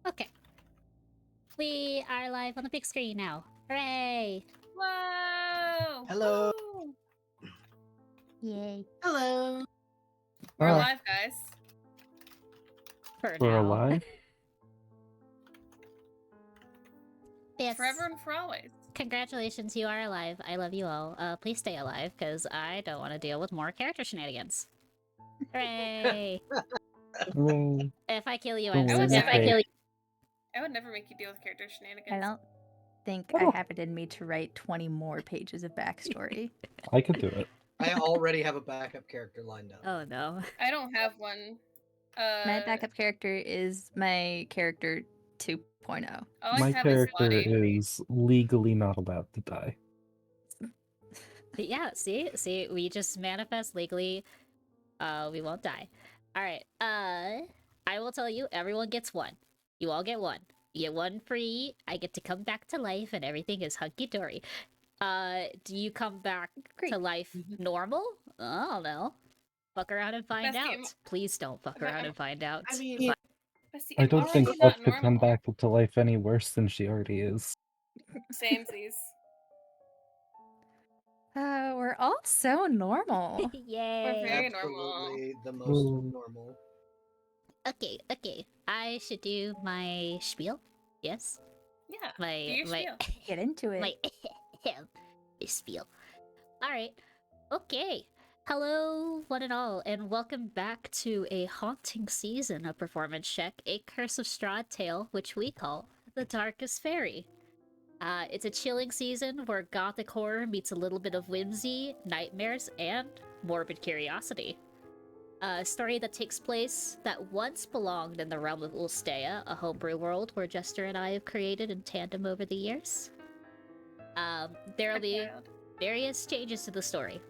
Okay. We are live on the big screen now. Hooray! Whoa! Hello. Woo! Yay. Hello. We're Hi. live, guys. For We're now. alive? Yes. Forever and for always. Congratulations, you are alive. I love you all. Please stay alive, because I don't want to deal with more character shenanigans. Hooray! Well, If I kill you, don't I'm so worry, sorry. I would never make you deal with character shenanigans. I don't think Oh. I have it in me to write 20 more pages of backstory. I could do it. I already have a backup character lined up. Oh no. I don't have one. My backup character is my character 2.0. All I My have character is Buddy. is legally not allowed to die. But yeah, see, we just manifest legally. We won't die. Alright, I will tell you, everyone gets one. You all get one. You get one free, I get to come back to life, and everything is hunky-dory. Do you come back Great. to life normal? I don't know. Fuck around and find Best out. game- Please don't fuck around and find out. I mean, But see, I I'm don't think already Buff not could come normal. back to life any worse than she already is. Samesies. We're all so normal. Yay! We're very normal. absolutely the most Ooh. normal. Okay. I should do my spiel. Yes? Yeah. My Do your spiel. Get into it. my spiel. Alright. Okay. Hello, one and all, and welcome back to a haunting season of Performance Check, a Curse of Strahd Tale, which we call the Darkest Faerie. It's a chilling season where gothic horror meets a little bit of whimsy, nightmares, and morbid curiosity. A story that takes place that once belonged in the realm of Ulstea, a homebrew world where Jester and I have created in tandem over the years. There will be Wild. various changes to the story.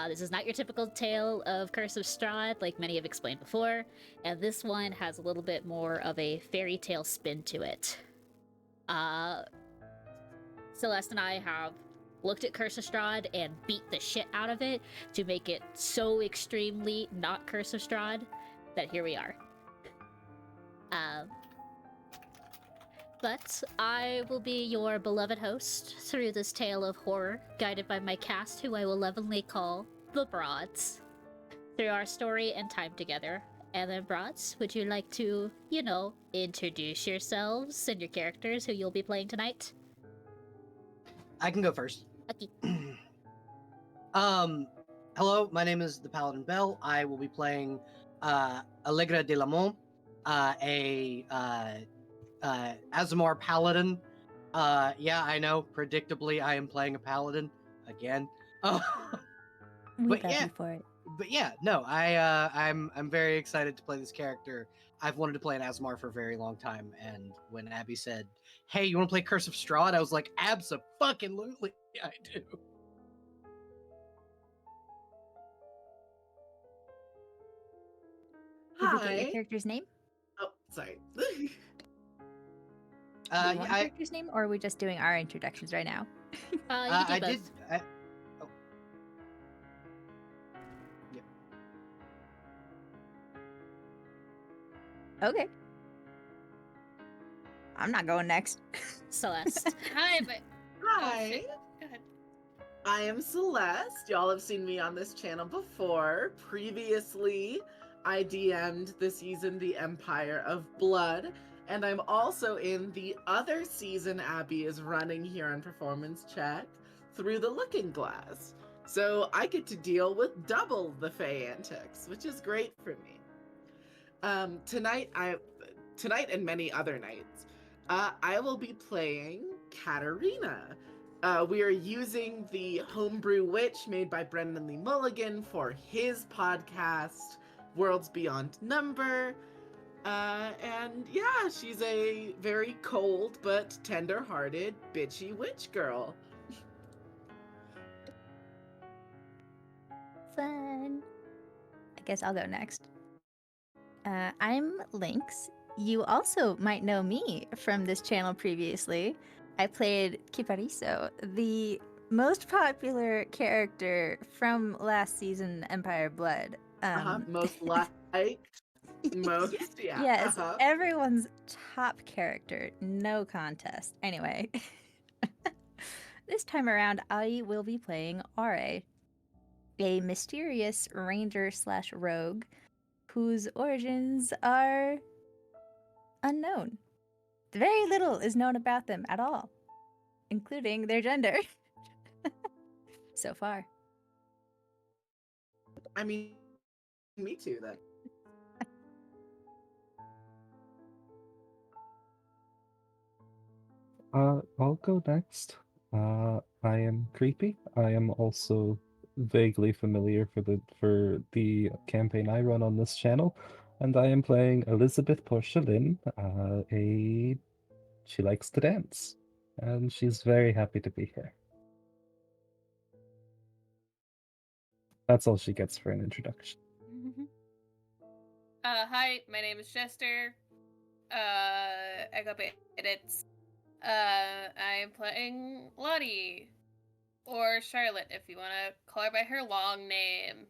This is not your typical tale of Curse of Strahd, like many have explained before, and this one has a little bit more of a fairy tale spin to it. Celeste and I have looked at Curse of Strahd and beat the shit out of it to make it so extremely not Curse of Strahd that here we are. But I will be your beloved host through this tale of horror, guided by my cast, who I will lovingly call the Broads, through our story and time together. And then, Broads, would you like to, introduce yourselves and your characters who you'll be playing tonight? I can go first. Okay. Hello, my name is the Paladin Bell. I will be playing Allegra de Lamont, a Azamar Paladin. Yeah, I know. Predictably, I am playing a Paladin again. We But love yeah. you for it. But yeah, no, I'm very excited to play this character. I've wanted to play an Azamar for a very long time, and when Abby said, "Hey, you want to play Curse of Strahd?" I was like, "Abso-fucking-lutely, I do." Did we get your Hi. character's name? Oh, sorry. Do you want your character's name, or are we just doing our introductions right now? You can do I both. did. Oh. Yep. Okay. I'm not going next. Celeste. Hi, but Hi. shit. Go ahead. I am Celeste. Y'all have seen me on this channel before. Previously, I DM'd the season The Empire of Blood, and I'm also in the other season Abby is running here on Performance Check, Through the Looking Glass. So I get to deal with double the Fae antics, which is great for me. Tonight and many other nights, I will be playing Katarina. We are using the homebrew witch made by Brendan Lee Mulligan for his podcast, Worlds Beyond Number. And yeah, she's a very cold but tender-hearted, bitchy witch girl. Fun. I guess I'll go next. I'm Lynx. You also might know me from this channel previously. I played Kipariso, the most popular character from last season Empire Blood. Most liked. Most, yeah. Yes, everyone's top character, no contest. Anyway, this time around, I will be playing Ra, a mysterious ranger/rogue whose origins are unknown. Very little is known about them at all, including their gender. So far. I mean, me too, then. I'll go next. I am Creepy. I am also vaguely familiar for the campaign I run on this channel, and I am playing Elizabeth Porcelain. She likes to dance, and she's very happy to be here. That's all she gets for an introduction. Hi, my name is Jester. Echo Edits. I'm playing Lottie. Or Charlotte, if you want to call her by her long name.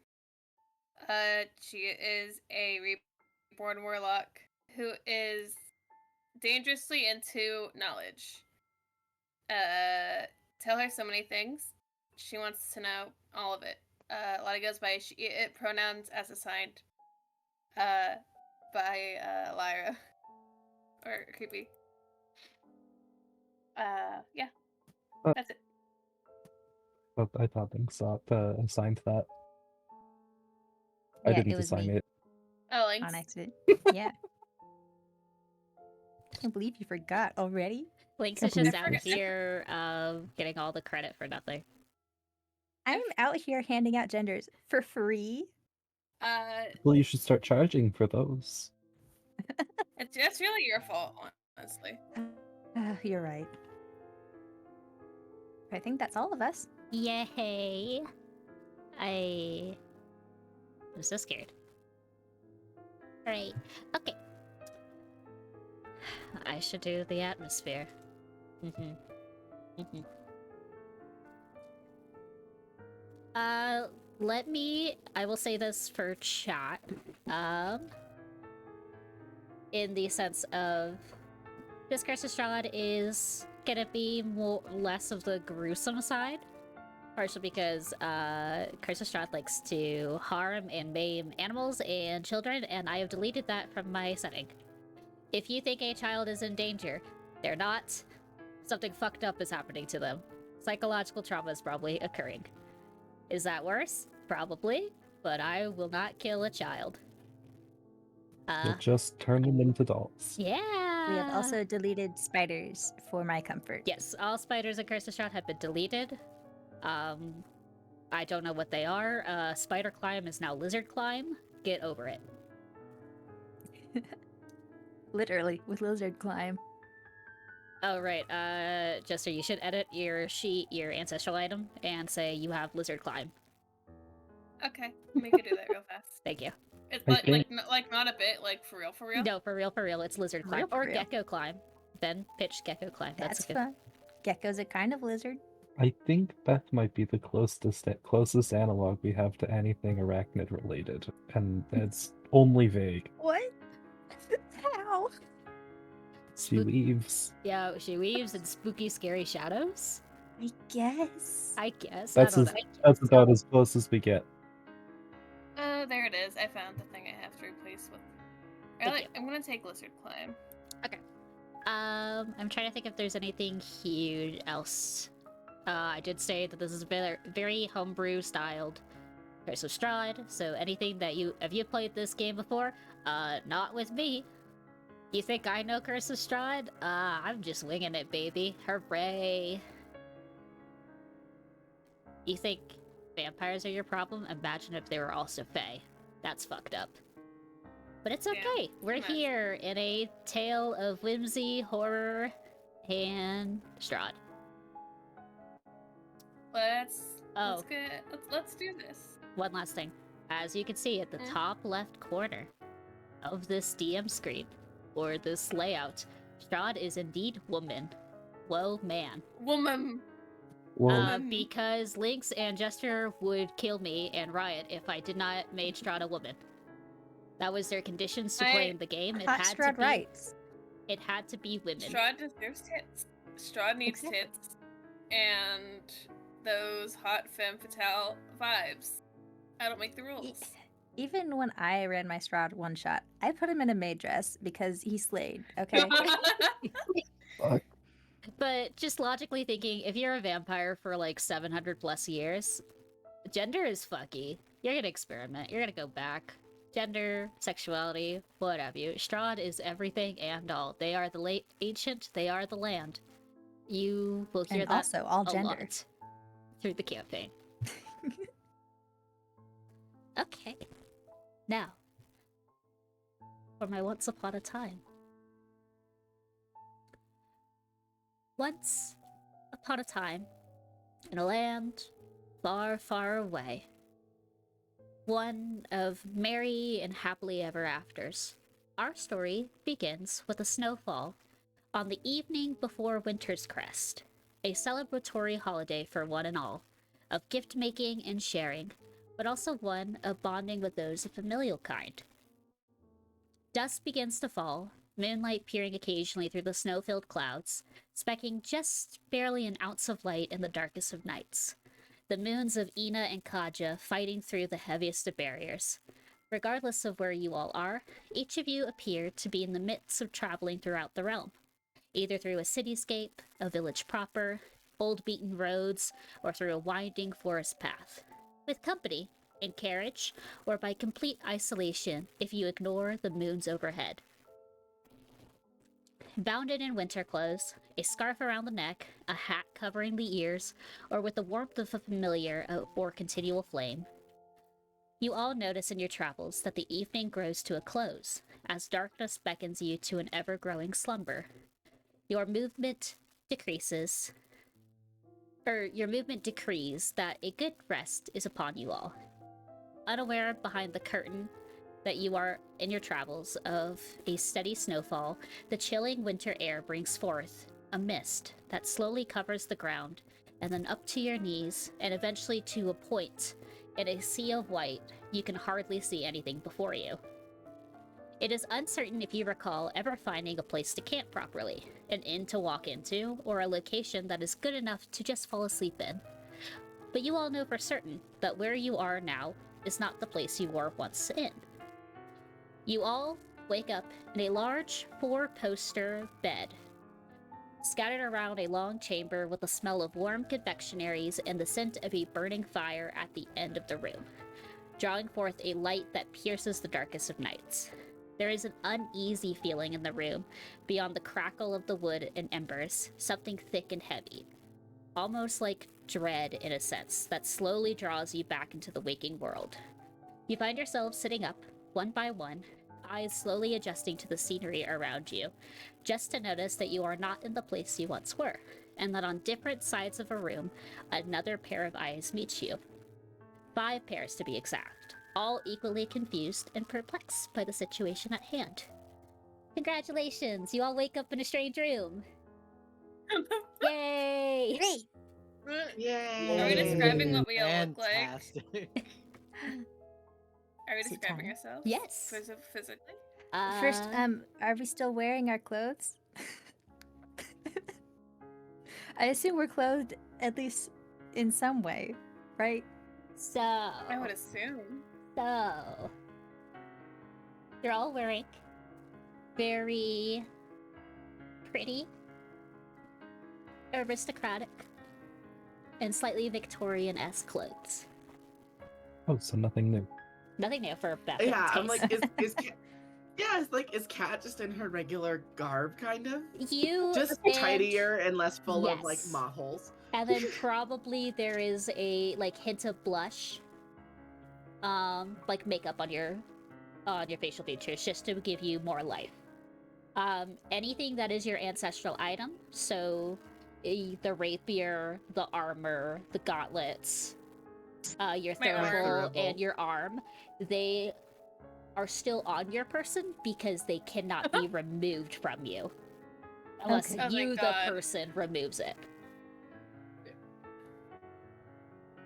She is a reborn warlock who is dangerously into knowledge. Tell her so many things. She wants to know all of it. Lottie goes by it pronouns as assigned. By Lyra. Or Creepy. Yeah. That's it. But I thought Lynx assigned that. I Yeah, didn't it was assign me. it. Oh, Lynx. On accident. Yeah. Can't believe you forgot already. Lynx Can't is just believe out this. here getting all the credit for nothing. I'm out here handing out genders for free. Well, you should start charging for those. It's really your fault, honestly. You're right. I think that's all of us. Yay! I'm so scared. Alright, okay. I should do the atmosphere. I will say this for chat. In the sense of this Curse of Strahd is gonna be less of the gruesome side. Partially because Curse of Strahd likes to harm and maim animals and children, and I have deleted that from my setting. If you think a child is in danger, they're not. Something fucked up is happening to them. Psychological trauma is probably occurring. Is that worse? Probably, but I will not kill a child. You'll just turn them into dolls. Yeah! We have also deleted spiders for my comfort. Yes, all spiders in Curse of Strahd have been deleted. I don't know what they are. Spider climb is now lizard climb. Get over it. Literally, with lizard climb. Oh, right. Jester, you should edit your sheet, your ancestral item, and say you have lizard climb. Okay, we could do that real fast. Thank you. It's I like, think- not a bit, like for real, for real. No, for real, it's lizard For climb. real, for Or real. gecko climb. Then pitch gecko climb. That's good. fun. Gecko's a kind of lizard. I think that might be the closest analog we have to anything arachnid related, and it's only vague. What? How? She weaves. Yeah, she weaves in spooky, scary shadows. I guess. I guess. That's I don't know. that's about as close as we get. There it is. I found the thing I have to replace with. Thank you. I'm gonna take lizard climb. I'm trying to think if there's anything huge else. I did say that this is very, very homebrew styled Curse of Strahd, so anything that have you played this game before? Not with me. You think I know Curse of Strahd? I'm just winging it, baby. Hooray. You think vampires are your problem? Imagine if they were also fae. That's fucked up. But it's okay. Yeah, We're imagine. here in a tale of whimsy, horror, and Strahd. Let's do this. One last thing. As you can see at the top left corner of this DM screen, or this layout, Strahd is indeed woman. Whoa, man. Woman. Well, Because Lynx and Jester would kill me and Riot if I did not make Strahd a woman. That was their conditions to playing the game. It Hot had Strahd to be. rights. It had to be women. Strahd deserves tits. Strahd needs Exactly. tits. And those hot femme fatale vibes. I don't make the rules. Even when I ran my Strahd one shot, I put him in a maid dress because he slayed, okay? fuck. But just logically thinking, if you're a vampire for like 700 plus years, gender is fucky. You're gonna experiment. You're gonna go back. Gender, sexuality, what have you. Strahd is everything and all. They are the late ancient. They are the land. You will hear And that also all a gender. lot through the campaign. Okay. Now, for my once upon a time. Once upon a time, in a land far, far away, one of merry and happily ever afters, our story begins with a snowfall on the evening before Winter's Crest, a celebratory holiday for one and all, of gift-making and sharing, but also one of bonding with those of familial kind. Dusk begins to fall, moonlight peering occasionally through the snow-filled clouds, specking just barely an ounce of light in the darkest of nights. The moons of Ina and Kaja fighting through the heaviest of barriers. Regardless of where you all are, each of you appear to be in the midst of traveling throughout the realm, either through a cityscape, a village proper, old beaten roads, or through a winding forest path. With company, in carriage, or by complete isolation if you ignore the moons overhead. Bounded in winter clothes, a scarf around the neck, a hat covering the ears, or with the warmth of a familiar or continual flame. You all notice in your travels that the evening grows to a close, as darkness beckons you to an ever-growing slumber. Your movement decreases, that a good rest is upon you all. Unaware behind the curtain that you are in your travels of a steady snowfall, the chilling winter air brings forth a mist that slowly covers the ground, and then up to your knees, and eventually to a point in a sea of white you can hardly see anything before you. It is uncertain if you recall ever finding a place to camp properly, an inn to walk into, or a location that is good enough to just fall asleep in. But you all know for certain that where you are now is not the place you were once in. You all wake up in a large 4-poster bed, scattered around a long chamber with the smell of warm confectionaries and the scent of a burning fire at the end of the room, drawing forth a light that pierces the darkest of nights. There is an uneasy feeling in the room, beyond the crackle of the wood and embers, something thick and heavy, almost like dread in a sense, that slowly draws you back into the waking world. You find yourselves sitting up, one by one, eyes slowly adjusting to the scenery around you, just to notice that you are not in the place you once were, and that on different sides of a room, another pair of eyes meets you. 5 pairs to be exact, all equally confused and perplexed by the situation at hand. Congratulations, you all wake up in a strange room. Yay! Great. Yay! Are we describing what we all look like? Fantastic. Are we Is it describing time? ourselves? Yes. Physically? First, are we still wearing our clothes? I assume we're clothed at least in some way, right? I would assume. So, you're all wearing very pretty, aristocratic, and slightly Victorian-esque clothes. Oh, so nothing new. Nothing new for Beth. Yeah, I'm like, is Kat just in her regular garb, kind of? you Just and- tidier and less full of like Yes. moth holes. And then probably there is a like hint of blush, like makeup on your facial features, just to give you more life. Anything that is your ancestral item, so the rapier, the armor, the gauntlets, your My arm. thurible, and your arm, they are still on your person because they cannot be removed from you unless Okay. Oh, you, thank the God. person, removes it.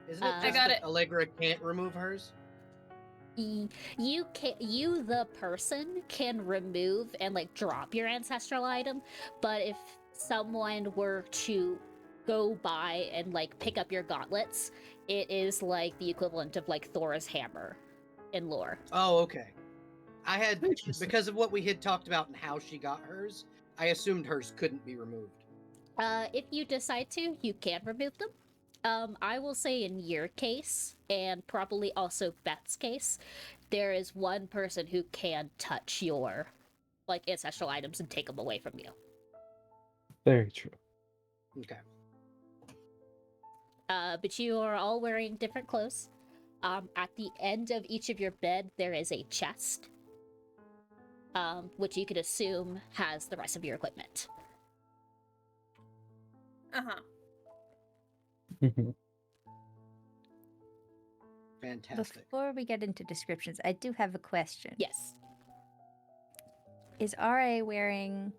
Isn't it I just got that it. Allegra can't remove hers? You can, you the person can remove and like drop your ancestral item, but if someone were to go by and like pick up your gauntlets, it is like the equivalent of like Thor's hammer in lore. Oh, okay. I had, Interesting. because of what we had talked about and how she got hers, I assumed hers couldn't be removed. If you decide to, you can remove them. I will say in your case, and probably also Beth's case, there is one person who can touch your like ancestral items and take them away from you. Very true. Okay. But you are all wearing different clothes. At the end of each of your bed, there is a chest, which you could assume has the rest of your equipment. Uh-huh. Fantastic. Before we get into descriptions, I do have a question. Yes. Is RA wearing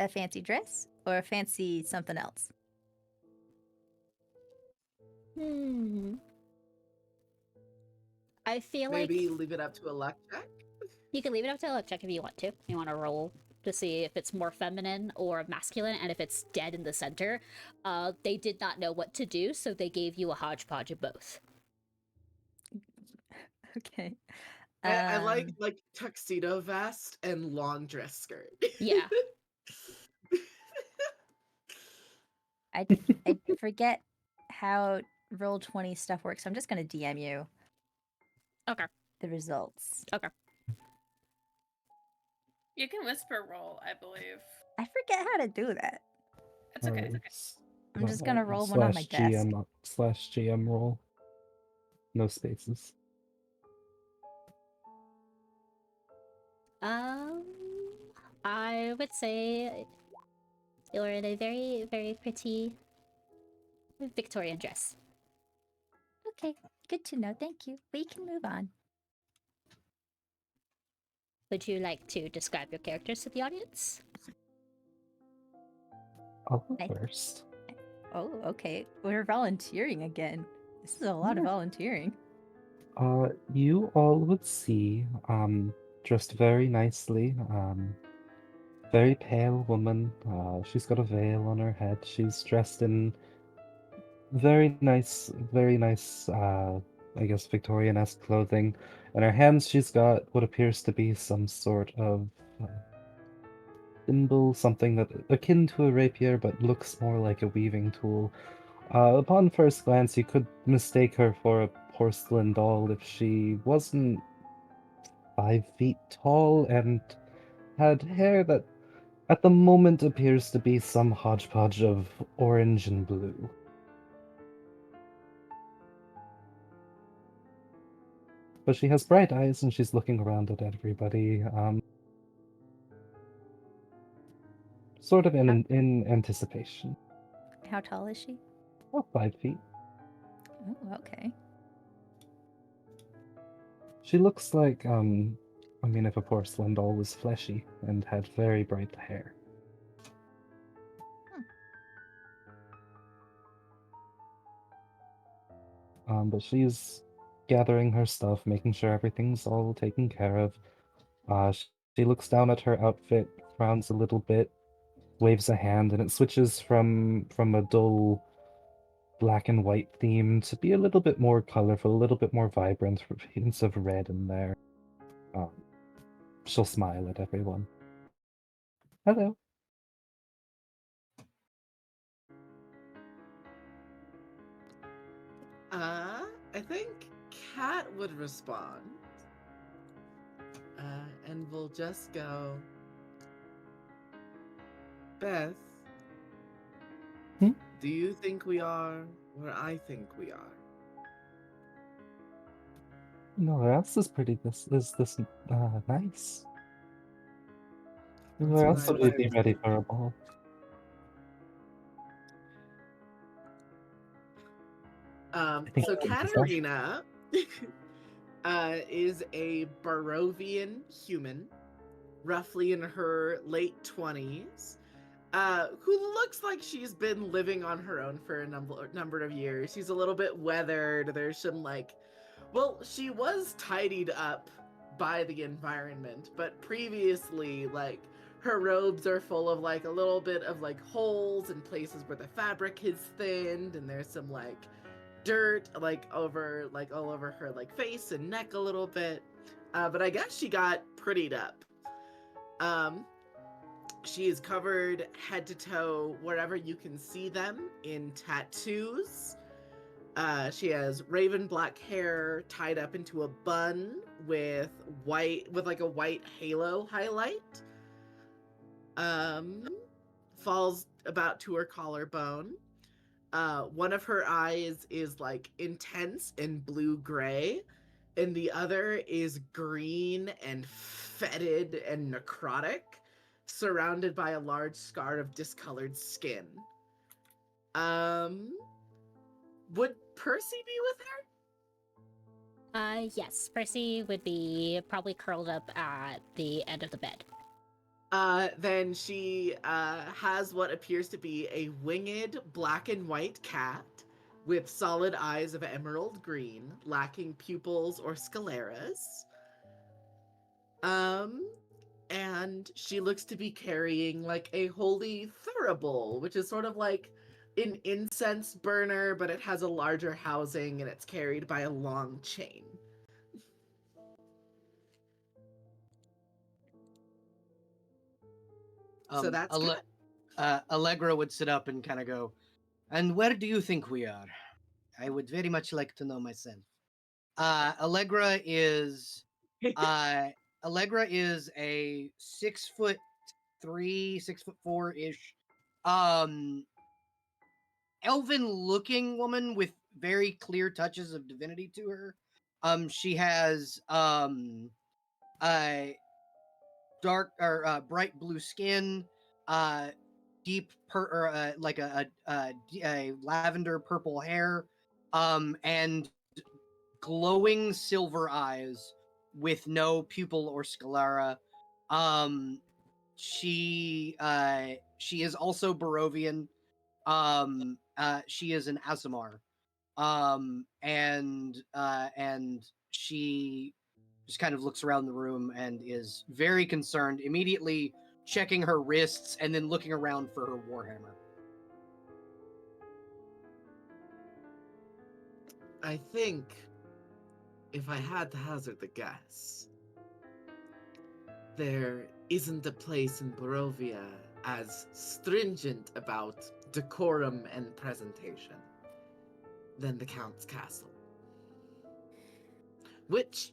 a fancy dress or a fancy something else? I feel Maybe like leave it up to a luck check. you can leave it up to a luck check if you want to. You want to roll to see if it's more feminine or masculine, and if it's dead in the center. They did not know what to do, so they gave you a hodgepodge of both. Okay. I like tuxedo vest and long dress skirt. Yeah. I forget how Roll20 stuff works. So I'm just gonna DM you. Okay. The results. You can whisper roll, I believe. I forget how to do that. It's okay. It's okay. I'm just gonna roll one on my desk. /GM roll. No spaces. Um, I would say you're in a very, very pretty Victorian dress. Okay, good to know. Thank you. We can move on. Would you like to describe your characters to the audience? I'll go I- first. Oh, okay. We're volunteering again. This is a lot of Yeah. volunteering. You all would see, dressed very nicely, very pale woman. She's got a veil on her head. She's dressed in very nice, I guess Victorian-esque clothing. In her hands, she's got what appears to be some sort of uh, thimble, something that akin to a rapier, but looks more like a weaving tool. Upon first glance, you could mistake her for a porcelain doll if she wasn't 5 feet tall and had hair that at the moment appears to be some hodgepodge of orange and blue. But she has bright eyes and she's looking around at everybody, sort of in anticipation. How tall is she? Oh, 5 feet. Oh, okay. She looks like, I mean, if a porcelain doll was fleshy and had very bright hair. But she's gathering her stuff, making sure everything's all taken care of. She looks down at her outfit, frowns a little bit, waves a hand, and it switches from a dull black and white theme to be a little bit more colorful, a little bit more vibrant, with hints of red in there. Um, she'll smile at everyone. Hello. I think Cat would respond. And we'll just go. Beth, Hmm? do you think we are where I think we are? No, our house is pretty. This is this nice. That's Where what else I'd would we like be to ready think. for a ball? I think So I'm possessed. Katarina is a Barovian human, roughly in her late 20s, who looks like she's been living on her own for a number of years. She's a little bit weathered. There's some well, she was tidied up by the environment, but previously, her robes are full of a little bit of holes and places where the fabric is thinned, and there's some dirt all over her face and neck a little bit. But I guess she got prettied up. Um, she is covered head to toe wherever you can see them in tattoos. She has raven black hair tied up into a bun with a white halo highlight. Falls about to her collarbone. One of her eyes is intense and blue gray, and the other is green and fetid and necrotic, surrounded by a large scar of discolored skin. Um, would Percy be with her? Yes, Percy would be probably curled up at the end of the bed. Then she has what appears to be a winged black and white cat with solid eyes of emerald green, lacking pupils or scleras. And she looks to be carrying a holy thurible, which is sort of like an incense burner, but it has a larger housing and it's carried by a long chain. So that's Cat. Allegra would sit up and kind of go, "And where do you think we are? I would very much like to know myself." Allegra is, uh, Allegra is a 6'3", 6'4" ish, um, elven-looking woman with very clear touches of divinity to her. She has uh dark or bright blue skin, deep like a lavender purple hair, and glowing silver eyes with no pupil or sclera. She is also Barovian. She is an Azamar. And she just kind of looks around the room and is very concerned, immediately checking her wrists and then looking around for her warhammer. I think if I had to hazard a guess, there isn't a place in Barovia as stringent about decorum and presentation than the Count's Castle. Which,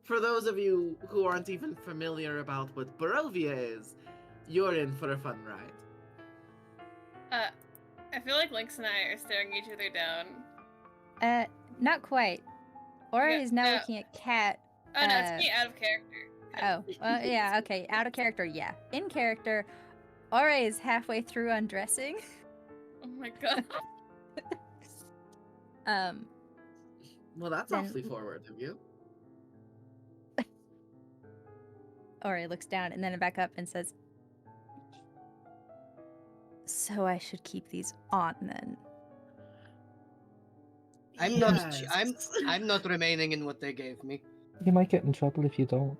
for those of you who aren't even familiar about what Barovia is, you're in for a fun ride. I feel like Lynx and I are staring each other down. Not quite. Ori Yeah, is now no. looking at Cat. Oh no, it's me out of character. Oh, well, yeah, okay. Out of character, yeah. In character, Ori is halfway through undressing. Oh my god. Well, that's Then- awfully forward of you. Ori looks down and then back up and says, "So I should keep these on then." I'm not remaining in what they gave me. You might get in trouble if you don't.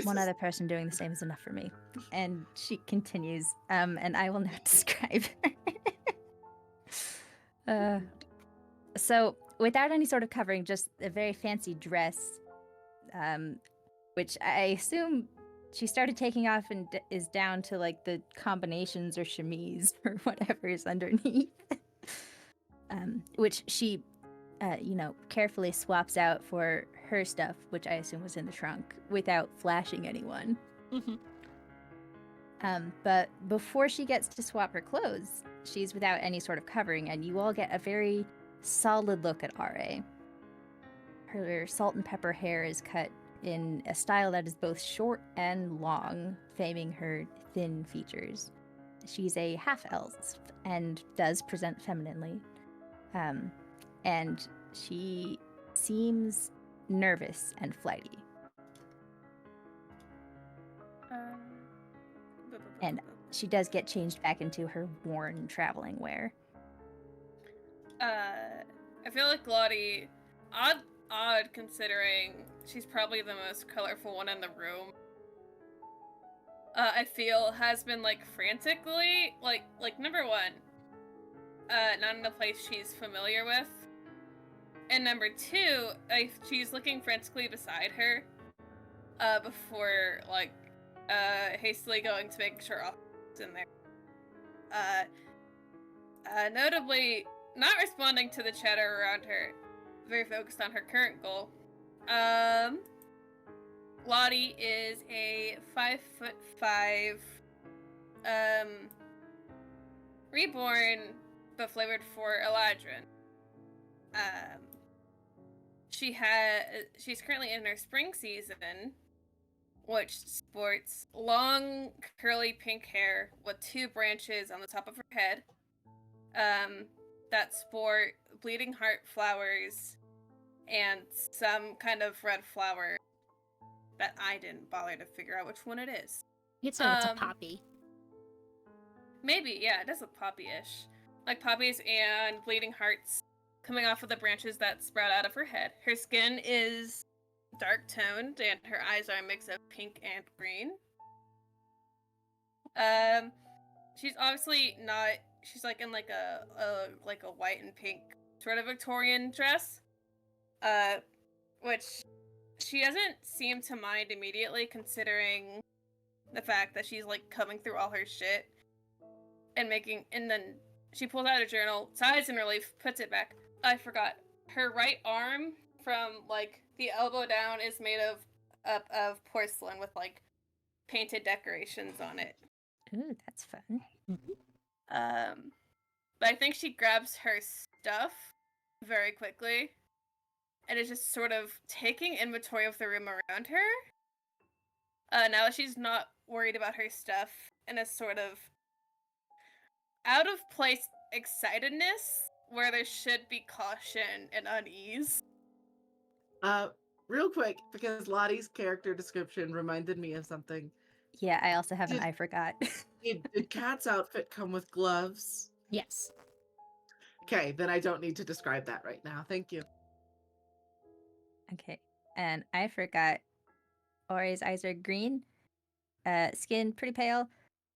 One other person doing the same is enough for me. And she continues, and I will now describe her. So, without any sort of covering, just a very fancy dress, which I assume she started taking off and is down to like the combinations or chemise or whatever is underneath. Which she, carefully swaps out for her stuff, which I assume was in the trunk, without flashing anyone. But before she gets to swap her clothes, she's without any sort of covering, and you all get a very solid look at RA. Her salt and pepper hair is cut in a style that is both short and long, faming her thin features. She's a half-elf and does present femininely. And she seems nervous and flighty. And she does get changed back into her worn traveling wear. I feel like Lottie, odd considering she's probably the most colorful one in the room. I feel has been like frantically, like number one, not in a place she's familiar with. And number two, she's looking frantically beside her, before hastily going to make sure all in there. Notably, not responding to the chatter around her, very focused on her current goal. Lottie is a 5'5", reborn but flavored for Eladrin. She's currently in her spring season, which sports long curly pink hair with 2 branches on the top of her head. That sport bleeding heart flowers and some kind of red flower that I didn't bother to figure out which one it is. You'd say it's a poppy. Maybe, yeah, it does look poppy-ish. Like poppies and bleeding hearts coming off of the branches that sprout out of her head. Her skin is dark toned and her eyes are a mix of pink and green. She's obviously not, she's like in like a white and pink sort of Victorian dress. Which she doesn't seem to mind immediately, considering the fact that she's like coming through all her shit and then she pulls out a journal, sighs in relief, puts it back. I forgot. Her right arm from like the elbow down is made of porcelain with like painted decorations on it. Ooh, that's fun. But I think she grabs her stuff very quickly and is just sort of taking inventory of the room around her. Now that she's not worried about her stuff, and is sort of out of place excitedness where there should be caution and unease. Real quick, because Lottie's character description reminded me of something. Yeah, I also have an Did- I forgot. Did Kat's outfit come with gloves? Yes. Okay, then I don't need to describe that right now. Thank you. Okay, and I forgot. Ori's eyes are green, skin pretty pale.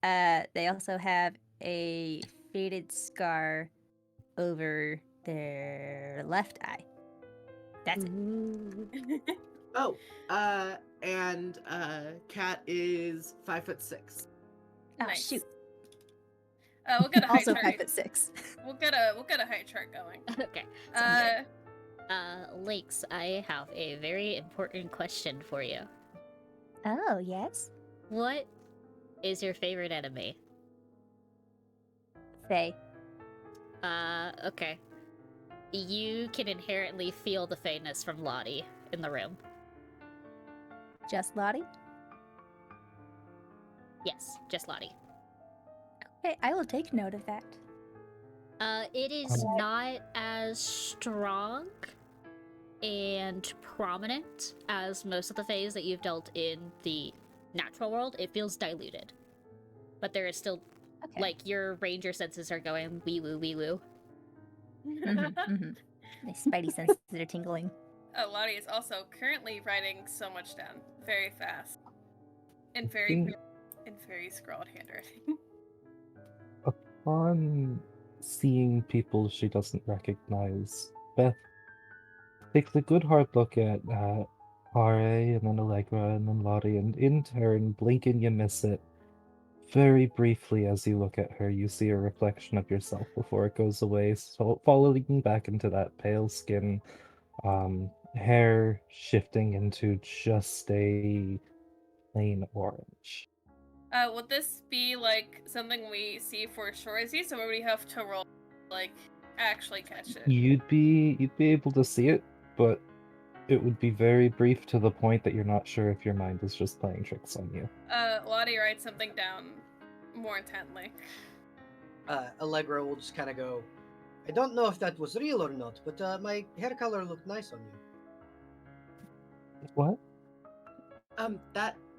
They also have a faded scar over their left eye. That's it. Oh, and Kat is 5'6". Oh Nice. shoot! We'll get a height Also chart. 5'6". We'll get a height chart going. Okay. Sounds Uh, good. Lakes, I have a very important question for you. Oh yes. What is your favorite enemy? Faye. Okay. You can inherently feel the faintness from Lottie in the room. Just Lottie. Yes, just Lottie. Okay, I will take note of that. It is not as strong and prominent as most of the Faes that you've dealt in the natural world. It feels diluted. But there is still, Okay. like, your ranger senses are going wee woo, wee woo. My spidey senses are tingling. Lottie is also currently writing so much down very fast. In think- very scrawled handwriting. Upon seeing people she doesn't recognize, Beth takes a good hard look at RA and then Allegra and then Lottie, and in turn, blink and you miss it. Very briefly, as you look at her, you see a reflection of yourself before it goes away, so following back into that pale skin, hair shifting into just a plain orange. Would this be like something we see for sure? Is so would we have to roll, like, actually catch it? You'd be able to see it, but it would be very brief to the point that you're not sure if your mind is just playing tricks on you. Lottie writes something down more intently. Allegra will just kind of go, I don't know if that was real or not, but my hair color looked nice on you. What?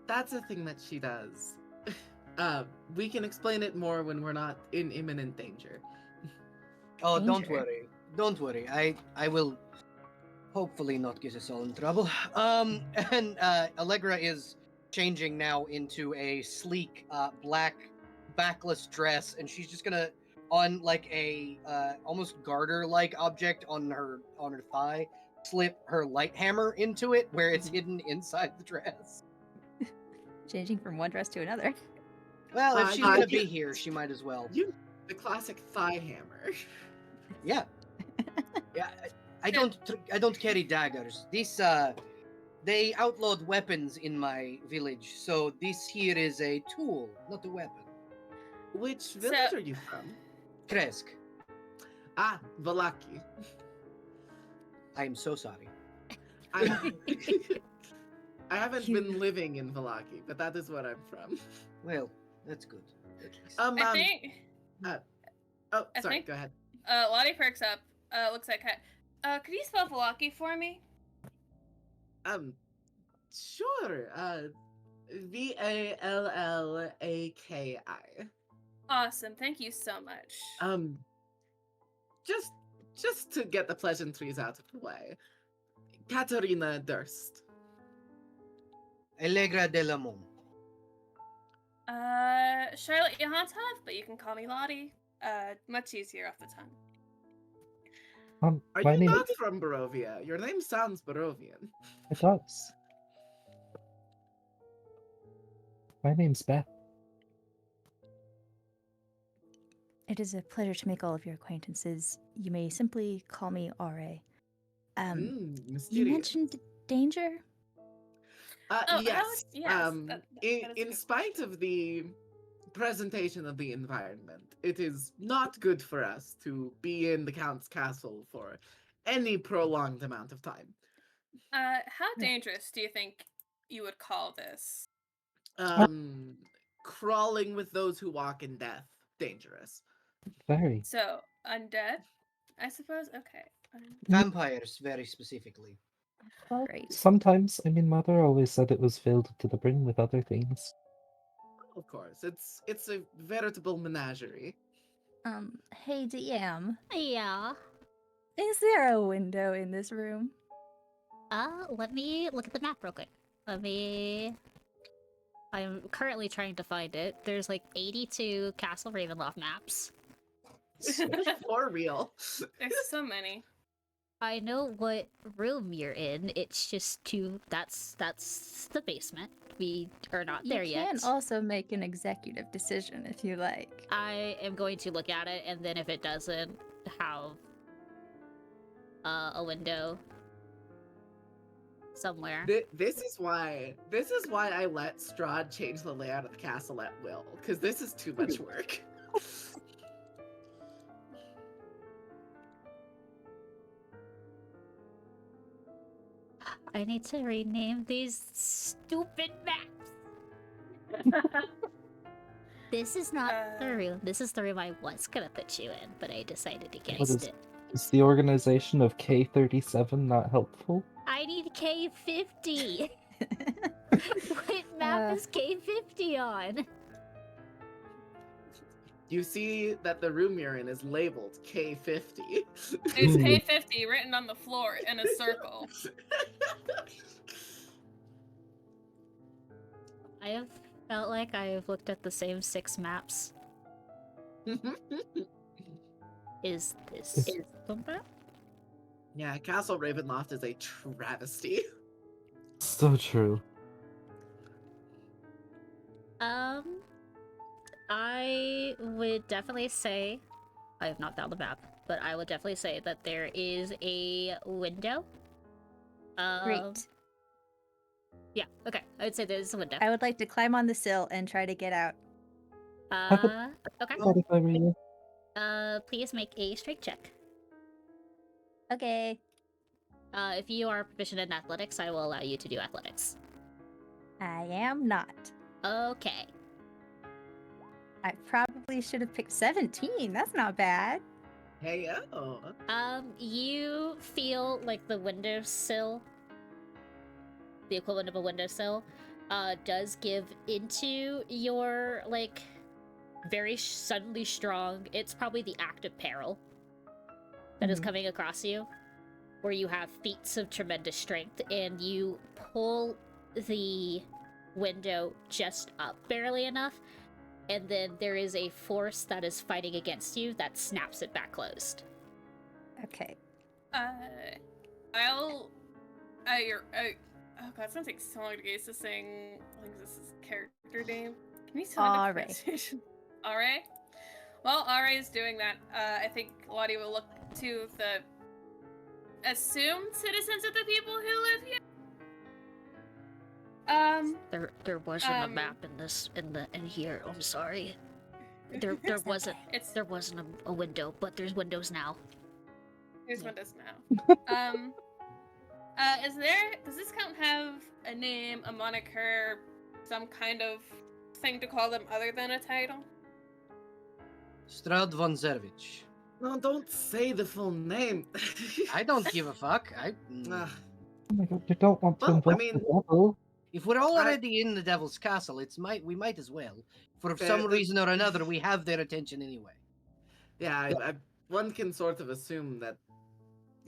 That's a thing that she does. We can explain it more when we're not in imminent danger. Oh, don't Danger. worry. Don't worry. I will hopefully not get us all in trouble. And Allegra is changing now into a sleek black backless dress, and she's just gonna, on like a almost garter-like object on her thigh, slip her light hammer into it where it's hidden inside the dress. Changing from one dress to another. Well, if she's I gonna get- be here, she might as well. The classic thigh hammer. Yeah. Yeah. I don't carry daggers. This they outlawed weapons in my village, so this here is a tool, not a weapon. Which village are you from? Kresk, Ah, Valaki. I am so sorry. I haven't been living in Valaki, but that is where I'm from. Well, that's good. At least. I think. Oh, I sorry. think- Go ahead. Lottie perks up. Looks at Kat. Could you spell Velaki for me? Sure. Vallaki. Awesome. Thank you so much. Just to get the pleasantries out of the way. Katarina Durst. Allegra de la Mont. Charlotte Johantov, but you can call me Lottie. Much easier off the tongue. Are My you name not from Barovia? Your name sounds Barovian. It does. My name's Beth. It is a pleasure to make all of your acquaintances. You may simply call me RA. You Mysterious. mentioned danger? Yes. that is In good. spite of the presentation of the environment, it is not good for us to be in the Count's castle for any prolonged amount of time. How dangerous do you think you would call this? Um, crawling with those who walk in death. Dangerous. Very. So, undead, I suppose? Okay. Vampires, very specifically. Well, Great. sometimes, I mean, Mother always said it was filled to the brim with other things. Of course, it's a veritable menagerie. Hey DM, Yeah. is there a window in this room? Let me look at the map real quick. I'm currently trying to find it. There's like 82 Castle Ravenloft maps. For real. There's so many. I know what room you're in. It's just that's the basement. We are not there You yet. can also make an executive decision if you like. I am going to look at it, and then if it doesn't have a window somewhere. This is why I let Strahd change the layout of the castle at will, because this is too much work. I need to rename these stupid maps. This is not the room. This is the room I was gonna put you in, but I decided against it. Is the organization of K37 not helpful? I need K50. What map is K50 on? You see that the room you're in is labeled K50. There's K50 written on the floor in a circle. I have felt like I have looked at the same 6 maps. Is this the map? Yeah, Castle Ravenloft is a travesty. So true. I would definitely say I have not found the map, but I would definitely say that there is a window. Great. Yeah, okay. I would say there's a window. I would like to climb on the sill and try to get out. Okay. Not if I were you. Please make a strength check. Okay. If you are proficient in athletics, I will allow you to do athletics. I am not. Okay. I probably should have picked 17. That's not bad. Hey, oh. You feel like the windowsill, the equivalent of a windowsill, does give into your, like, very suddenly strong, it's probably the act of peril that is coming across you, where you have feats of tremendous strength, and you pull the window just up barely enough, and then there is a force that is fighting against you that snaps it back closed. Okay. Oh god, it's gonna take so long to get used to saying Lynx's character name. Can you tell me the Alright. pronunciation? Alright. Well, Alright is doing that. I think Lottie will look to the assumed citizens of the people who live here. There wasn't a map in here. I'm sorry. There wasn't It's there wasn't a window, but there's windows now. Here's windows now. Does this count have a name, a moniker, some kind of thing to call them other than a title? Strahd von Zervich. No, don't say the full name. I don't give a fuck. Ugh. Oh my god, you don't want to Well, I invoke mean- the devil. If we're already in the Devil's Castle, we might as well. For some reason or another, we have their attention anyway. Yeah, one can sort of assume that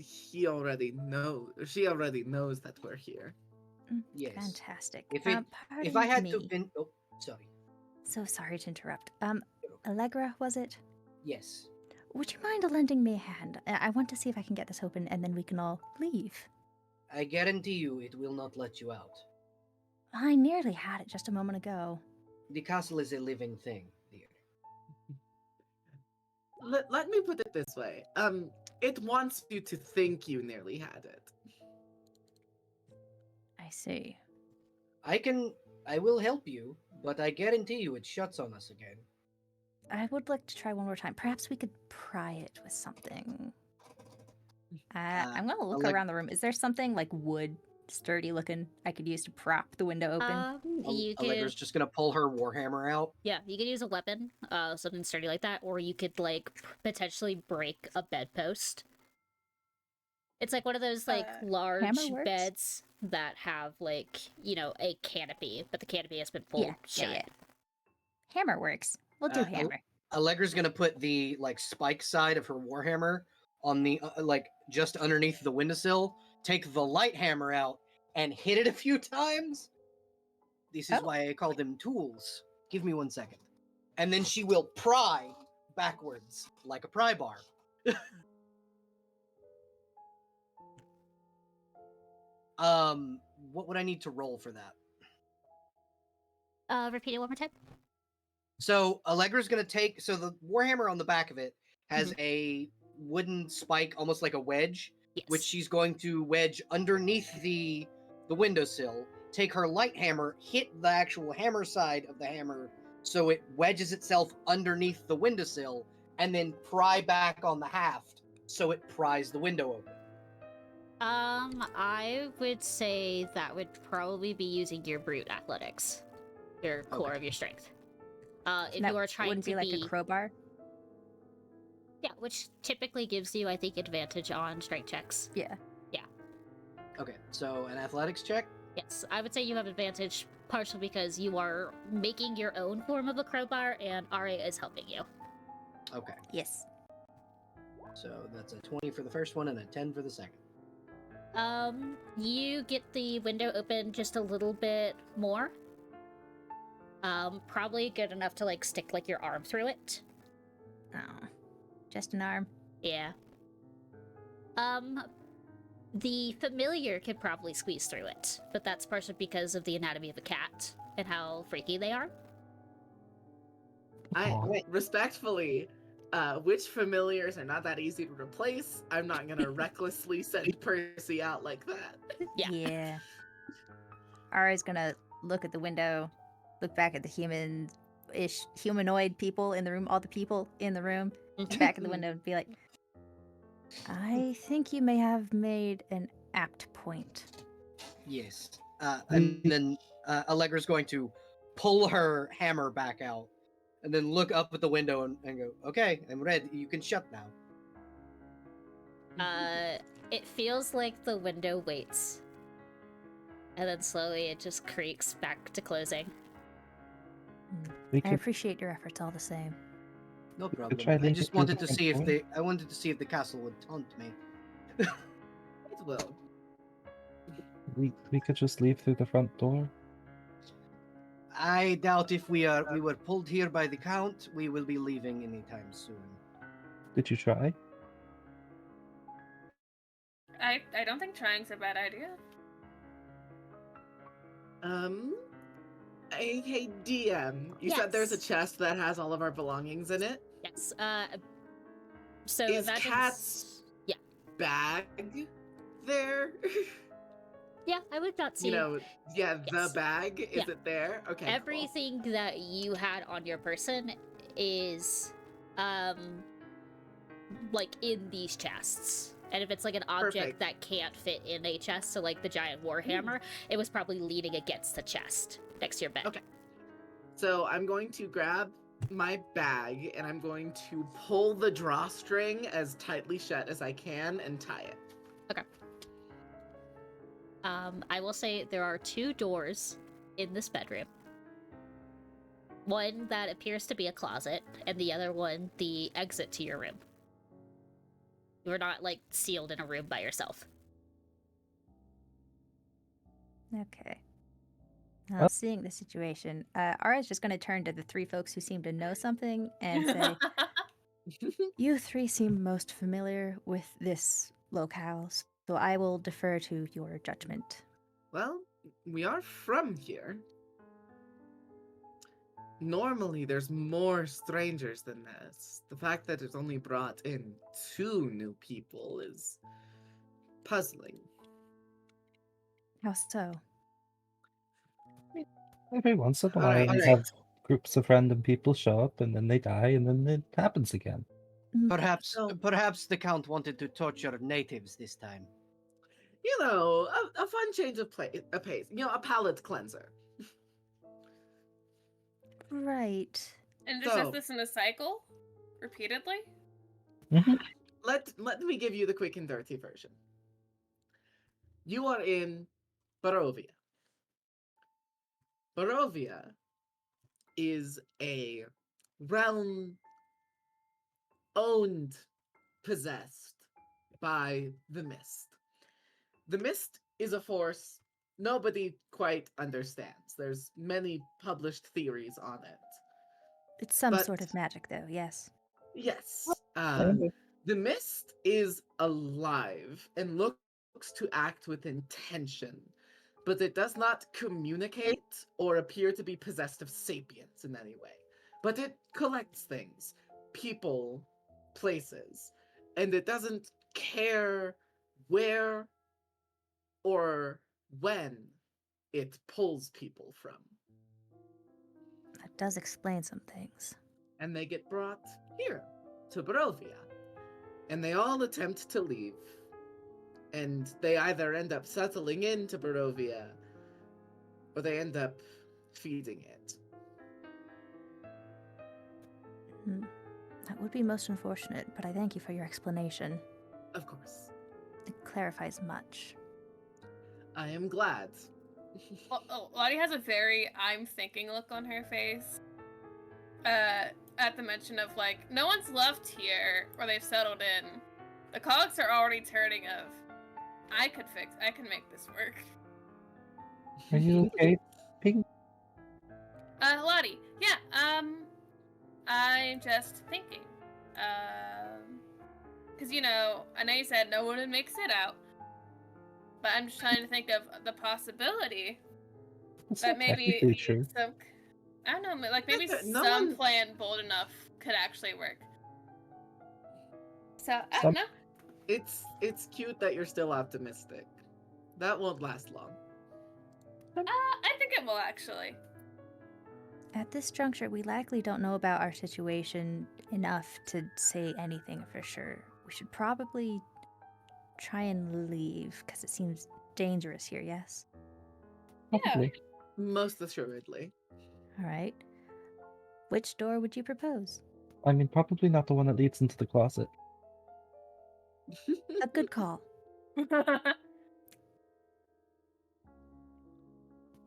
she already knows that we're here. Yes. Fantastic. If I Pardon had me. to pin, oh, sorry. So sorry to interrupt. Allegra, was it? Yes. Would you mind lending me a hand? I want to see if I can get this open, and then we can all leave. I guarantee you, it will not let you out. I nearly had it just a moment ago. The castle is a living thing, dear. Let me put it this way. It wants you to think you nearly had it. I see. I will help you, but I guarantee you it shuts on us again. I would like to try one more time. Perhaps we could pry it with something. I'm gonna look Alleg- around the room. Is there something like wood, sturdy looking, I could use to prop the window open? You Allegra's could, just gonna pull her warhammer out. yeah, you could use a weapon, something sturdy like that, or you could like potentially break a bedpost. It's like one of those like Hammer large works? beds that have like, you know, a canopy, but the canopy has been pulled shut. Hammer works. We'll do Uh, hammer. Allegra's gonna put the like spike side of her warhammer on the like just underneath the windowsill. Take the light hammer out and hit it a few times. This is Oh. why I call them tools. Give me 1 second, and then she will pry backwards like a pry bar. What would I need to roll for that? Repeat it one more time. So Allegra's gonna take the warhammer on the back of it has a wooden spike, almost like a wedge, Yes. which she's going to wedge underneath the windowsill. Take her light hammer, hit the actual hammer side of the hammer, so it wedges itself underneath the windowsill, and then pry back on the haft, so it pries the window open. I would say that would probably be using your brute athletics, your core Okay. of your strength. If That you are trying wouldn't to be like a crowbar. yeah, which typically gives you, I think, advantage on strength checks. Yeah. Okay, so an athletics check. Yes, I would say you have advantage, partially because you are making your own form of a crowbar, and Aria is helping you. Okay, Yes. so that's a 20 for the first one and a 10 for the second. You get the window open just a little bit more. Probably good enough to like stick like your arm through it. Oh, just an arm. Yeah. The familiar could probably squeeze through it, but that's partially because of the anatomy of a cat and how freaky they are. I respectfully, which familiars are not that easy to replace. I'm not gonna recklessly send Percy out like that. Yeah. Ara's gonna look at the window, look back at the humanoid people in the room, all the people in the room, back at the window, and be like, I think you may have made an apt point. Yes. And then Allegra's going to pull her hammer back out and then look up at the window and go, okay, I'm ready. You can shut now. It feels like the window waits. And then slowly it just creaks back to closing. We I could, appreciate your efforts all the same. No try problem. I leaving just through wanted the to see if front the I wanted to see if the castle would taunt me. It will. we could just leave through the front door. I doubt if we were pulled here by the count, we will be leaving anytime soon. Did you try? I don't think trying's a bad idea. Hey DM, you said there's a Yes. chest that has all of our belongings in it. Yes. So Is imagine Cat's yeah. bag there? Yeah, I would not see You know, yeah, Yes. the bag. Is Yeah. it there? Okay. cool. everything that you had on your person is like in these chests. And if it's like an object Perfect. that can't fit in a chest, so like the giant warhammer, it was probably leaning against the chest next to your bed. Okay. So I'm going to grab my bag and I'm going to pull the drawstring as tightly shut as I can and tie it. I will say there are 2 doors in this bedroom. One that appears to be a closet, and the other one the exit to your room. You're not like sealed in a room by yourself. Okay. Now, seeing the situation, Ara's just going to turn to the 3 folks who seem to know something and say, you 3 seem most familiar with this locale, so I will defer to your judgment. Well, we are from here. Normally, there's more strangers than this. The fact that it's only brought in 2 new people is puzzling. How so? Every once in a while, Alright, we have groups of random people show up, and then they die, and then it happens again. Perhaps, So- perhaps the Count wanted to torture natives this time. You know, a fun change of pace. You know, a palate cleanser. Right. And just So- does this in a cycle? Repeatedly? Let me give you the quick and dirty version. You are in Barovia. Barovia is a realm owned, possessed by the Mist. The Mist is a force nobody quite understands. There's many published theories on it. It's some But- sort of magic, though, yes. Yes, Kind of. the Mist is alive and looks to act with intention, but it does not communicate or appear to be possessed of sapience in any way. But it collects things, people, places, and it doesn't care where or when it pulls people from. That does explain some things. And they get brought here to Barovia. And they all attempt to leave. And they either end up settling into Barovia or they end up feeding it. Hmm. That would be most unfortunate, but I thank you for your explanation. Of course. It clarifies much. I am glad. Lottie has a very I'm thinking look on her face. At the mention of like, no one's left here or they've settled in. The cogs are already turning of I can make this work. Are you okay, Pink? Lottie, yeah, I'm just thinking. Cause you know, I know you said no one would make it out. But I'm just trying to think of the possibility That's that not maybe technically true. some, I don't know, like maybe No some one- plan bold enough could actually work. So I Some- don't know. It's cute that you're still optimistic. That won't last long. I think it will actually. At this juncture, we likely don't know about our situation enough to say anything for sure. We should probably try and leave, because it seems dangerous here, yes? Probably. Most assuredly. Alright. Which door would you propose? I mean, probably not the one that leads into the closet. A good call.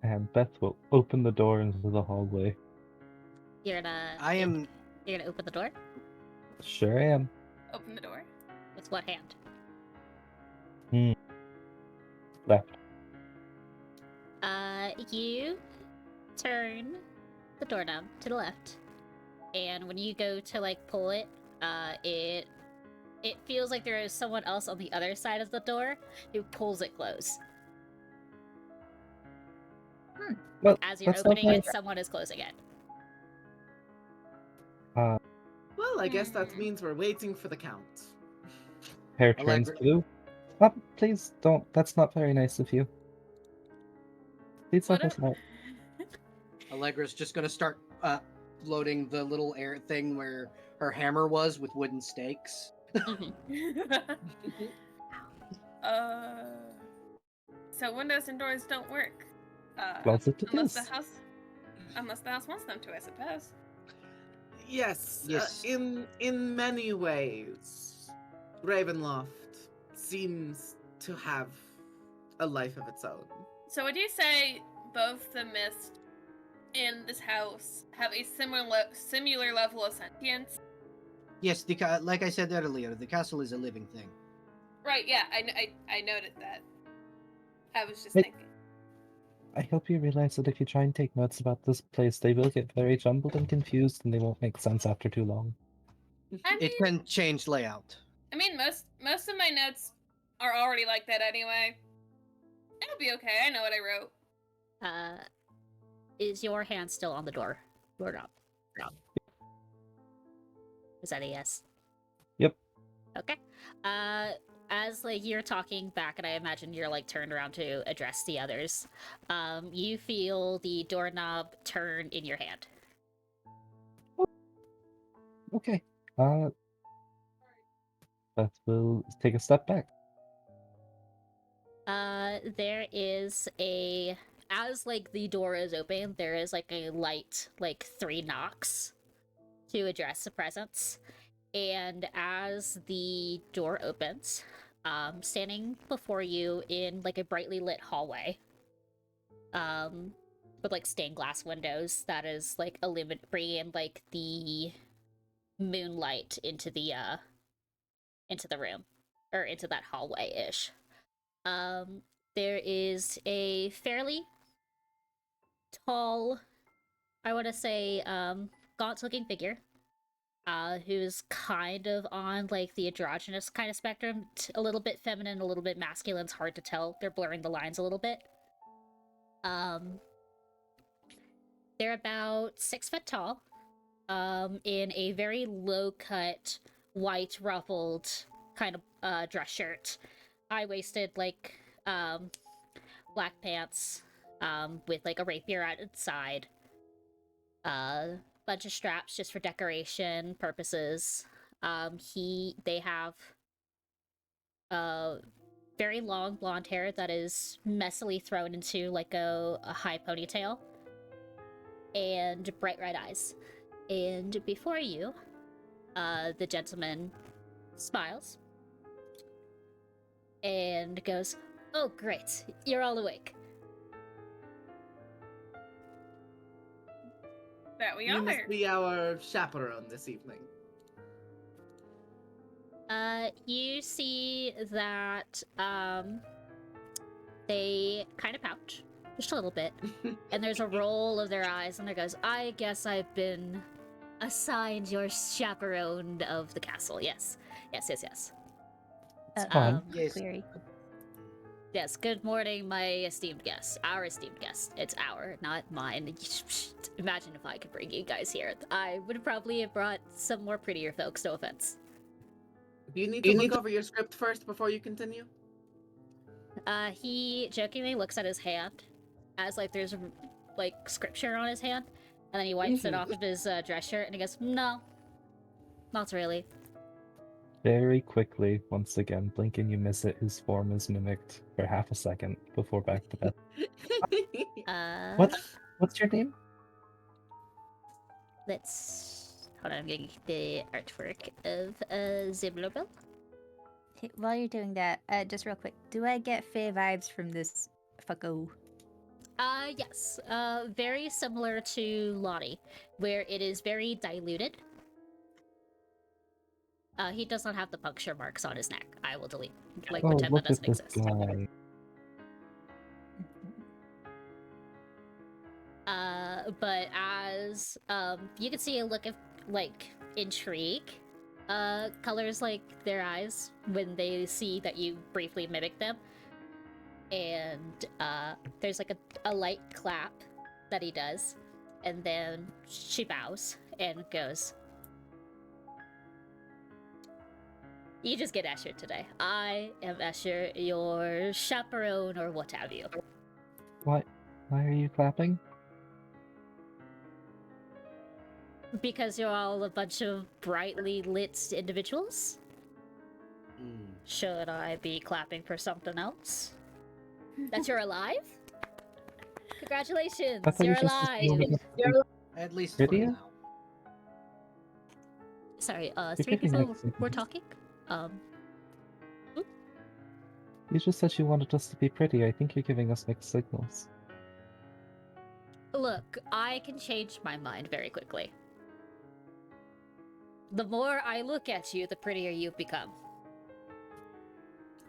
And Beth will open the door into the hallway. You're gonna. I am. You're gonna open the door. Sure am. Open the door. With what hand? Left. You turn the doorknob to the left, and when you go to like pull it, it feels like there is someone else on the other side of the door who pulls it closed. Well, As you're that's not opening very- it, someone is closing it. Well, I guess that means we're waiting for the count. Hair turns Allegra- blue. Please don't. That's not very nice of you. Please let What us out. Allegra's just gonna start loading the little air thing where her hammer was with wooden stakes. So windows and doors don't work. Closet it Unless is. unless the house wants them to, I suppose. Yes, Yes. in many ways, Ravenloft seems to have a life of its own. So would you say both the mist and this house have a similar level of sentience? Yes, like I said earlier, the castle is a living thing. Right. Yeah. I noted that. I was just Hey. thinking. I hope you realize that if you try and take notes about this place, they will get very jumbled and confused, and they won't make sense after too long. I It mean, can change layout. most of my notes are already like that anyway. It'll be okay. I know what I wrote. Is your hand still on the doorknob? Is that a yes? Yep. Okay. As like you're talking back, and I imagine you're like turned around to address the others, you feel the doorknob turn in your hand. Okay. Beth will take a step back. There is a as like the door is open, there is like a light, like 3 knocks to address the presence. And as the door opens, standing before you in like a brightly lit hallway, with like stained glass windows that is like bringing in like the moonlight into the room, or into that hallway ish. There is a fairly tall, I want to say, gaunt looking figure, who's kind of on like the androgynous kind of spectrum, a little bit feminine, a little bit masculine. It's hard to tell. They're blurring the lines a little bit. They're about 6 foot tall, in a very low cut, white ruffled kind of dress shirt, high waisted, like black pants, with like a rapier at its side. Bunch of straps just for decoration purposes. They have very long blonde hair that is messily thrown into like a high ponytail, and bright red eyes. And before you, the gentleman smiles and goes, "Oh, great, you're all awake." That we You are. must be our chaperone this evening. You see that, they kind of pout just a little bit, and there's a roll of their eyes, and there goes, "I guess I've been assigned your chaperone of the castle. Yes. Yes, yes, yes. fine. Yes. Query. Yes, good morning, my esteemed guest. Our esteemed guest. It's our, not mine. Imagine if I could bring you guys here. I would probably have brought some more prettier folks, no offense." Do you need to look over your script first before you continue? He jokingly looks at his hand, as like there's like scripture on his hand, and then he wipes it off of his dress shirt, and he goes, "No, not really." Very quickly, once again, blink and you miss it, his form is mimicked for half a second before back to Beth. What's your name? Let's hold on. I'm getting the artwork of Ziblobel. Hey, while you're doing that, just real quick, do I get Fae vibes from this fucko? Yes. Very similar to Lottie, where it is very diluted. He does not have the puncture marks on his neck. I will delete, like, Oh, pretend that look at doesn't this exist. guy. But as, you can see a look of, like, intrigue, colors, like, their eyes when they see that you briefly mimic them. And, there's, like, a light clap that he does, and then she bows and goes, "You just get Escher today. I am Escher, your chaperone or what have you." Why are you clapping? Because you're all a bunch of brightly lit individuals? Should I be clapping for something else? That you're alive? Congratulations, I thought you're you just alive! At least for Lydia? now. Sorry, You're 3 giving people us were signals. talking? You just said you wanted us to be pretty. I think you're giving us mixed signals. Look, I can change my mind very quickly. The more I look at you, the prettier you become.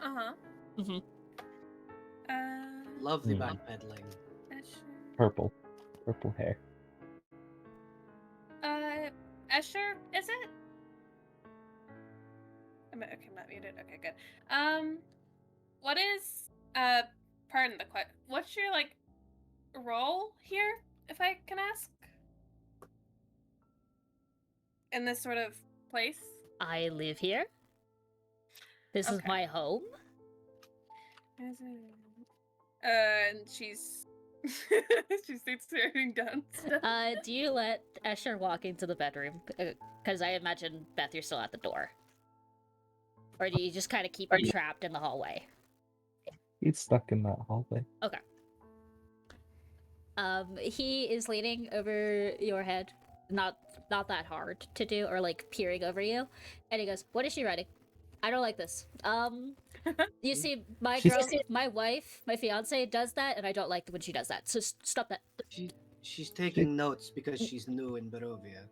Uh-huh. Mhm. Love the Hmm. backpedaling. Escher. Purple hair. Escher, is it? Okay, I'm not muted. Okay, good. What is, pardon the question, what's your, like, role here, if I can ask? In this sort of place? I live here. This is Okay. my home. And she's she starts staring down stuff. Do you let Escher walk into the bedroom? Because I imagine, Beth, you're still at the door. Or do you just kind of keep him trapped in the hallway? He's stuck in that hallway. Okay. He is leaning over your head, not that hard to do, or like peering over you, and he goes, "What is she writing? I don't like this. You see, my She's- girl, my wife, my fiance does that, and I don't like when she does that. So stop that." She's taking notes because she's new in Barovia.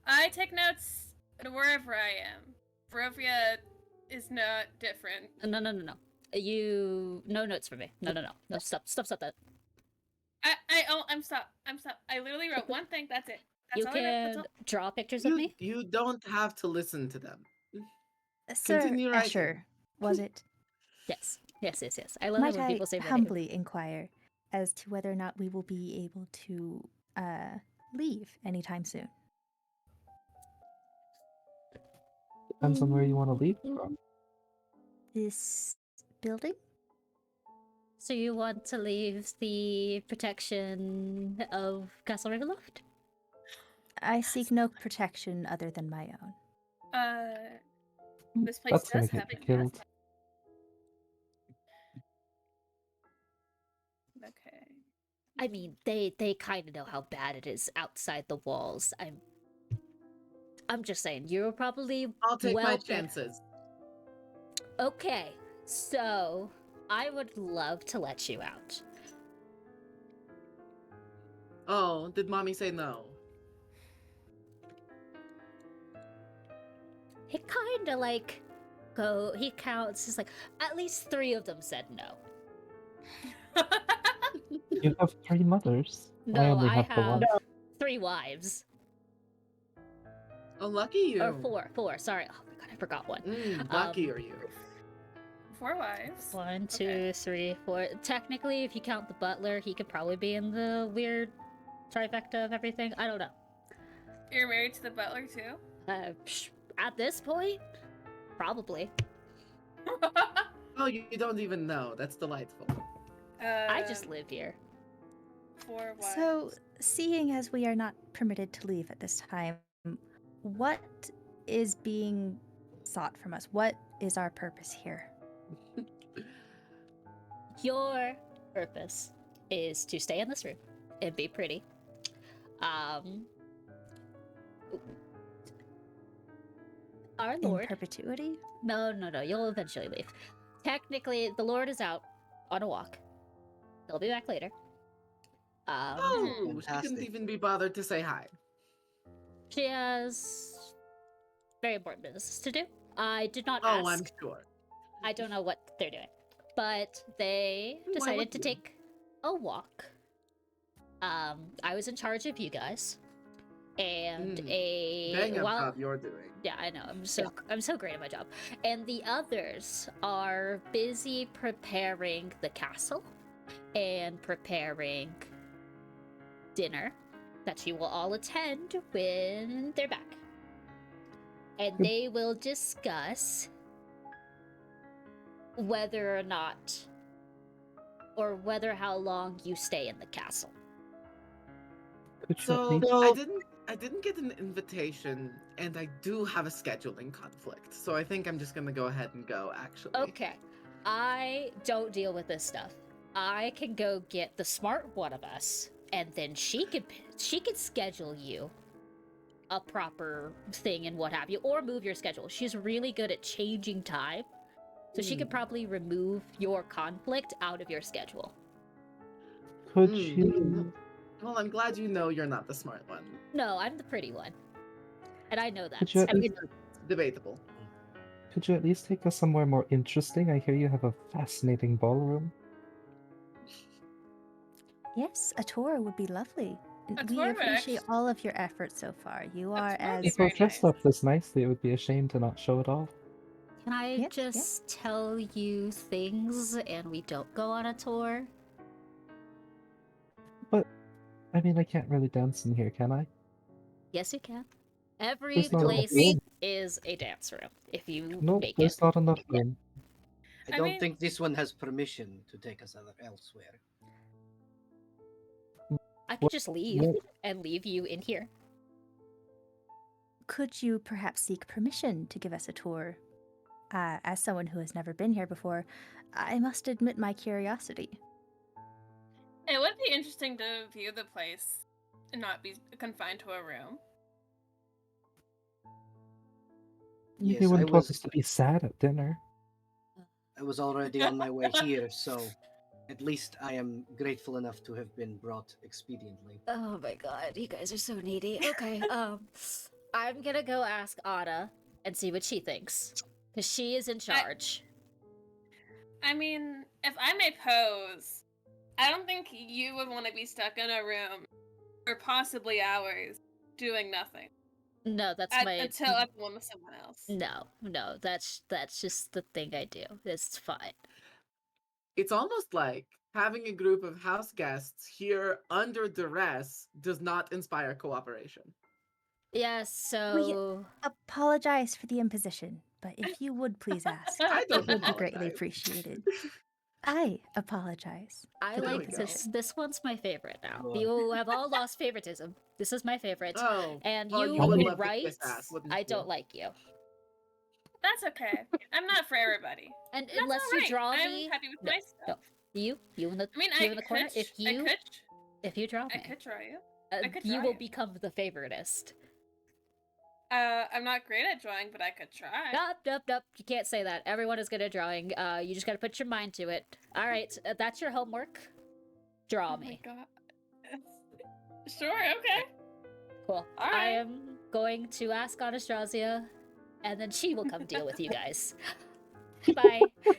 I take notes wherever I am. Barovia is not different. No. You no notes for me. No. Stop that. I'm stop. I literally wrote one thing. That's it. That's You all I wrote. That's can all. draw pictures of me. You don't have to listen to them. Sir Continue writing. Escher, was it? Yes. I love Might it when I people say my name. humbly inquire as to whether or not we will be able to leave anytime soon? Depends on where you want to leave from. This building? So you want to leave the protection of Castle Ravenloft? I seek no protection other than my own. This place That's gonna does get have you a killed. gas. Okay. I mean, they kind of know how bad it is outside the walls. I'm just saying, you're probably I'll take my well- chances. Okay, so I would love to let you out. Oh, did mommy say no? He kind of like he counts. He's like, at least 3 of them said no. You have 3 mothers. No, I only I have the one. have 3 wives. Oh, lucky you. Or 4. Sorry. Oh my god, I forgot one. Lucky are you. 4 wives. 1, 2, Okay. 3, 4. Technically, if you count the butler, he could probably be in the weird trifecta of everything. I don't know. You're married to the butler too? At this point, probably. Oh, you don't even know. That's delightful. I just live here. 4 wives. So, seeing as we are not permitted to leave at this time, what is being sought from us? What is our purpose here? Your purpose is to stay in this room and be pretty. Our In Lord. perpetuity? No. You'll eventually leave. Technically, the Lord is out on a walk. He'll be back later. Oh, she couldn't Fantastic. even be bothered to say hi. She has very important business to do. I did not Oh, ask. I'm sure. I don't know what they're doing, but they Why decided would to you? take a walk. I was in charge of you guys, and Dang a while job you're doing. yeah, I know I'm so great at my job, and the others are busy preparing the castle and preparing dinner that you will all attend when they're back, and they will discuss whether or not, or how long you stay in the castle. Could you at So least- I didn't get an invitation, and I do have a scheduling conflict. So I think I'm just gonna go ahead and go. Actually. Okay, I don't deal with this stuff. I can go get the smart one of us, and then she could schedule you a proper thing and what have you, or move your schedule. She's really good at changing time, so she could probably remove your conflict out of your schedule. Could Mm. you? Well, I'm glad you know you're not the smart one. No, I'm the pretty one, and I know that. Could you at I mean, least? it's debatable. Could you at least take us somewhere more interesting? I hear you have a fascinating ballroom. Yes, a tour would be lovely. A We tour would appreciate actu- all of your efforts so far. You A are tour would as be If we're very dressed nice. up this nicely, it would be a shame to not show it off. Can I Yes, just tell you things and we don't go on a tour? But, I mean, I can't really dance in here, can I? Yes, you can. Every There's not enough place room. is a dance room if you No, make there's it. not enough room. I I don't mean- think this one has permission to take us elsewhere. I could just leave Well, and leave you in here. Could you perhaps seek permission to give us a tour As someone who has never been here before, I must admit my curiosity. It would be interesting to view the place and not be confined to a room. Yes, You wouldn't want us to be sad at dinner. I was already on my way here, so at least I am grateful enough to have been brought expediently. Oh my god, you guys are so needy. Okay, I'm gonna go ask Ada and see what she thinks. Because she is in charge. I mean, if I may pose, I don't think you would want to be stuck in a room for possibly hours doing nothing No, that's until I'm one with someone else. No, that's just the thing I do. It's fine. It's almost like having a group of house guests here under duress does not inspire cooperation. Yes, so Apologize for the imposition, but if you would please ask, I don't it would be greatly apologize. appreciated. I apologize. I There like we this. go. This one's my favorite now. Cool. You have all lost favoritism. This is my favorite. Oh, And well, you you would were love to right. kiss ass, wouldn't I you? don't like you. That's okay. I'm not for everybody. And That's unless all you right. draw I'm me, happy with no, my stuff. you in the I mean, you in the corner. If you draw me, I could draw you. I could you draw will you. become the favoritist. I'm not great at drawing, but I could try. Nope. You can't say that. Everyone is good at drawing. You just gotta put your mind to it. All right, that's your homework. Draw Oh me. my god. Sure. Okay. Cool. All I right. am going to ask Anastasia, and then she will come deal with you guys. Bye. I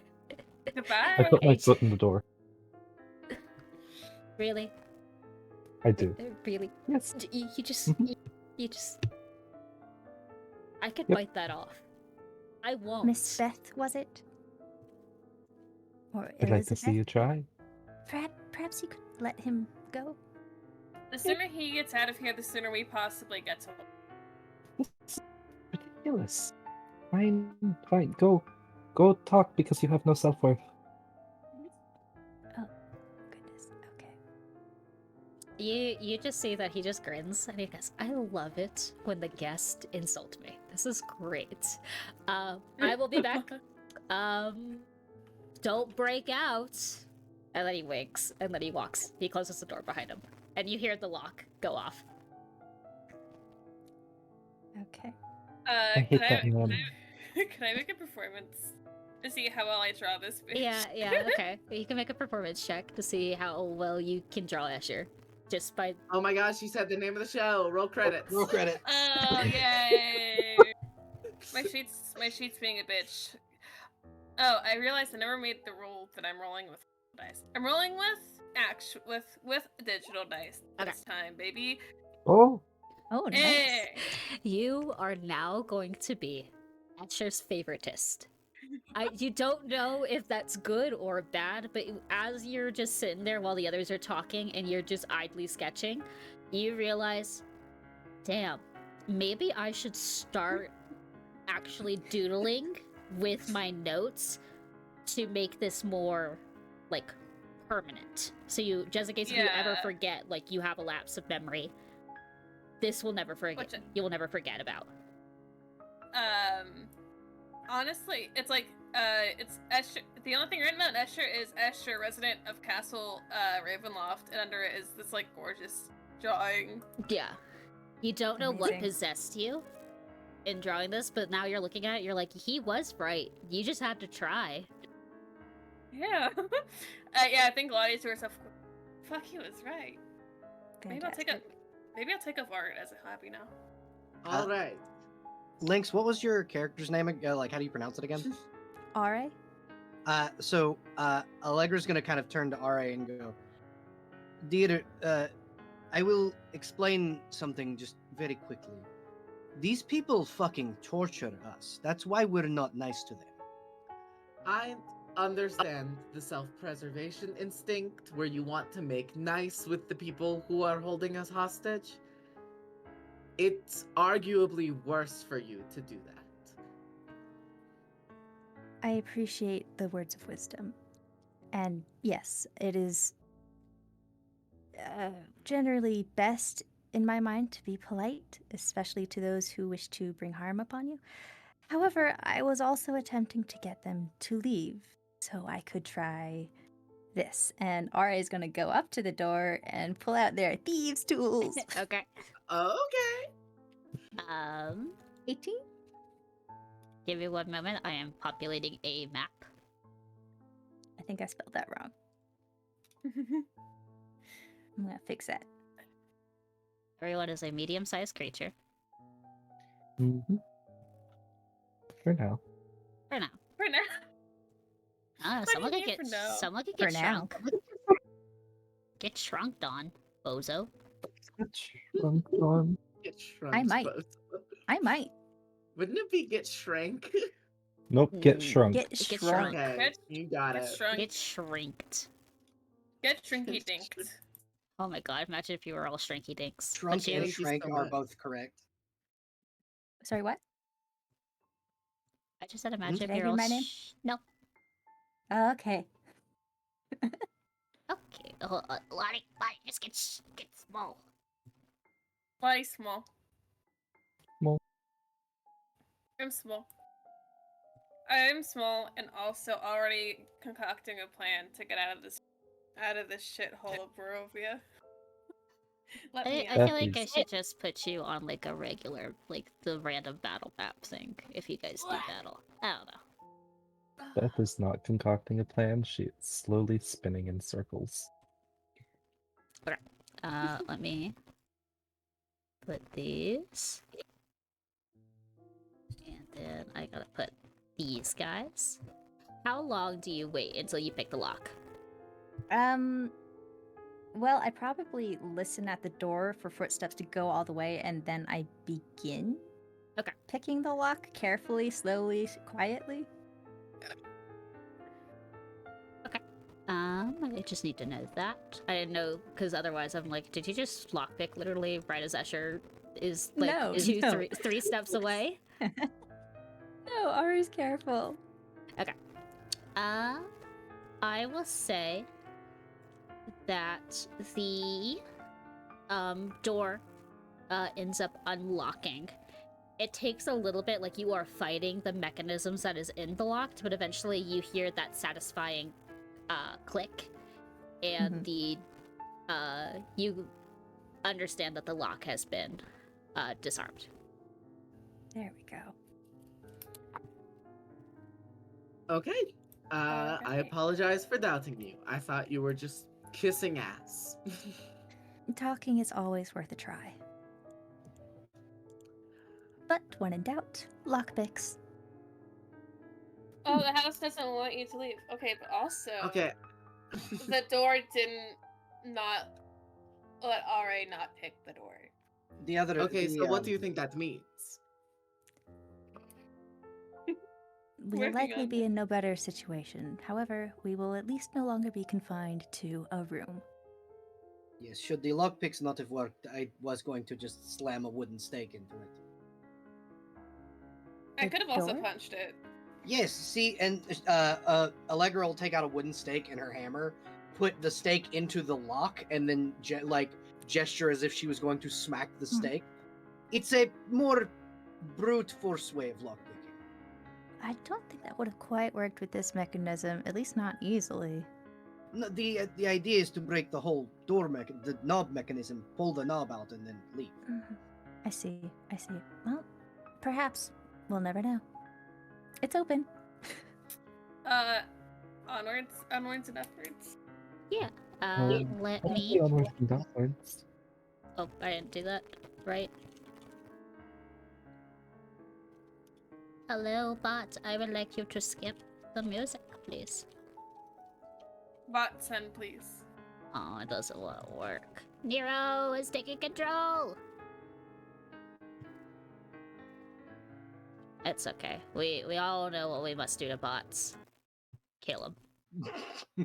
Goodbye. put my foot in the door. Really? I do. Really? Yes. You just. You just. I could Yep. bite that off. I won't. Miss Beth, was it? Or I'd like to see Elizabeth? you try. Perhaps you could let him go? The sooner he gets out of here, the sooner we possibly get to him. It's ridiculous. Fine. Go talk because you have no self-worth. Goodness. Okay. You just see that he just grins and he goes, I love it when the guest insult me. This is great. I will be back. Don't break out. And then he winks and then he walks. He closes the door behind him. And you hear the lock go off. Okay. I hate that man. Can I make a performance to see how well I draw this bitch? Yeah, okay. You can make a performance check to see how well you can draw Escher. Just by Oh my gosh, you said the name of the show. Roll credits. Roll credit. Oh yay! my sheet's being a bitch. Oh, I realized I never made the rule that I'm rolling with dice. I'm rolling with digital dice this time, baby. Oh, Oh, nice. Hey! you are now going to be Escher's favoritist. You don't know if that's good or bad, but as you're just sitting there while the others are talking and you're just idly sketching, you realize, damn, maybe I should start actually doodling with my notes to make this more, like, permanent. So you, just in case if you ever Yeah. forget, like, you have a lapse of memory, this will never forget. You will never forget about. Honestly, it's like, it's Escher. The only thing written on Escher is Escher, resident of Castle Ravenloft, and under it is this like gorgeous drawing. Yeah. You don't know what Amazing. possessed you in drawing this, but now you're looking at it, you're like, he was right. You just had to try. Yeah. Yeah, I think Lottie to herself, fuck, he was right. Fantastic. Maybe I'll take up art as a hobby now. All right. Lynx, what was your character's name? Like, how do you pronounce it again? Ra? So Allegra's gonna kind of turn to RA and go, Dear, I will explain something just very quickly. These people fucking torture us. That's why we're not nice to them. I understand the self-preservation instinct where you want to make nice with the people who are holding us hostage. It's arguably worse for you to do that. I appreciate the words of wisdom. And yes, it is generally best, in my mind, to be polite, especially to those who wish to bring harm upon you. However, I was also attempting to get them to leave, so I could try this. And Ara is going to go up to the door and pull out their thieves' tools. Okay. Okay. 18? Give me one moment. I am populating a map. I think I spelled that wrong. I'm going to fix that. Everyone is a medium-sized creature. Mm-hmm. For now. For now. For now. Ah, What do someone you could mean get for now? someone could For get now. shrunk. Get shrunked on, bozo. Get shrunk on. Get shrunk. I might. Both. I might Wouldn't it be get shrank? Nope, get Mm, shrunk. get Get shrunk. shrunk. Okay, you got Get it. shrunk. Get shrinked. Get shrinky dinked. Oh my god, imagine if you were all shrinky dinks. Shrunk But and Thank you shrank so are much. both correct. Sorry, what? I just said imagine Did if I you're hear all my name? No. Okay. Okay. Lottie, just get small. Why small? Small. I'm small. I'm small and also already concocting a plan to get out of this shithole of Barovia. Let me I out. feel like I That should just put you on like a regular, like the random battle map thing if you guys do battle. I don't know. Beth is not concocting a plan. She is slowly spinning in circles. Let me put these. And then I gotta put these guys. How long do you wait until you pick the lock? Well, I probably listen at the door for footsteps to go all the way, and then I begin Okay. picking the lock carefully, slowly, quietly. I just need to know that. I didn't know, because otherwise I'm like, did you just lockpick literally right as Escher is like No, no. three steps away? No, Ari's careful. I will say that the door ends up unlocking. It takes a little bit, like you are fighting the mechanisms that is in the lock, but eventually you hear that satisfying click, and the you understand that the lock has been disarmed. There we go. Okay. I Okay. apologize for doubting you. I thought you were just kissing ass. Talking is always worth a try. But when in doubt, lockpicks. Oh, the house doesn't want you to leave. Okay, but also Okay. the door didn't not let RA not pick the door. The other. Okay, the, so what do you think that means? We'll Working likely on be it. in no better situation. However, we will at least no longer be confined to a room. Yes, should the lockpicks not have worked, I was going to just slam a wooden stake into it. I The could have also door? punched it. Yes, see, and Allegra will take out a wooden stake and her hammer, put the stake into the lock, and then gesture as if she was going to smack the stake. It's a more brute force way of lockpicking. I don't think that would have quite worked with this mechanism, at least not easily. No, the idea is to break the whole the knob mechanism, pull the knob out, and then leave. I see. Well, perhaps. We'll never know. It's open. Onwards and upwards. Yeah. Let I'll me. be onwards and downwards. Oh, I didn't do that right. Hello, bot. I would like you to skip the music, please. Bot send, please. Oh, it doesn't want to work. Nero is taking control! It's okay. We all know what we must do to bots. Kill them.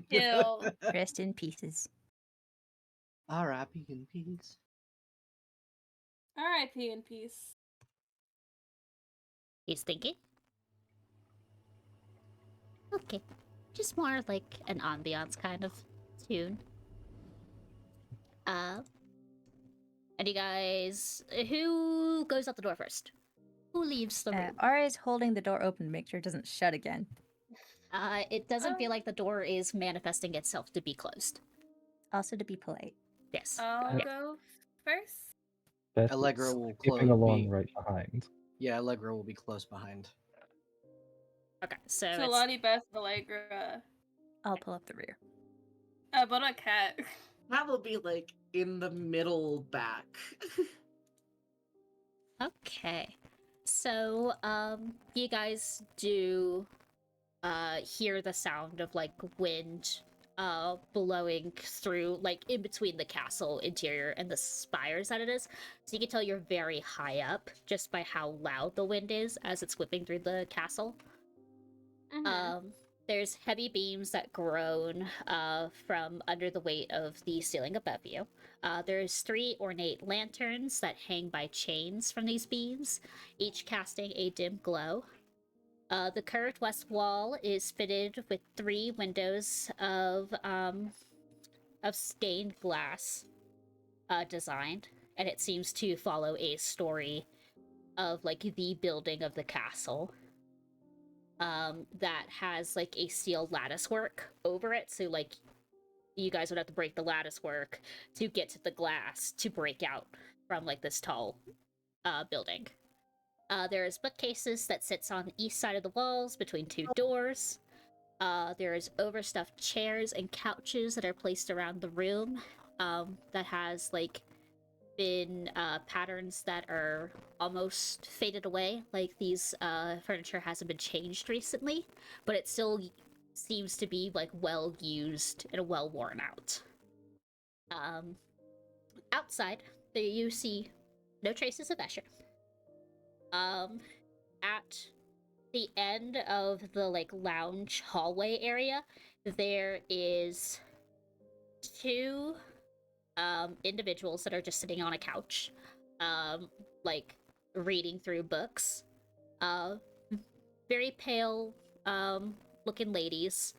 Kill. Rest in pieces. R.I.P. in peace. R.I.P. in peace. He's thinking? Okay. Just more like an ambiance kind of tune. And you guys... Who goes out the door first? Who leaves the room? Ara is holding the door open to make sure it doesn't shut again. It doesn't feel like the door is manifesting itself to be closed. Also to be polite. Yes. I'll Yeah. go first. That Allegra is will skipping along be right behind. Yeah, Allegra will be close behind. Okay, so So it's Lottie, Beth, Allegra. I'll pull up the rear. But a cat. That will be like in the middle back. okay. So, you guys do hear the sound of like wind blowing through, like in between the castle interior and the spires that it is. So you can tell you're very high up just by how loud the wind is as it's whipping through the castle. There's heavy beams that groan from under the weight of the ceiling above you. There's 3 ornate lanterns that hang by chains from these beams, each casting a dim glow. The curved west wall is fitted with 3 windows of stained glass designed, and it seems to follow a story of like the building of the castle. That has like a steel lattice work over it, so like you guys would have to break the lattice work to get to the glass to break out from like this tall building. There's bookcases that sits on the east side of the walls between 2 doors. There's overstuffed chairs and couches that are placed around the room that has like been patterns that are almost faded away, like these furniture hasn't been changed recently, but it still seems to be like well used and well worn out. Outside there you see no traces of Escher. At the end of the like lounge hallway area there is 2 individuals that are just sitting on a couch, like reading through books. Very pale, looking ladies,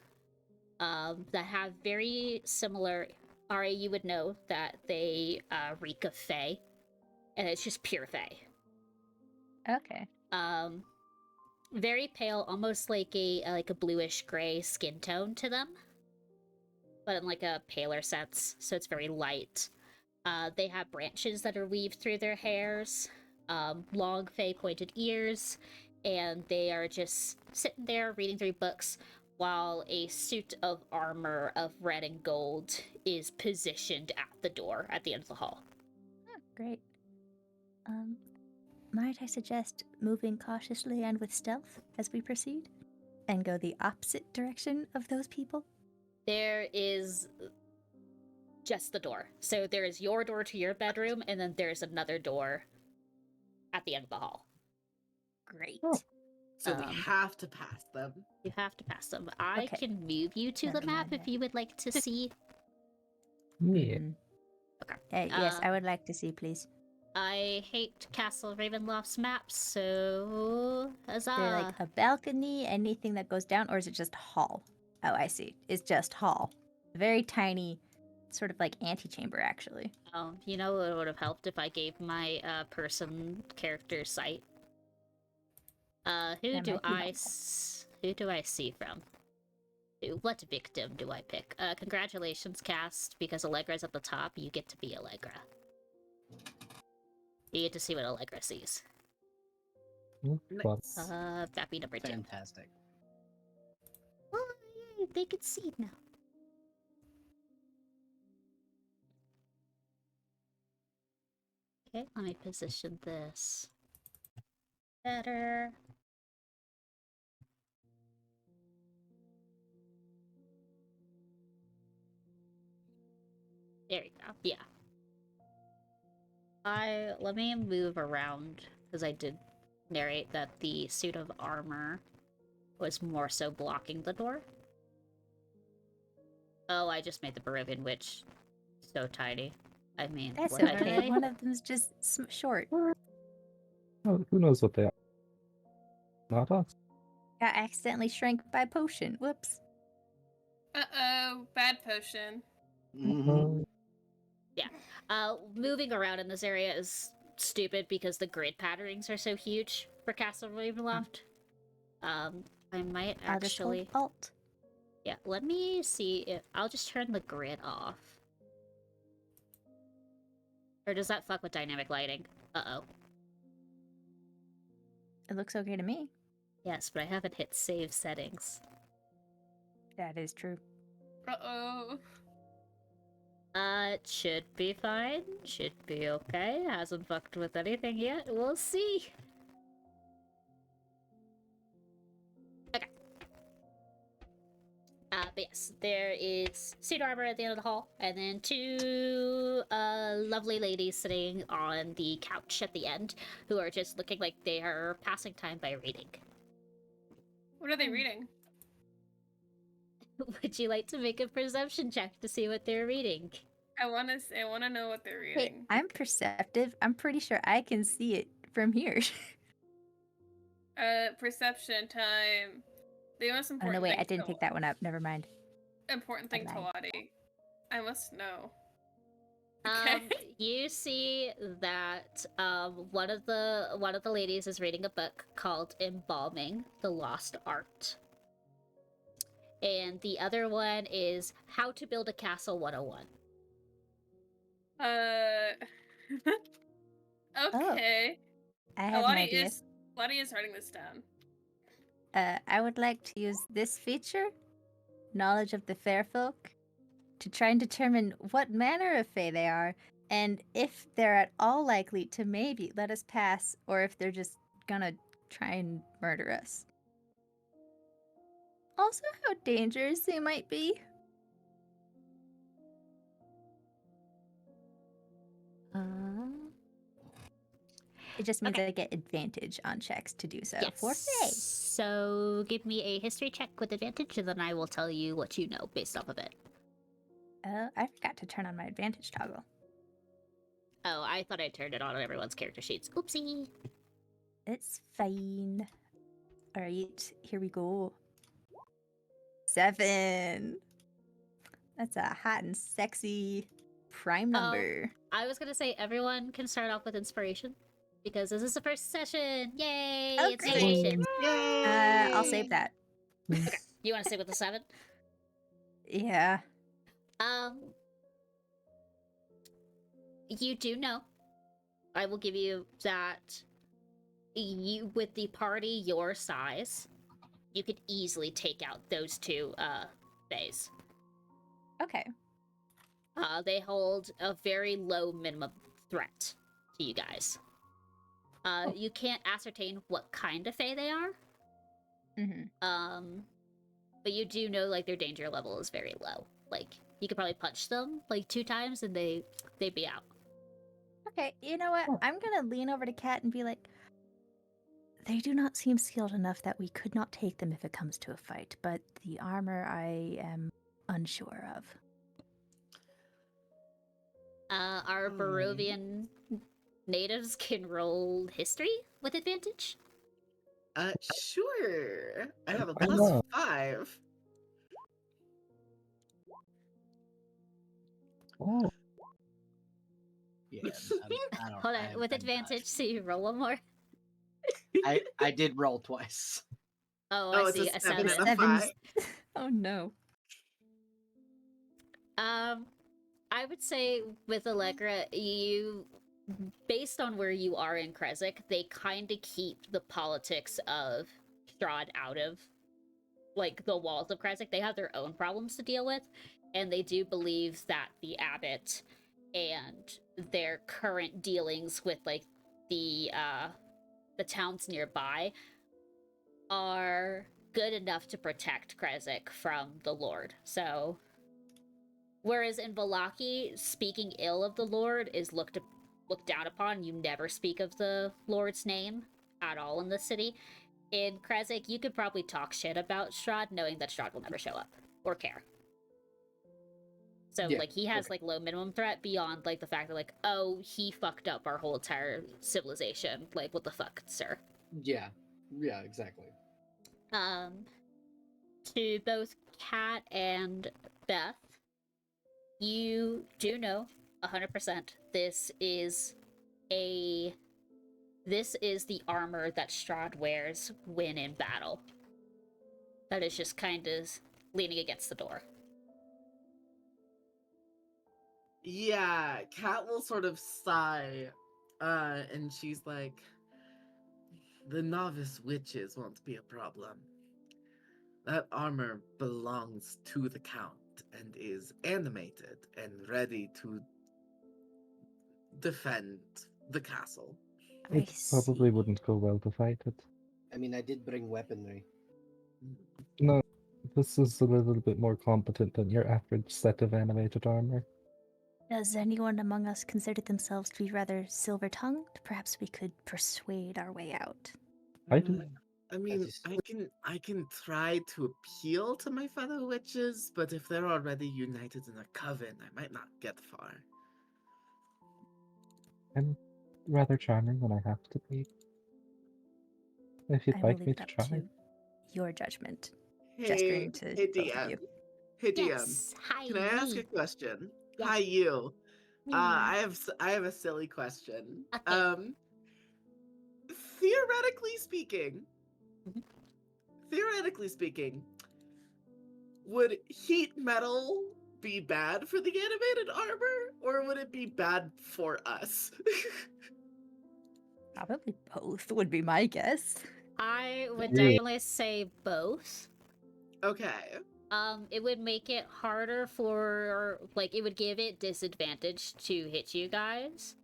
that have very similar. Ari, you would know that they reek of Fae, and it's just pure Fae. Okay. Very pale, almost like a bluish gray skin tone to them, but in like a paler sense, so it's very light. They have branches that are weaved through their hairs, long Fae pointed ears, and they are just sitting there reading through books while a suit of armor of red and gold is positioned at the door at the end of the hall. Oh, great. Might I suggest moving cautiously and with stealth as we proceed? And go the opposite direction of those people? There is just the door. So there is your door to your bedroom, and then there's another door at the end of the hall. Great. Oh. So we Um, have to pass them. You have to pass them. I Okay. can move you to the Never map mind if you would like to see. Yeah. Okay. Yes, I would like to see, please. I hate Castle Ravenloft's maps, so Is there like huzzah. a balcony, anything that goes down, or is it just hall? Oh, I see. It's just hall. Very tiny, sort of like antechamber, actually. You know it would have helped if I gave my person character sight. Who That do might be I helpful. who do I see from? What victim do I pick? Congratulations, cast, because Allegra's at the top. You get to be Allegra. You get to see what Allegra sees. But Nice. That'd be number 2. Fantastic. Oh, yay, they can see now. Okay, let me position this better. There you go. Yeah. Let me move around because I did narrate that the suit of armor was more so blocking the door. Oh, I just made the Barovian Witch so tiny. I mean, That's what did I okay. say? One of them's just short. oh, who knows what they are? Not us. Got accidentally shrank by potion. Whoops. Uh-oh, bad potion. Mhm. Moving around in this area is stupid because the grid patterns are so huge for Castle Ravenloft. I might I'll just hold actually. Alt. Yeah, let me see if I'll just turn the grid off. Or does that fuck with dynamic lighting? Uh-oh. It looks okay to me. Yes, but I haven't hit save settings. That is true. Uh-oh. It should be fine. Should be okay. Hasn't fucked with anything yet. We'll see. Okay. But yes, there is suit armor at the end of the hall, and then two lovely ladies sitting on the couch at the end, who are just looking like they are passing time by reading. What are they reading? Would you like to make a perception check to see what they're reading? I wanna know what they're Hey, reading. I'm perceptive. I'm pretty sure I can see it from here. Perception time. The most Oh important no, wait, thing I didn't to take that one up. Never mind. important thing to Never mind. Lottie. I must know. You see that one of the ladies is reading a book called Embalming the Lost Art. And the other one is How to Build a Castle 101. Okay. I have an idea. Lottie is writing this down. I would like to use this feature, knowledge of the fair folk, to try and determine what manner of fae they are, and if they're at all likely to maybe let us pass, or if they're just gonna try and murder us. Also, how dangerous they might be. It just means Okay. I get advantage on checks to do so Yes. for fae. So give me a history check with advantage, and then I will tell you what you know based off of it. I forgot to turn on my advantage toggle. Oh, I thought I turned it on everyone's character sheets. Oopsie. It's fine. Alright, here we go. 7. That's a hot and sexy prime number. I was gonna say everyone can start off with inspiration because this is the first session. Yay! Oh, Inspiration. Yay! I'll save that. You want to stay with the 7? Yeah. You do know. I will give you that. You, with the party your size, you could easily take out those two fays. Okay. They hold a very low minimum threat to you guys. You can't ascertain what kind of fae they are. Mm-hmm. But you do know like their danger level is very low. Like you could probably punch them like 2 times and they'd be out. Okay, you know what? I'm gonna lean over to Kat and be like, they do not seem skilled enough that we could not take them if it comes to a fight, but the armor I am unsure of. Our Barovian natives can roll history with advantage. Sure. I have a Why plus not? 5. Oh, Yeah, I don't. Hold I on, have with been advantage, dodged. so you roll one more. I did roll twice. Oh, Oh, I it's see. a A 7 7. and a 5. Oh no. I would say with Allegra, you, based on where you are in Kresik, they kind of keep the politics of Strahd out of, like, the walls of Kresik. They have their own problems to deal with, and they do believe that the abbot and their current dealings with, like, the towns nearby are good enough to protect Kresik from the Lord. So, whereas in Vallaki, speaking ill of the Lord is looked down upon. You never speak of the Lord's name at all in the city. In Kresik, you could probably talk shit about Strahd, knowing that Strahd will never show up or care. So, Yeah, like, he has, okay. like, low minimum threat beyond, like, the fact that, like, oh, he fucked up our whole entire civilization. Like, what the fuck, sir? Yeah, exactly. To both Kat and Beth, you do know 100% this is this is the armor that Strahd wears when in battle. That is just kind of leaning against the door. Yeah, Kat will sort of sigh, and she's like, the novice witches won't be a problem. That armor belongs to the Count and is animated and ready to defend the castle. I It probably see. wouldn't go well to fight it. I mean, I did bring weaponry. No, this is a little bit more competent than your average set of animated armor. Does anyone among us consider themselves to be rather silver-tongued? Perhaps we could persuade our way out. I do. I mean, is- I can try to appeal to my fellow witches, but if they're already united in a coven, I might not get far. I'm rather charming when I have to be. If you'd I will like leave me it to up try. to your judgment. Hey, Gesturing to hey both of DM. you. Hey DM. Yes, hi, Can I ask me. a question? Yeah. Hi you. Me. I have a silly question. Okay. Theoretically speaking, Mhm. theoretically speaking, would heat metal be bad for the animated armor, or would it be bad for us? Probably both would be my guess. I would Yeah. definitely say both. Okay. It would make it harder for, like, it would give it disadvantage to hit you guys.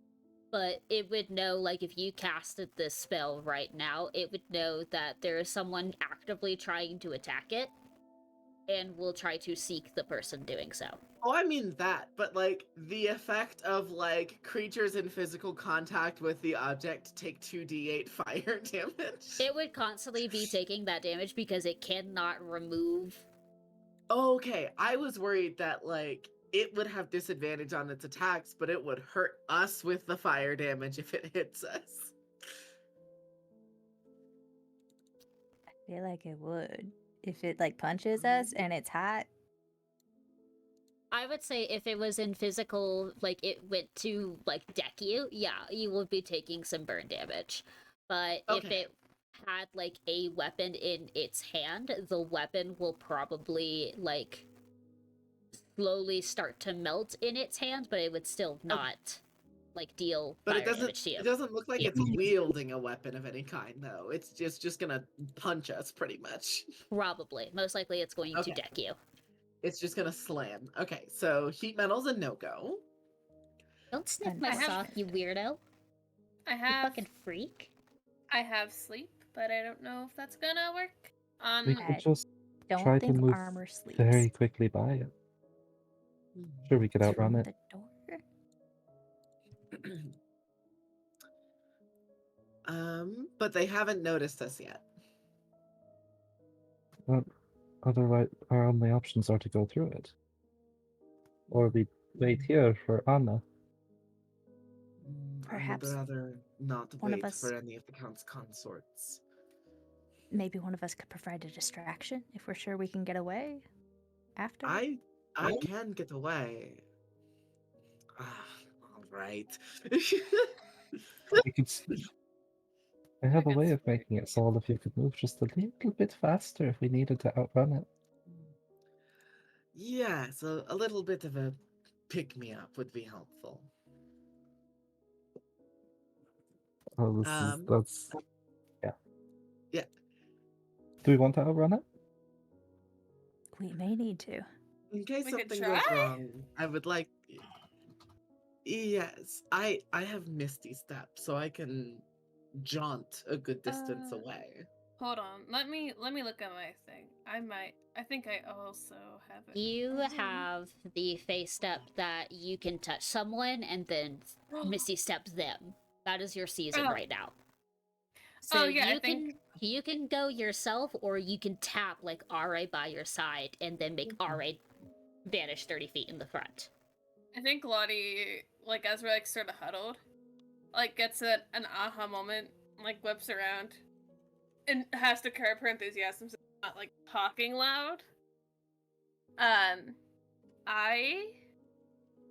But it would know, like, if you casted this spell right now, it would know that there is someone actively trying to attack it, and will try to seek the person doing so. Oh, I mean that, but like the effect of like creatures in physical contact with the object take 2d8 fire damage. It would constantly be taking that damage because it cannot remove. Okay, I was worried that like it would have disadvantage on its attacks, but it would hurt us with the fire damage if it hits us. I feel like it would. If it like punches us and it's hot, I would say if it was in physical, like it went to like deck you, yeah, you would be taking some burn damage. But if Okay. it had like a weapon in its hand, the weapon will probably like slowly start to melt in its hand, but it would still not like deal But fire damage to you. it doesn't look like Yeah. it's wielding a weapon of any kind though. It's just gonna punch us pretty much. Probably. Most likely it's going to Okay. deck you. It's just gonna slam. Okay, so heat metal's a no-go. Don't sniff my Unfortunate. sock, you weirdo. I You have fucking freak. I have sleep, but I don't know if that's gonna work. We I could just don't try to think move armor sleeps. very quickly by it. Sure, we could outrun Through it. the door. But they haven't noticed us yet. But otherwise, our only options are to go through it. Or we wait here for Anna. I Perhaps would rather not one of wait us- for any of the Count's consorts. Maybe one of us could provide a distraction if we're sure we can get away after. I can get away. Ah, all right. We could see. I have a Like way it's of making it so all of you could move just a little bit faster if we needed to outrun it. Yeah, so a little bit of a pick-me-up would be helpful. Oh, Um, that's yeah. Yeah. Do we want to outrun it? We may need to. In case We could something goes try? wrong, I would like. Yes, I have Misty Step, so I can jaunt a good distance away. Hold on. Let me look at my thing. I think I also have it. You have the face step that you can touch someone and then Misty step them. That is your season Oh. right now. So Oh, yeah, I you think- you can go yourself, or you can tap like RA by your side and then make RA vanish 30 feet in the front. I think Lottie, like as we're like sort of huddled, like gets an aha moment, like whips around, and has to curb her enthusiasm so she's not like talking loud. I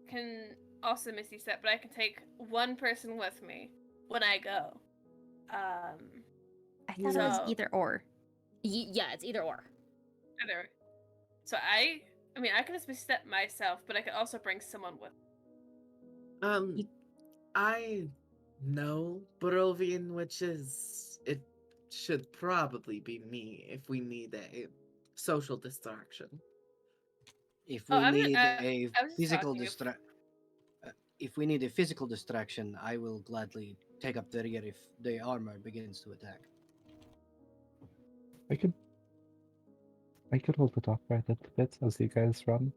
can also Misty Step, but I can take one person with me when I go. I thought it was So- either or. Yeah, it's either or. Either. So I mean, I can just Misty Step myself, but I could also bring someone with. I know Barovian witches. It should probably be me if we need a social distraction. If Oh, we I was- need I- a I was just physical talking if- if we need a physical distraction, I will gladly take up the rear if the armor begins to attack. I could hold it off for a little bit as you guys run.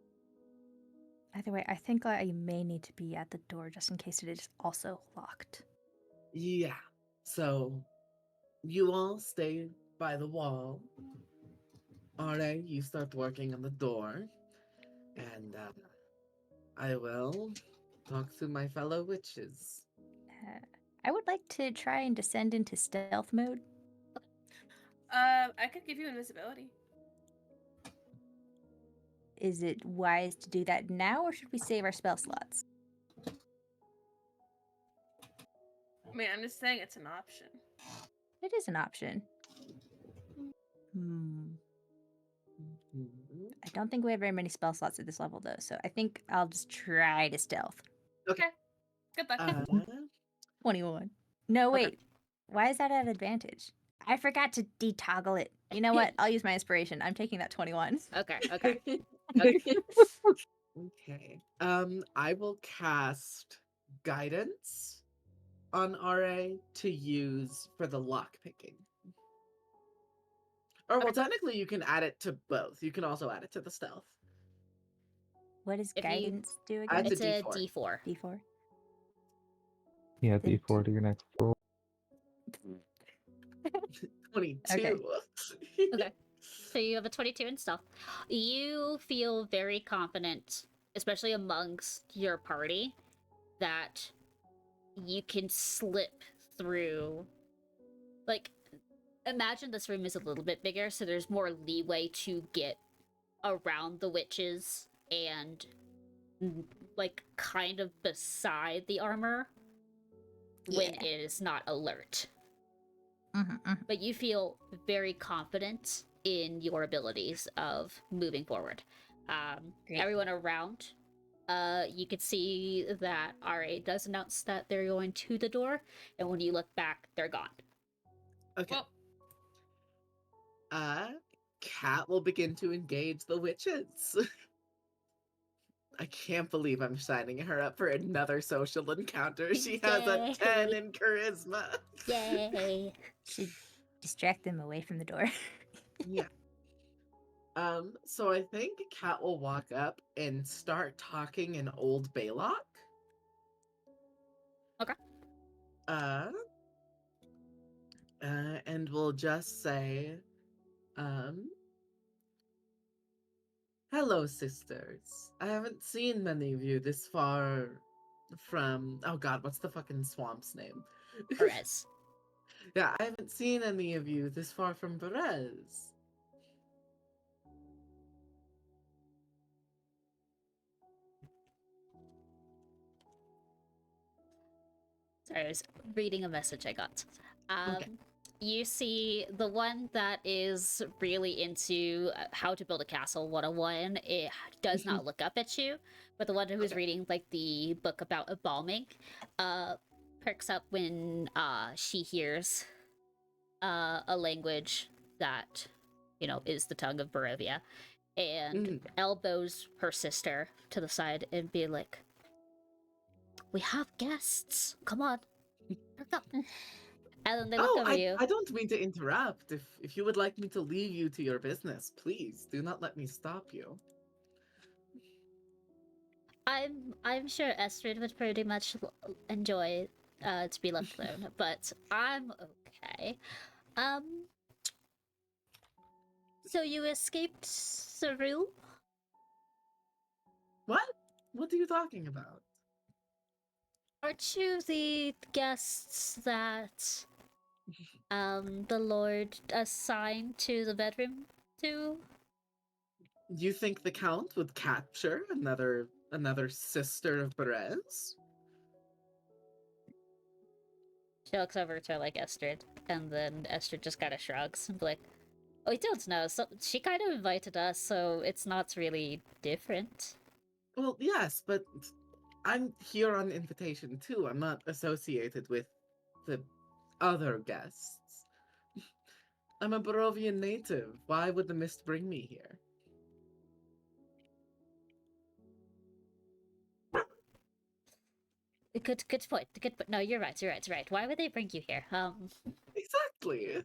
Either way, I think I may need to be at the door just in case it is also locked. Yeah. So you all stay by the wall. Alright, you start working on the door. And I will talk to my fellow witches. I would like to try and descend into stealth mode. I could give you invisibility. Is it wise to do that now, or should we save our spell slots? I mean, I'm just saying it's an option. It is an option. I don't think we have very many spell slots at this level, though, so I think I'll just try to stealth. Okay. Good luck. 21. No, Okay. wait. Why is that at advantage? I forgot to detoggle it. You know what? I'll use my inspiration. I'm taking that 21. Okay, okay. Okay. I will cast guidance on RA to use for the lock picking. Or well, Okay. technically you can add it to both. You can also add it to the stealth. What does If you- guidance do again? Add It's a D4. D4. D4. Yeah, The D4 to your next roll. 22. Okay. So you have a 22 in stealth. You feel very confident, especially amongst your party, that you can slip through. Like, imagine this room is a little bit bigger, so there's more leeway to get around the witches and, like, kind of beside the armor when Yeah. it is not alert. Mm-hmm. But you feel very confident in your abilities of moving forward. Great. Everyone around, you can see that RA does announce that they're going to the door, and when you look back, they're gone. Okay. Well, Cat will begin to engage the witches. I can't believe I'm signing her up for another social encounter. She has a 10 Yay. in charisma. Yay! Should distract them away from the door. Yeah. So I think Cat will walk up and start talking in Old Baylock. Okay. And we'll just say, hello, sisters. I haven't seen many of you this far from, oh god, what's the fucking swamp's name? Perez. Yeah, I haven't seen any of you this far from Perez. Sorry, I was reading a message I got. Okay. You see the one that is really into how to build a castle 101. It does not look up at you, but the one who's Okay. reading like the book about embalming perks up when she hears a language that, you know, is the tongue of Barovia, and Mhm. elbows her sister to the side and be like, "We have guests. Come on, perk up." And then they look Oh, over you. I don't mean to interrupt. If you would like me to leave you to your business, please do not let me stop you. I'm sure Estrid would pretty much enjoy to be left alone, but I'm okay. So you escaped Saru? What? What are you talking about? Aren't you the guests that the Lord assigned to the bedroom to? You think the Count would capture another sister of Berez? She looks over to like Estrid, and then Estrid just kind of shrugs and be like, "We don't know. So she kind of invited us, so it's not really different." Well, yes, but I'm here on invitation too. I'm not associated with the other guests. I'm a Barovian native. Why would the mist bring me here? Good point. Good, but no, you're right. You're right. You're right. Why would they bring you here? Exactly.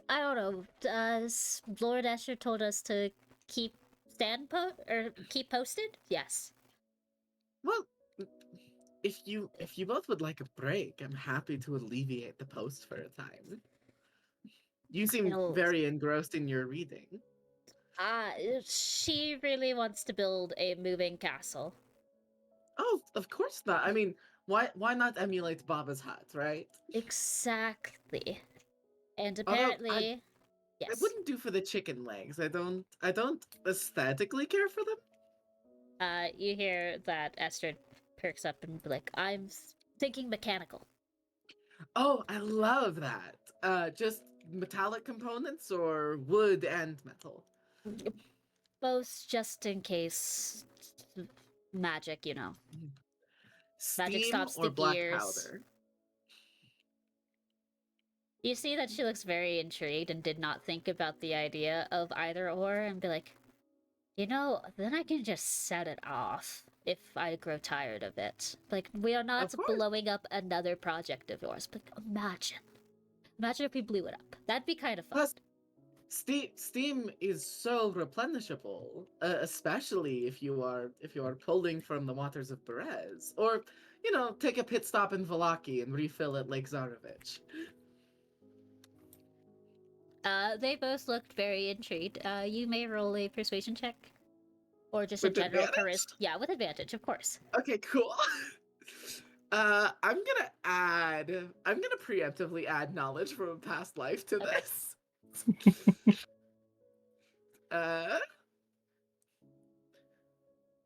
I don't know. Lord Estrid told us to keep keep posted. Yes. Well, if you both would like a break, I'm happy to alleviate the post for a time. You seem It'll very engrossed in your reading. She really wants to build a moving castle. Oh, of course not. I mean, why not emulate Baba's hut, right? Exactly. And Although apparently, I yes. wouldn't do for the chicken legs. I don't aesthetically care for them. You hear that Estrid perks up and be like, "I'm thinking mechanical." Oh, I love that. Just metallic components or wood and metal? Both, just in case magic, you know. Magic Steam stops the or black gears. powder? You see that she looks very intrigued and did not think about the idea of either or, and be like, "You know, then I can just set it off if I grow tired of it. Like, we are not Of course. blowing up another project of yours, but imagine. Imagine if we blew it up. That'd be kind of fun." Plus, steam is so replenishable, especially if you are pulling from the waters of Berez, or take a pit stop in Valaki and refill at Lake Zarovich. They both looked very intrigued. You may roll a persuasion check. Or just a With general advantage? charisma. Yeah, with advantage, of course. Okay, cool. I'm gonna preemptively add knowledge from a past life to Okay. this. Uh,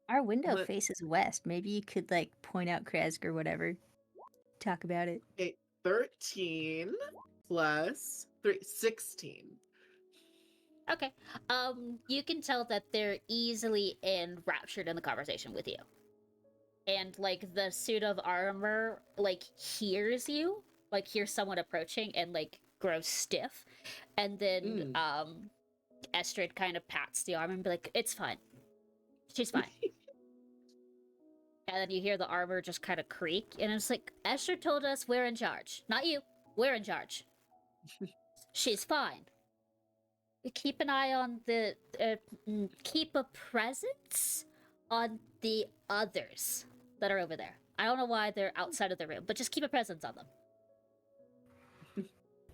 Our window Let- faces west. Maybe you could like point out Kresk or whatever. Talk about it. okay, 13 plus 3, 16. Okay. You can tell that they're easily enraptured in the conversation with you. And like the suit of armor like hears you, like hears someone approaching and like grows stiff. And then Estrid kind of pats the arm and be like, "It's fine. She's fine." And then you hear the armor just kind of creak, and it's like, "Estrid told us we're in charge. Not you. We're in charge. She's fine. Keep an eye on the keep a presence on the others that are over there. I don't know why they're outside of the room, but just keep a presence on them."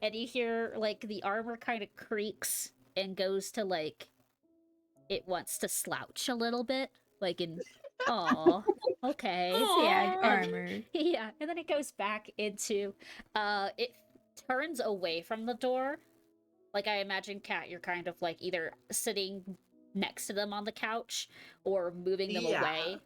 And you hear like the armor kind of creaks and goes to like it wants to slouch a little bit, like in "Aw, okay." Yeah, Aw. armor. Yeah, and then it goes back into it turns away from the door. Like, I imagine, Kat, you're kind of like either sitting next to them on the couch or moving them Yeah. away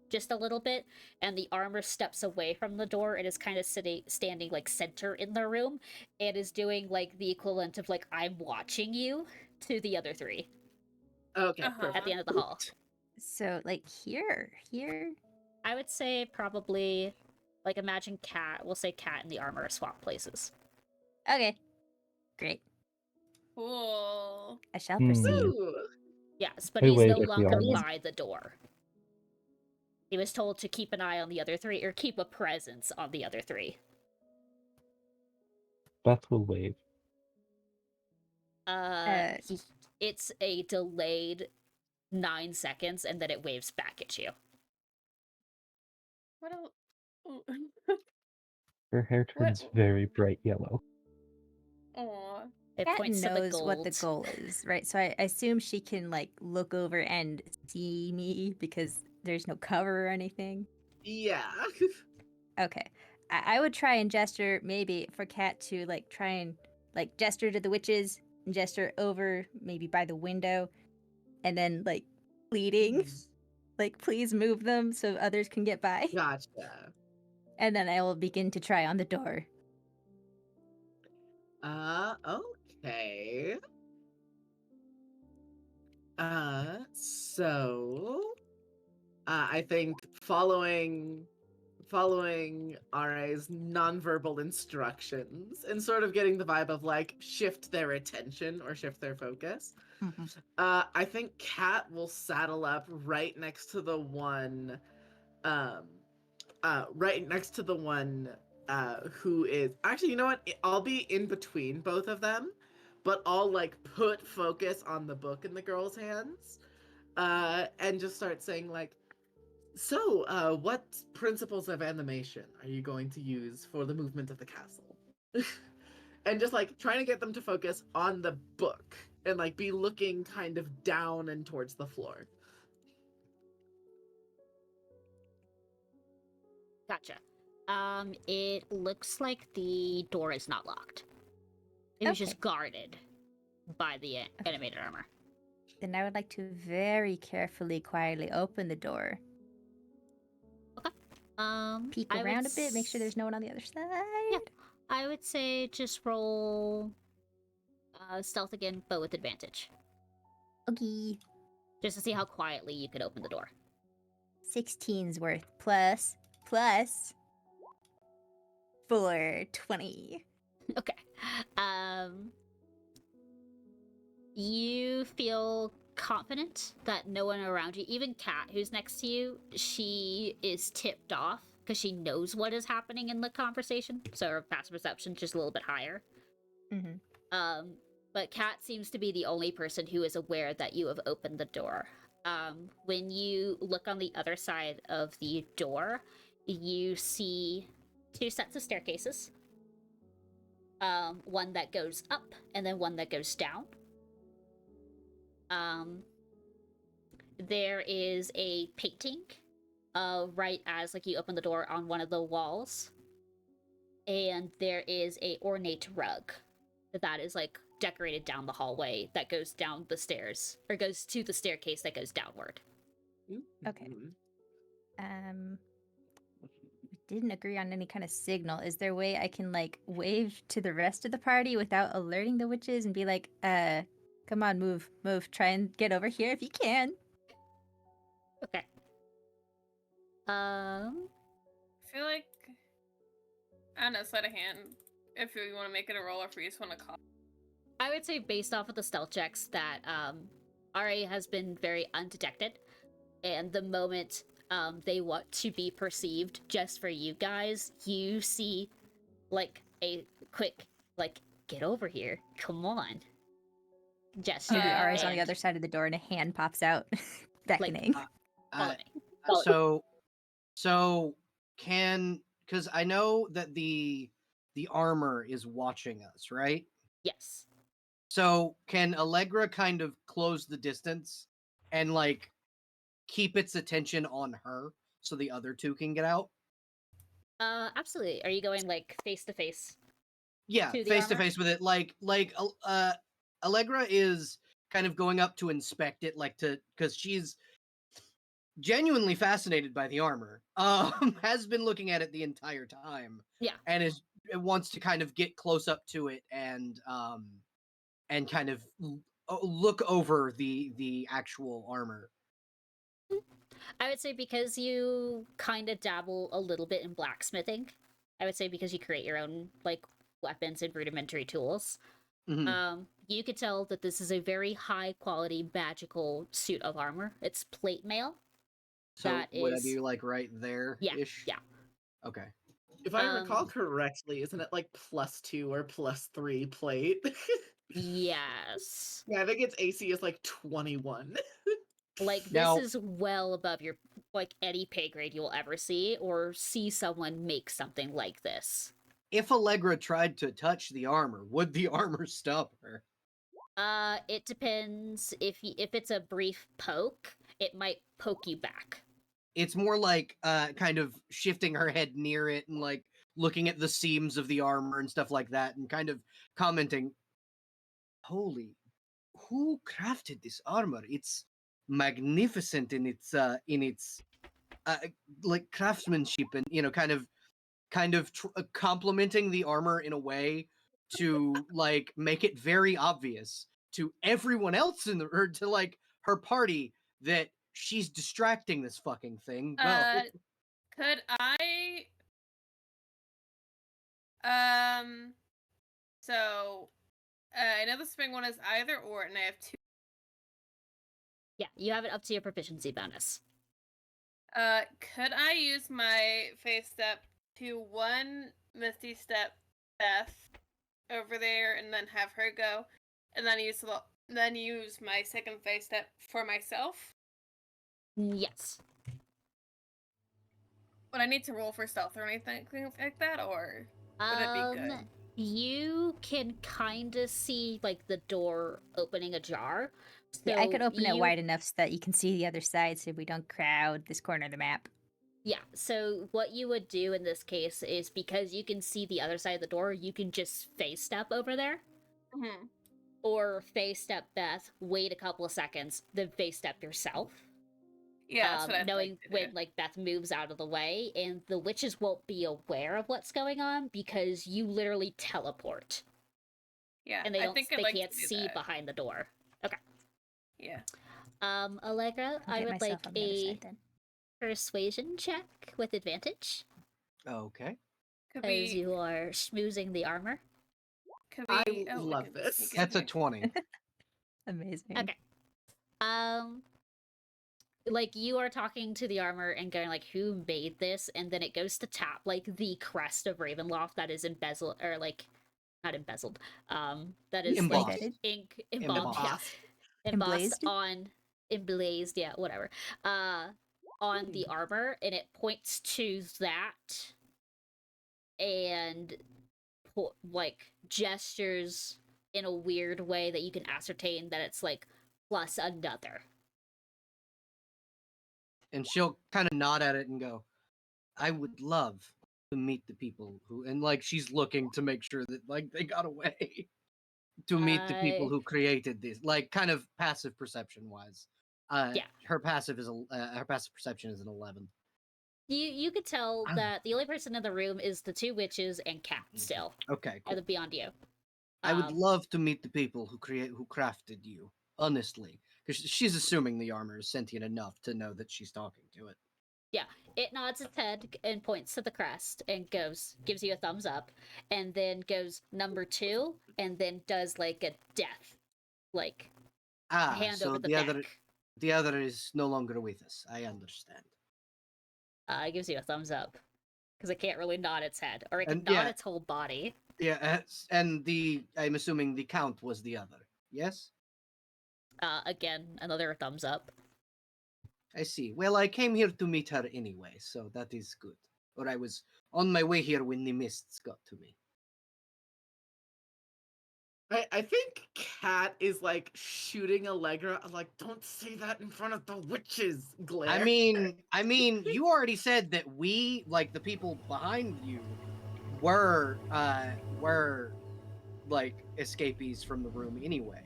just a little bit, and the armor steps away from the door and is kind of standing like center in the room and is doing like the equivalent of like "I'm watching you" to the other three Okay, Uh-huh. perfect. at the end of the hall. So like here. I would say probably like imagine Kat. We'll say Kat and the armor are swap places. Okay. Great. Cool. I shall Hmm. proceed. Ooh. Yes, but I he's wave no at the longer armor. by the door. He was told to keep an eye on the other three, or keep a presence on the other three. Beth will wave. It's a delayed 9 seconds, and then it waves back at you. What else? Oh. Her hair turns What? very bright yellow. Aw. It Cat points to the knows gold. what the goal is, right? So I assume she can like look over and see me because there's no cover or anything. Yeah. Okay. I would try and gesture maybe for Cat to like try and like gesture to the witches and gesture over maybe by the window and then like leading Like, please move them so others can get by. Gotcha. And then I will begin to try on the door. Okay. I think following RA's nonverbal instructions and sort of getting the vibe of like shift their attention or shift their focus. I think Kat will saddle up right next to the one who is actually, you know what? I'll be in between both of them, but I'll like put focus on the book in the girl's hands, and just start saying like, so, what principles of animation are you going to use for the movement of the castle? And just like trying to get them to focus on the book and like be looking kind of down and towards the floor. Gotcha. It looks like the door is not locked. It was Okay. just guarded by the animated armor. Then I would like to very carefully, quietly open the door. Peek I would around a bit, make sure there's no one on the other side. I would say just roll stealth again, but with advantage, Okay. just to see how quietly you could open the door. 16's worth plus 4, 20. Okay. You feel confident that no one around you, even Kat, who's next to you, she is tipped off because she knows what is happening in the conversation. So her passive perception just a little bit higher. Mm-hmm. But Kat seems to be the only person who is aware that you have opened the door. When you look on the other side of the door, you see 2 sets of staircases. One that goes up and then one that goes down. There is a painting right as like you open the door on one of the walls, and there is a ornate rug that is like decorated down the hallway that goes down the stairs, or goes to the staircase that goes downward. Okay. We didn't agree on any kind of signal. Is there a way I can like wave to the rest of the party without alerting the witches and be like, come on, move, try and get over here if you can. Okay. I feel like, I don't know, sleight of hand. If you want to make it a roll, or if you just want to call. I would say based off of the stealth checks that RA has been very undetected, and the moment they want to be perceived just for you guys, you see like a quick like, get over here, come on gesture. Maybe Ara's on the and other side of the door and a hand pops out, beckoning. follow me. So can, because I know that the armor is watching us, right? Yes. So can Allegra kind of close the distance and like keep its attention on her so the other two can get out? Absolutely. Are you going like face to face? Yeah, To the face to armor? face with it. Like Allegra is kind of going up to inspect it, like to, because she's genuinely fascinated by the armor. Has been looking at it the entire time. Yeah. And wants to kind of get close up to it and kind of look over the actual armor. I would say because you kind of dabble a little bit in blacksmithing. I would say because you create your own like weapons and rudimentary tools. Mhm. You could tell that this is a very high quality magical suit of armor. It's plate mail. So That would I is- be like right there ish? Yeah. Okay. If I recall correctly, isn't it like +2 or +3 plate? Yes. Yeah, I think its AC is like 21. Like this Now- is well above your like any pay grade you'll ever see or see someone make something like this. If Allegra tried to touch the armor, would the armor stop her? It depends. If it's a brief poke, it might poke you back. It's more like kind of shifting her head near it and like looking at the seams of the armor and stuff like that and kind of commenting, holy, who crafted this armor? It's magnificent in its like craftsmanship, and kind of complementing the armor in a way to like make it very obvious to everyone else in the or to like her party that she's distracting this fucking thing. Could I so I know the spring one is either or, and I have two. Yeah, you have it up to your proficiency bonus. Could I use my face step to one Misty Step Beth over there, and then have her go, and then use my second face step for myself? Yes. Would I need to roll for stealth or anything like that, or would it be good? You can kind of see like the door opening ajar. So Yeah, I could open it wide enough so that you can see the other side, so we don't crowd this corner of the map. Yeah, so what you would do in this case is, because you can see the other side of the door, you can just face step over there. Mm-hmm. Or face step Beth, wait a couple of seconds, then face step yourself. Yeah, that's what I knowing like to when do. like Beth moves out of the way, and the witches won't be aware of what's going on because you literally teleport. Yeah, And they I think I'd they like can't to do see that. behind the door. Okay. Yeah. Allegra, I'll I get would myself like on the other a side then. persuasion check with advantage, Okay. Could as we? you are schmoozing the armor. Could I we? Oh, we love can this. sneak in That's a here. 20. Amazing. Okay. Like, you are talking to the armor and going like, who made this? And then it goes to tap like the crest of Ravenloft that is embezzled, or like not embezzled. That is Embossed. like ink embossed, Embossed. embossed Emblazed? emblazed, yeah, whatever. On the armor, and it points to that and like gestures in a weird way that you can ascertain that it's like plus another. And she'll kind of nod at it and go, I would love to meet the people who, and like she's looking to make sure that like they got away. To meet the people who created this, like kind of passive perception wise. Yeah. Her passive perception is an 11. You could tell that the only person in the room is the two witches and Cat still. Okay, cool. Are beyond you. I would love to meet the people who crafted you, honestly, because she's assuming the armor is sentient enough to know that she's talking to it. Yeah, it nods its head and points to the crest and gives you a thumbs up, and then goes number 2, and then does like a death, like hand so over the the back. the other is no longer with us. I understand. It gives you a thumbs up because it can't really nod its head, or it can And, nod yeah. its whole body. Yeah, and I'm assuming the count was the other. Yes. Again, another thumbs up. I see. Well, I came here to meet her anyway, so that is good. Or I was on my way here when the mists got to me. I think Kat is like shooting Allegra, like, don't say that in front of the witches, glare. I mean, you already said that we, like the people behind you, were like escapees from the room anyway.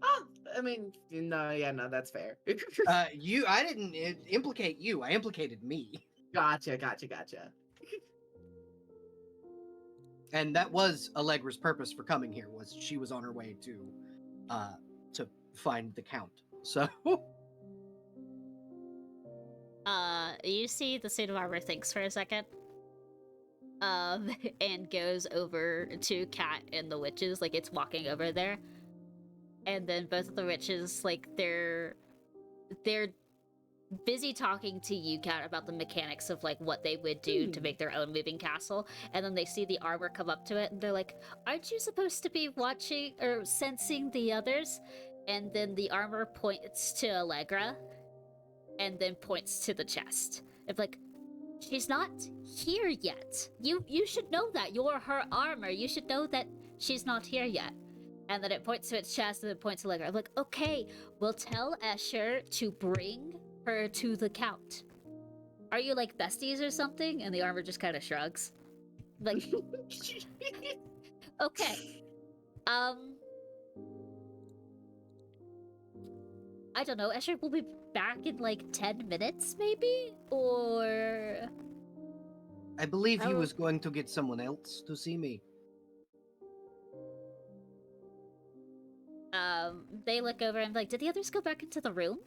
Oh, I mean, no, that's fair. I didn't implicate you. I implicated me. Gotcha. And that was Allegra's purpose for coming here, was she was on her way to find the Count. So you see the suit of armor thinks for a second. And goes over to Cat and the witches, like it's walking over there. And then both of the witches, like they're busy talking to you, Cat, about the mechanics of like what they would do to make their own moving castle. And then they see the armor come up to it, and they're like, "Aren't you supposed to be watching or sensing the others?" And then the armor points to Allegra, and then points to the chest. It's like, she's not here yet. You should know that. You're her armor. You should know that she's not here yet. And then it points to its chest, and it points to Allegra. I'm like, okay, we'll tell Escher to bring her to the Count. Are you like besties or something? And the armor just kind of shrugs. Like, okay. I don't know. Escher will be back in like 10 minutes, maybe? Or. I believe he Oh. was going to get someone else to see me. They look over and like, did the others go back into the room?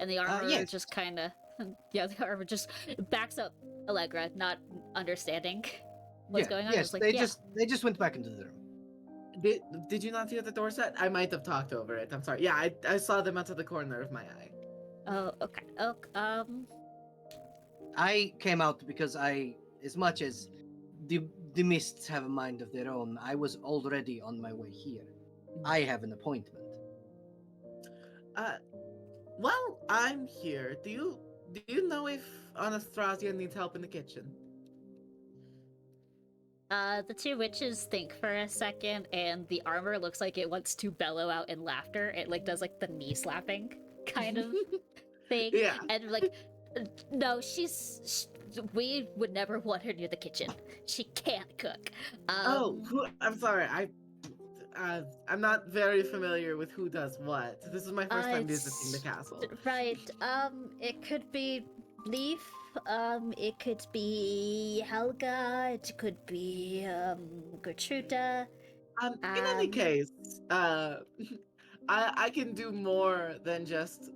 And the armor yes. just kind of, yeah, the armor just backs up Allegra, not understanding what's going on. Yes, It's like, they yeah. just went back into the room. Did you not hear the door set? I might have talked over it. I'm sorry. Yeah, I saw them out of the corner of my eye. Oh, okay. Oh, I came out because as much as the mists have a mind of their own, I was already on my way here. I have an appointment. Well, I'm here. Do you know if Anastasia needs help in the kitchen? the two witches think for a second, and the armor looks like it wants to bellow out in laughter. It like does like the knee slapping kind of thing. Yeah. And like, no, we would never want her near the kitchen. She can't cook. I'm sorry. I'm not very familiar with who does what. This is my first time visiting the castle. Right. It could be Leaf. It could be Helga. It could be Gertruda. In any case, I can do more than just,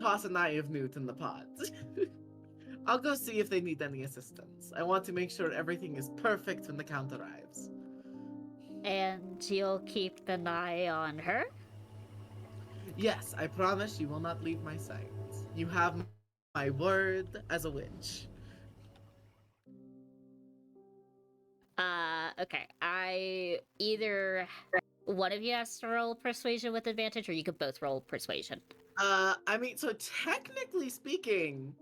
toss a naive newt in the pot. I'll go see if they need any assistance. I want to make sure everything is perfect when the count arrives. And you'll keep an eye on her? Yes, I promise you will not leave my sight. You have my word as a witch. Okay. Either one of you has to roll persuasion with advantage, or you could both roll persuasion. So technically speaking,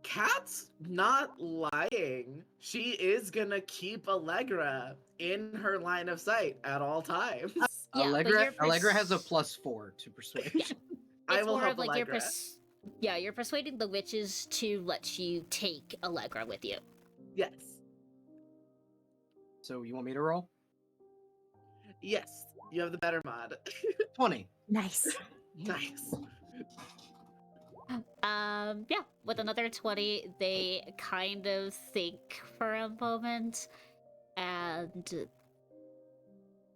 Kat's not lying. She is gonna keep Allegra in her line of sight at all times. Yeah, Allegra has a +4 to persuasion. Yeah. I It's will more help of like Allegra. you're persuading the witches to let you take Allegra with you. Yes. So you want me to roll? Yes. You have the better mod. 20. Nice. Nice. Yeah, with another 20, they kind of think for a moment, and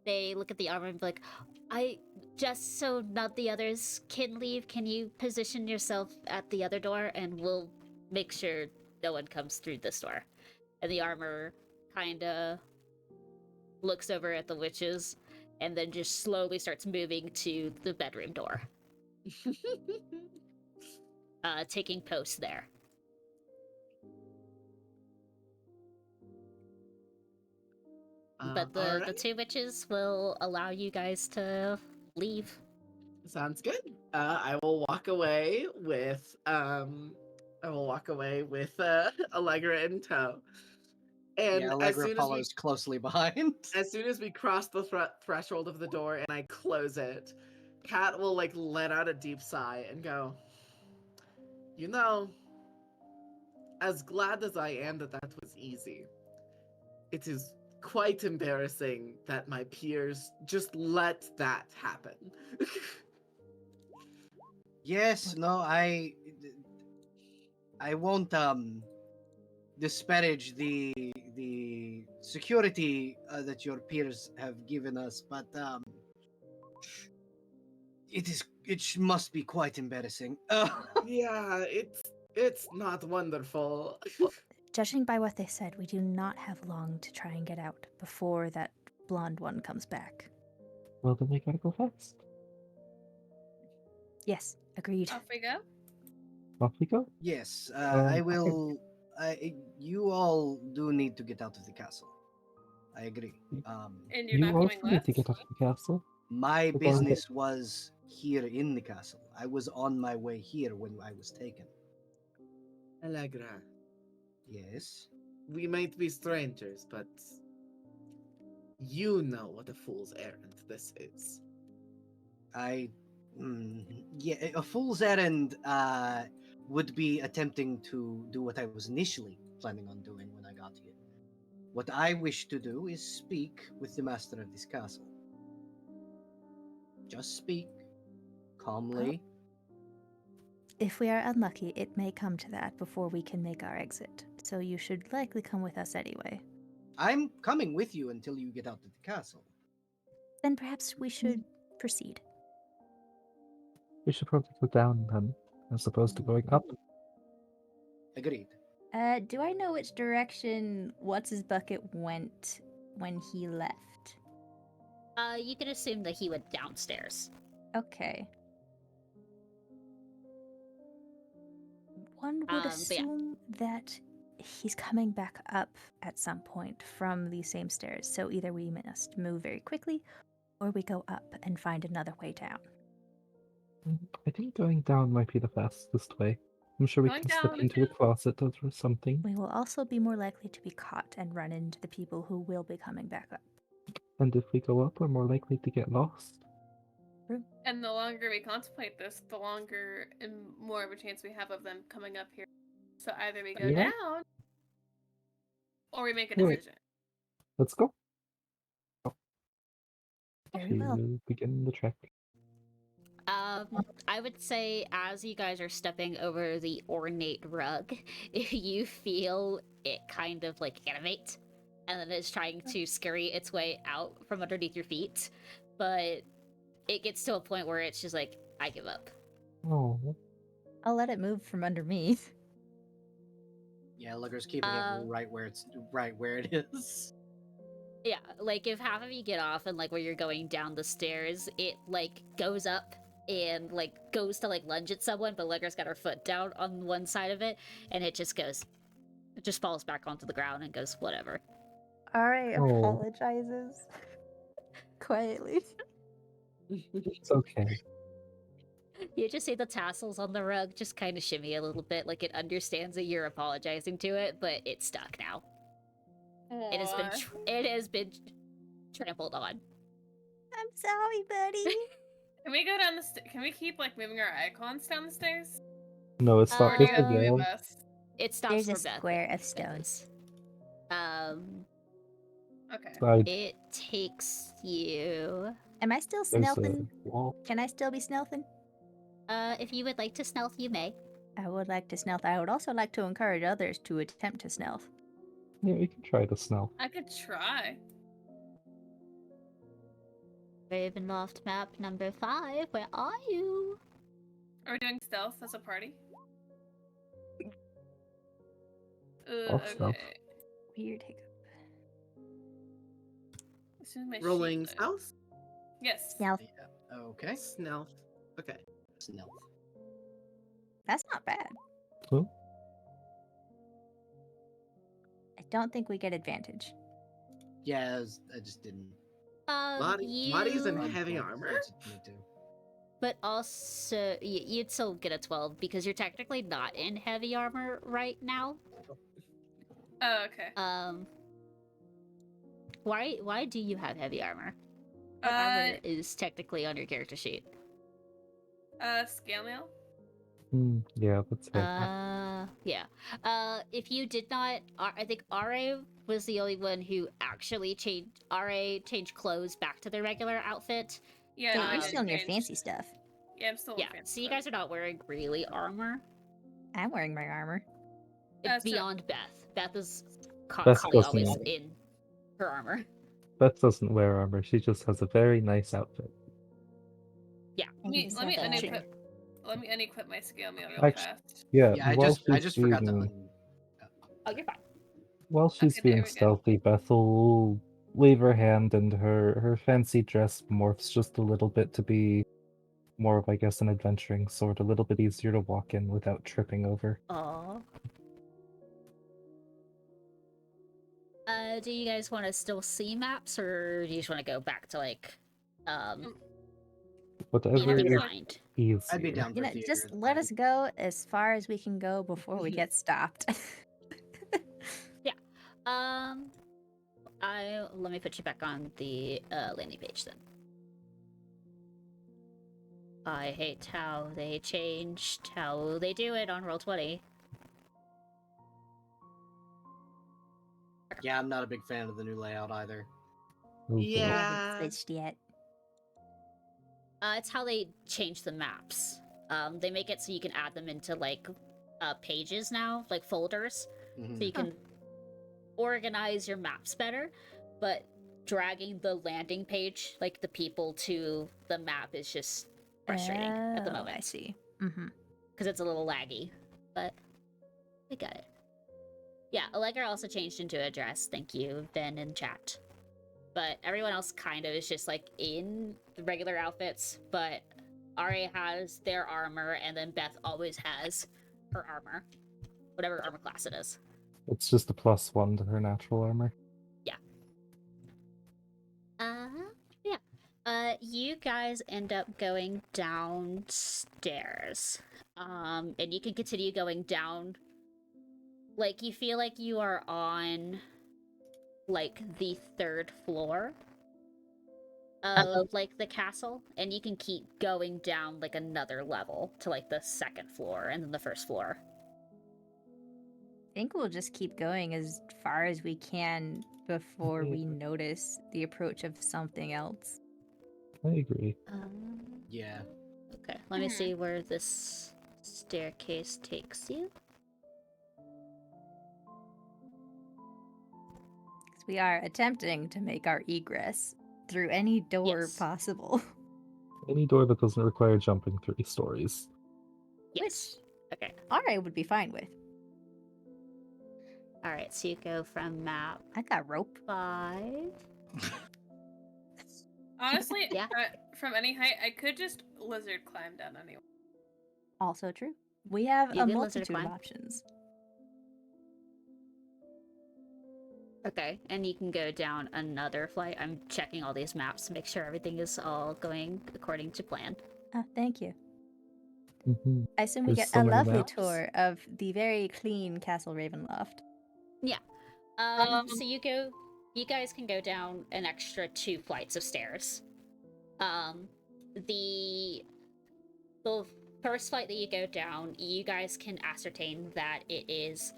they look at the armor and be like, just so not the others can leave, can you position yourself at the other door, and we'll make sure no one comes through this door. And the armor kinda looks over at the witches, and then just slowly starts moving to the bedroom door. Taking post there. But the Alright. two witches will allow you guys to leave. Sounds good. I will walk away with Allegra in tow. And Yeah, as Allegra soon follows closely behind. as soon as we cross the threshold of the door and I close it, Kat will let out a deep sigh and go, as glad as I am that was easy, it is quite embarrassing that my peers just let that happen. Yes, no, I won't disparage the security that your peers have given us, but it must be quite embarrassing. Yeah, it's not wonderful. Judging by what they said, we do not have long to try and get out before that blonde one comes back. Well, then we gotta go fast. Yes, agreed. Off we go. Off we go. Yes, okay. I will. You all do need to get out of the castle. I agree. And you're You not also going need left? to get out of the castle. My We're going to- business was here in the castle. I was on my way here when I was taken. Allegra, Yes. we might be strangers, but you know what a fool's errand this is. Yeah, a fool's errand would be attempting to do what I was initially planning on doing when I got here. What I wish to do is speak with the master of this castle. Just speak, calmly. If we are unlucky, it may come to that before we can make our exit. So you should likely come with us anyway. I'm coming with you until you get out of the castle. Then perhaps we should proceed. We should probably go down then, as opposed to going up. Agreed. Do I know which direction What's His Bucket went when he left? You can assume that he went downstairs. Okay. One would But yeah. assume that he's coming back up at some point from these same stairs. So either we must move very quickly, or we go up and find another way down. I think going down might be the fastest way. I'm sure we Going can slip down, into a closet or something. We will also be more likely to be caught and run into the people who will be coming back up. And if we go up, we're more likely to get lost. And the longer we contemplate this, the longer and more of a chance we have of them coming up here. So either we go Yeah. down, or we make a Wait. decision. Let's go. Very well. To begin the trek. I would say as you guys are stepping over the ornate rug, if you feel it kind of like animate, and then it's trying to scurry its way out from underneath your feet, but it gets to a point where it's just like, I give up. Oh, I'll let it move from under me. Yeah, Lugger's keeping it right where it is. Yeah, like if half of you get off and like where you're going down the stairs, it like goes up and like goes to like lunge at someone, but Lugger's got her foot down on one side of it, and it just falls back onto the ground and goes, whatever. Alright, Oh. apologizes. Quietly. it's okay. You just see the tassels on the rug just kind of shimmy a little bit, like it understands that you're apologizing to it, but it's stuck now. It has been trampled on. I'm sorry, buddy. Can we go down the Can we keep like moving our icons down the stairs? No, it's not Or do just you a have to move yell. us? It stops There's for a Beth. square of stone. Beth's. Okay. It takes you. Am I still There's stealthing? a wall. Can I still be stealthing? If you would like to stealth, you may. I would like to stealth. I would also like to encourage others to attempt to stealth. Yeah, we can try to smell. I could try. Ravenloft map number 5. Where are you? Are we doing stealth as a party? I'll stealth. Okay. Weird hiccup. This is my Rolling sheet. stealth? Yes. Stealth. Yeah. Okay. Stealth. Okay. Stealth. That's not bad. Huh? I don't think we get advantage. Yeah, I just didn't. Lottie's in heavy Well, armor? I just need to. But also, you'd still get a 12 because you're technically not in heavy armor right now. Oh, okay. Why do you have heavy armor? What armor is technically on your character sheet? Scale mail? Yeah, that's it. Yeah. If you did not, I think RA was the only one who actually changed clothes back to their regular outfit. Yeah, Hey, no, I you're did still in your change. fancy stuff. Yeah, I'm still in Yeah, fancy so you stuff. guys are not wearing really armor. I'm wearing my armor. That's true. Beyond Beth. Beth is Beth constantly doesn't always wear- in her armor. Beth doesn't wear armor. She just has a very nice outfit. Yeah. And he's Let me like a- unequip. Let me unequip my scale mail real Actu- fast. Yeah, Yeah, while I she's just forgot to. being- Oh, you're fine. While she's Okay, there being we go. stealthy, Beth will wave her hand and her fancy dress morphs just a little bit to be more of, I guess, an adventuring sort, a little bit easier to walk in without tripping over. Aw. Do you guys want to still see maps, or do you just want to go back to like, Whatever theater think is so. grind? easier. I'd be down You for know, theater. just let us go as far as we can go before we get stopped. Let me put you back on the landing page then. I hate how they changed how they do it on Roll20. Yeah, I'm not a big fan of the new layout either. Oh, boy. Yeah. I haven't switched yet. It's how they change the maps. They make it so you can add them into like pages now, like folders, so you can organize your maps better. But dragging the landing page, like the people to the map, is just frustrating at the Oh, moment. I see. Mm-hmm. Because it's a little laggy, but we got it. Yeah, Allegra also changed into a dress. Thank you, Ben in chat. But everyone else kind of is just like in the regular outfits, but Ari has their armor, and then Beth always has her armor, whatever armor class it is. It's just a +1 to her natural armor. Yeah. You guys end up going downstairs. And you can continue going down. Like, you feel like you are on, like, the 3rd floor of, like, the castle, and you can keep going down, like, another level to, like, the 2nd floor and then the 1st floor. I think we'll just keep going as far as we can before we notice the approach of something else. I agree. Yeah. Okay, let me see where this staircase takes you. 'Cause we are attempting to make our egress through any door Yes. possible. Any door that doesn't require jumping 3 stories. Yes. Okay. Alright would be fine with. Alright, so you go from map I got rope. 5. Honestly, Yeah. From any height, I could just lizard climb down anyway. Also true. We have You a can lizard multitude of climb. options. Okay, and you can go down another flight. I'm checking all these maps to make sure everything is all going according to plan. Oh, thank you. Mm-hmm. I assume we There's get so a many lovely maps. tour of the very clean Castle Ravenloft. So you guys can go down an extra 2 flights of stairs. The first flight that you go down, you guys can ascertain that it is,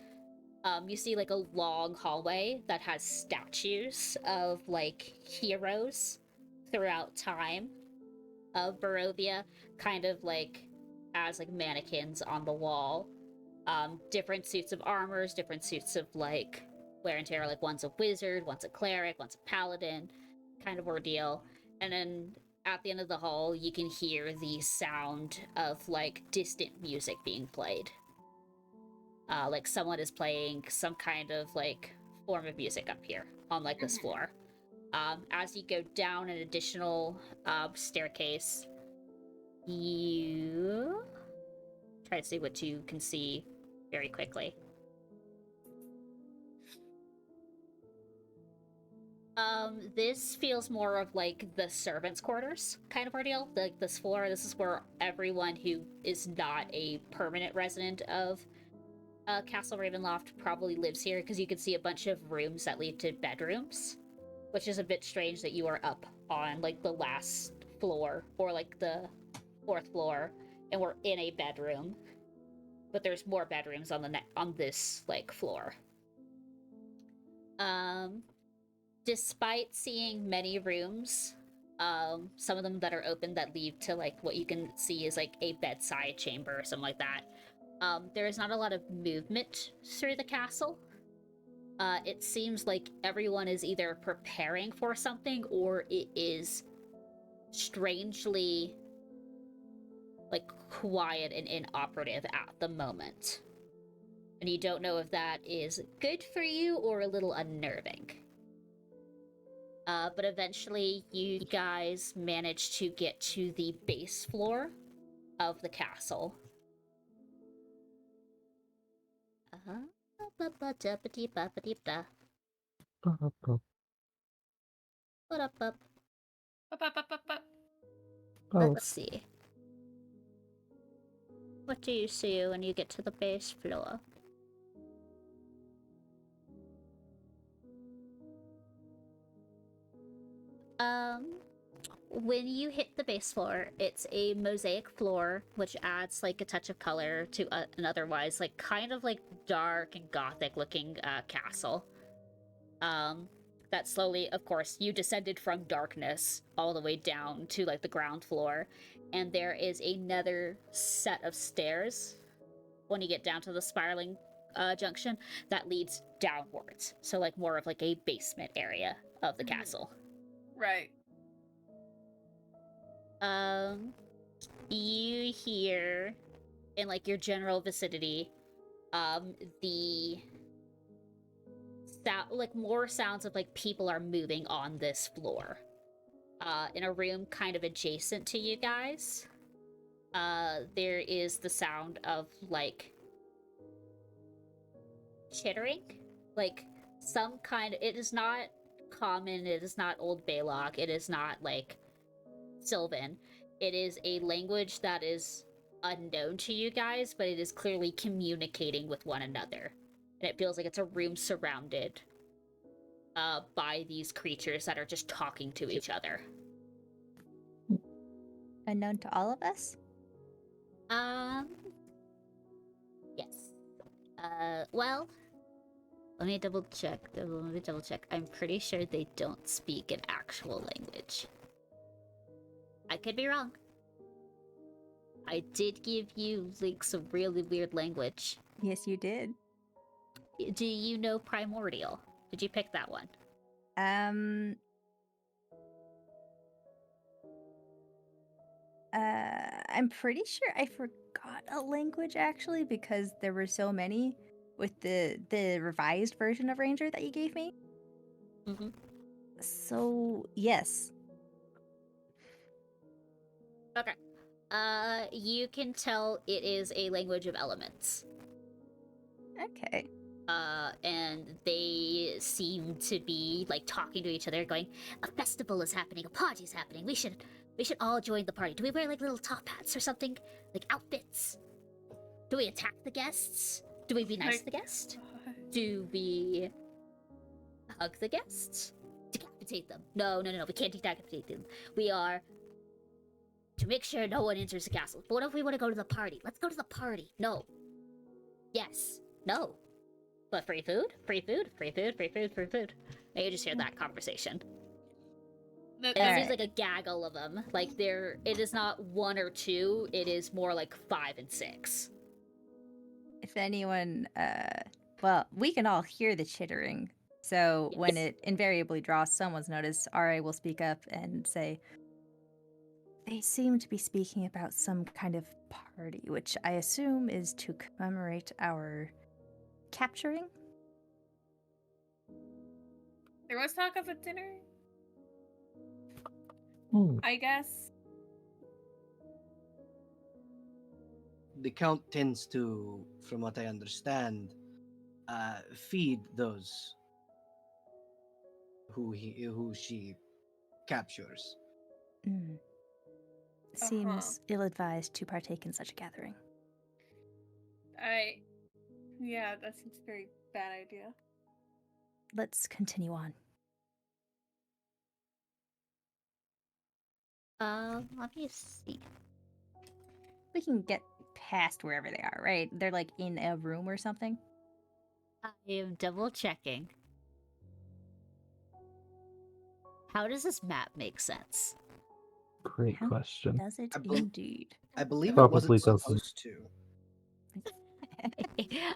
you see like a long hallway that has statues of like heroes throughout time of Barovia, kind of like as like mannequins on the wall. Different suits of armors, different suits of like wear and tear, like one's a wizard, one's a cleric, one's a paladin, kind of ordeal. And then at the end of the hall, you can hear the sound of like distant music being played. Like someone is playing some kind of like form of music up here on like this floor. As you go down an additional staircase, you try to see what you can see very quickly. This feels more of like the servants' quarters kind of ordeal. Like this floor, this is where everyone who is not a permanent resident of Castle Ravenloft probably lives here, because you can see a bunch of rooms that lead to bedrooms, which is a bit strange that you are up on like the last floor or like the 4th floor, and we're in a bedroom. But there's more bedrooms on on this like floor. Despite seeing many rooms, some of them that are open that lead to like what you can see is like a bedside chamber or something like that. There is not a lot of movement through the castle. It seems like everyone is either preparing for something or it is strangely like quiet and inoperative at the moment. And you don't know if that is good for you or a little unnerving. But eventually you guys manage to get to the base floor of the castle. Let's see. What do you see when you get to the base floor? When you hit the base floor, it's a mosaic floor, which adds like a touch of color to an otherwise like kind of like dark and gothic looking castle. that slowly, of course, you descended from darkness all the way down to like the ground floor, and there is another set of stairs when you get down to the spiraling junction that leads downwards. So like more of like a basement area of the castle. Right. You hear in like your general vicinity, the sound, like more sounds of like people are moving on this floor. In a room kind of adjacent to you guys, there is the sound of like chittering, like some kind. It is not common. It is not Old Baylock. It is not like Sylvan. It is a language that is unknown to you guys, but it is clearly communicating with one another. And it feels like it's a room surrounded by these creatures that are just talking to each other. Unknown to all of us? Yes. Well, let me double check. I'm pretty sure they don't speak an actual language. I could be wrong. I did give you like some really weird language. Yes, you did. Do you know Primordial? Did you pick that one? I'm pretty sure I forgot a language actually because there were so many with the revised version of Ranger that you gave me. Mm-hmm. So yes. Okay. You can tell it is a language of elements. Okay. And they seem to be like talking to each other, going, "A festival is happening, a party is happening. We should all join the party. Do we wear like little top hats or something? Like outfits? Do we attack the guests? Do we be nice to the guest? Do we hug the guests? Decapitate them? No. We can't decapitate them. We are to make sure no one enters the castle. But what if we want to go to the party? Let's go to the party. No. Yes. No. But free food? Free food? Free food? Free food? Free food?" And you just hear that conversation. And it seems like a gaggle of them. Like it is not one or two, it is more like 5 and 6. If anyone, well, we can all hear the chittering. So when it invariably draws someone's notice, RA will speak up and say, "They seem to be speaking about some kind of party, which I assume is to commemorate our capturing." There was talk of a dinner, I guess. The Count tends to, from what I understand, feed those who she captures. Seems ill-advised to partake in such a gathering. Yeah, that seems a very bad idea. Let's continue on. Let me see. We can get past wherever they are, right? They're like in a room or something. I am double checking. How does this map make sense? Great How question. Does it indeed? I believe it Probably wasn't doesn't. supposed to.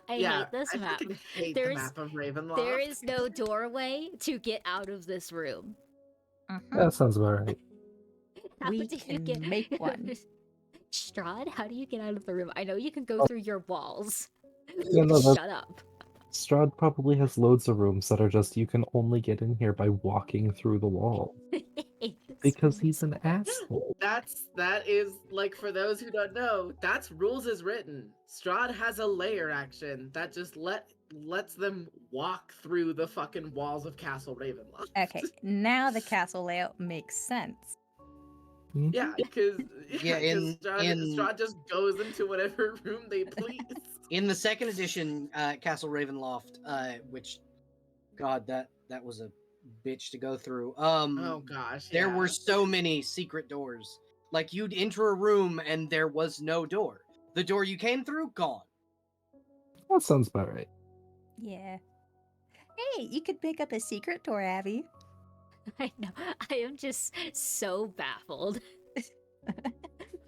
I hate this map. fucking hate There's- the map of Ravenloft. There is no doorway to get out of this room. That sounds about right. How We do you can make one. Strahd, how do you get out of the room? I know you can go through your walls. Yeah, no, that's- Shut up. Strahd probably has loads of rooms that are just you can only get in here by walking through the wall. Because he's an asshole. That is like, for those who don't know, that's rules as written. Strahd has a layer action that just lets them walk through the fucking walls of Castle Ravenloft. Okay, now the castle layout makes sense. Yeah, because in Strahd just goes into whatever room they please. in the second edition, Castle Ravenloft, which, God, that was a bitch to go through. Oh gosh, there yeah. were so many secret doors. Like, you'd enter a room and there was no door. The door you came through, gone. That sounds about right. Yeah. Hey, you could make up a secret door, Abby. I know. I am just so baffled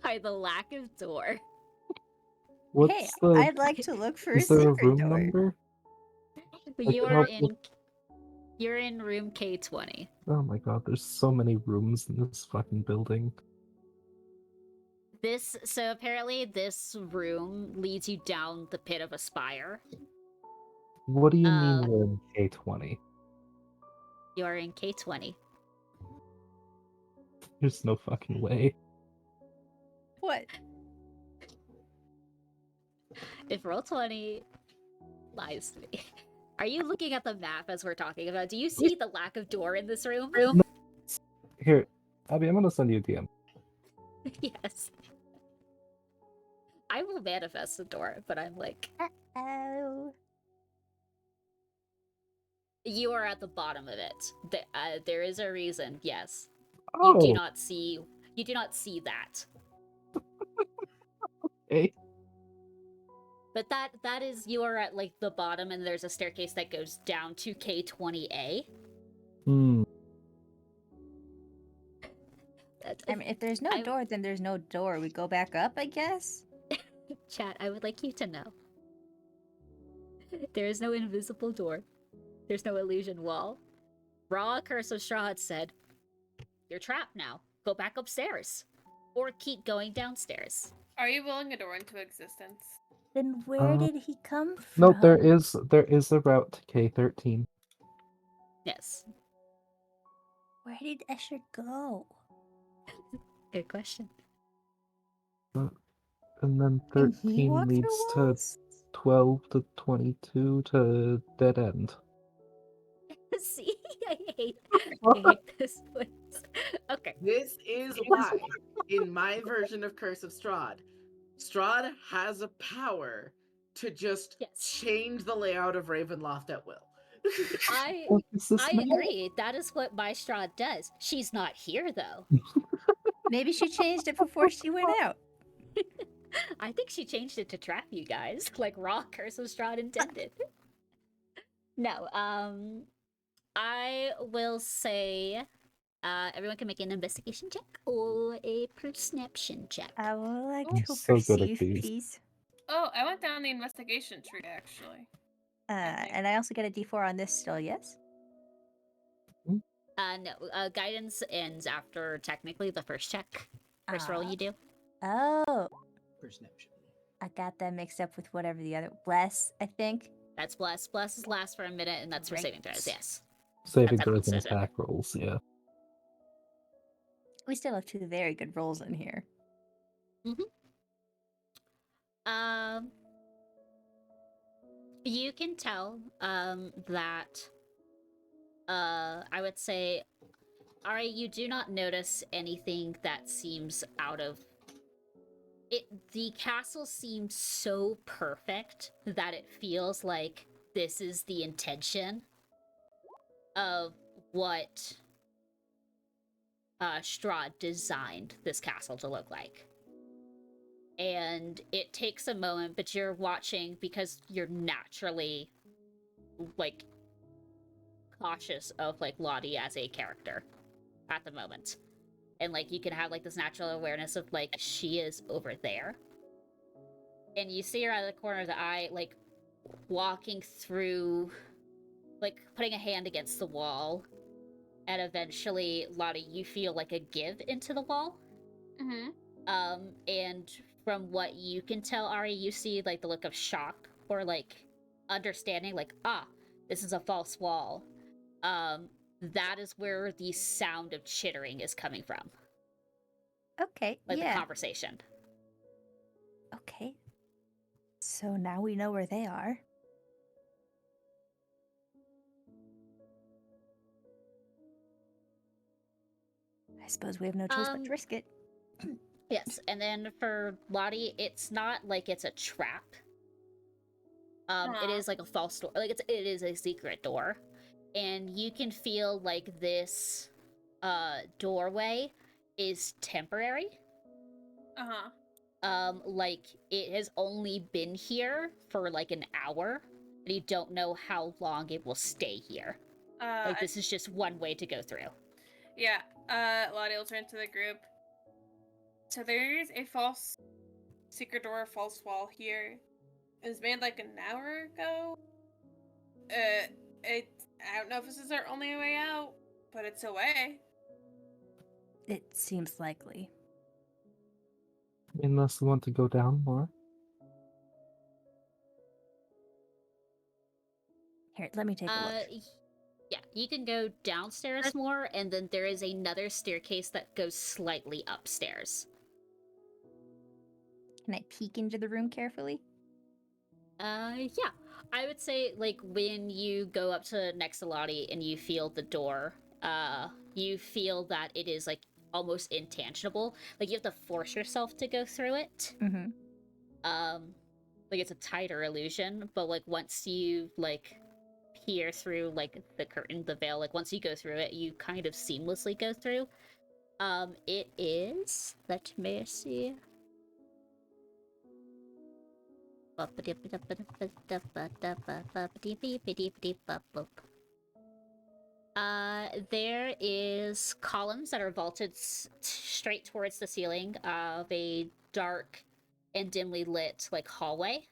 by the lack of door. What's Hey, the? I'd like to look for a Is there a secret room door. number? You can are help in. with- You're in room K20. Oh my god, there's so many rooms in this fucking building. So apparently this room leads you down the pit of a spire. What do you mean Uh, we're in K20? You are in K20. There's no fucking way. What? If Roll20 lies to me. Are you looking at the map as we're talking about? Do you see the lack of door in this room? Here, Abby, I'm gonna send you a DM. Yes. I will manifest the door, but I'm like, Oh. you are at the bottom of it. There is a reason, yes. Oh, You do not see that. okay. But that is, you are at like the bottom and there's a staircase that goes down to K20A. Hmm. I mean, if there's no door, then there's no door. We go back up, I guess? Chat, I would like you to know. There is no invisible door. There's no illusion wall. Raw Curse of Strahd said, "You're trapped now. Go back upstairs. Or keep going downstairs." Are you willing a door into existence? Then where did he come from? No, there is a route to K13. Yes. Where did Escher go? Good question. And then Can he 13 walk through leads to walls? 12 to 22 to dead end. See? I hate this place. Okay. This is why, in my version of Curse of Strahd, Strahd has a power to just Yes. change the layout of Ravenloft at will. I What is this now? agree. That is what my Strahd does. She's not here though. Maybe she changed it before she went out. I think she changed it to trap you guys, like Raw Curse of Strahd intended. No, I will say everyone can make an investigation check or a perception check. I would like I'm to so good at perceive, these. please. Oh, I went down the investigation tree actually. And I also get a d4 on this still, yes? No, guidance ends after technically the first check. First roll you do. Oh, Perception. I got that mixed up with whatever the other. Bless, I think. That's bless. Bless is last for a minute, and that's for saving throws. Great. Yes. Saving That's how throws and it is. attack rolls, yeah. We still have 2 very good rolls in here. You can tell that I would say, alright, you do not notice anything that seems out of it. The castle seems so perfect that it feels like this is the intention of what Strahd designed this castle to look like. And it takes a moment, but you're watching because you're naturally like cautious of like Lottie as a character at the moment. And like you can have like this natural awareness of like she is over there. And you see her out of the corner of the eye, like walking through, like putting a hand against the wall. And eventually, Lottie, you feel like a give into the wall. Mm-hmm. And from what you can tell, Ari, you see like the look of shock or like understanding, like, this is a false wall. That is where the sound of chittering is coming from. Okay, Like yeah. the conversation. Okay. So now we know where they are. I suppose we have no choice but to risk it. Yes, and then for Lottie, it's not like it's a trap. It is like a false door. Like it is a secret door. And you can feel like this doorway is temporary. Uh-huh. Like it has only been here for like an hour. and you don't know how long it will stay here. Like, this is just one way to go through. Yeah, Lottie will turn to the group. So there's a false secret door, false wall here. It was made like an hour ago. I don't know if this is our only way out, but it's a way. It seems likely. Unless you want to go down more. Here, let me take a look. Yeah, you can go downstairs more, and then there is another staircase that goes slightly upstairs. Can I peek into the room carefully? Yeah. I would say, like, when you go up to next to Lottie and you feel the door, you feel that it is, like, almost intangible. Like, you have to force yourself to go through it. Mm-hmm. Like, it's a tighter illusion, but, like, once you, like, peer through, like, the curtain, the veil, like, once you go through it, you kind of seamlessly go through. It is... Let me see... There is columns that are vaulted straight towards the ceiling of a dark and dimly lit, like, hallway,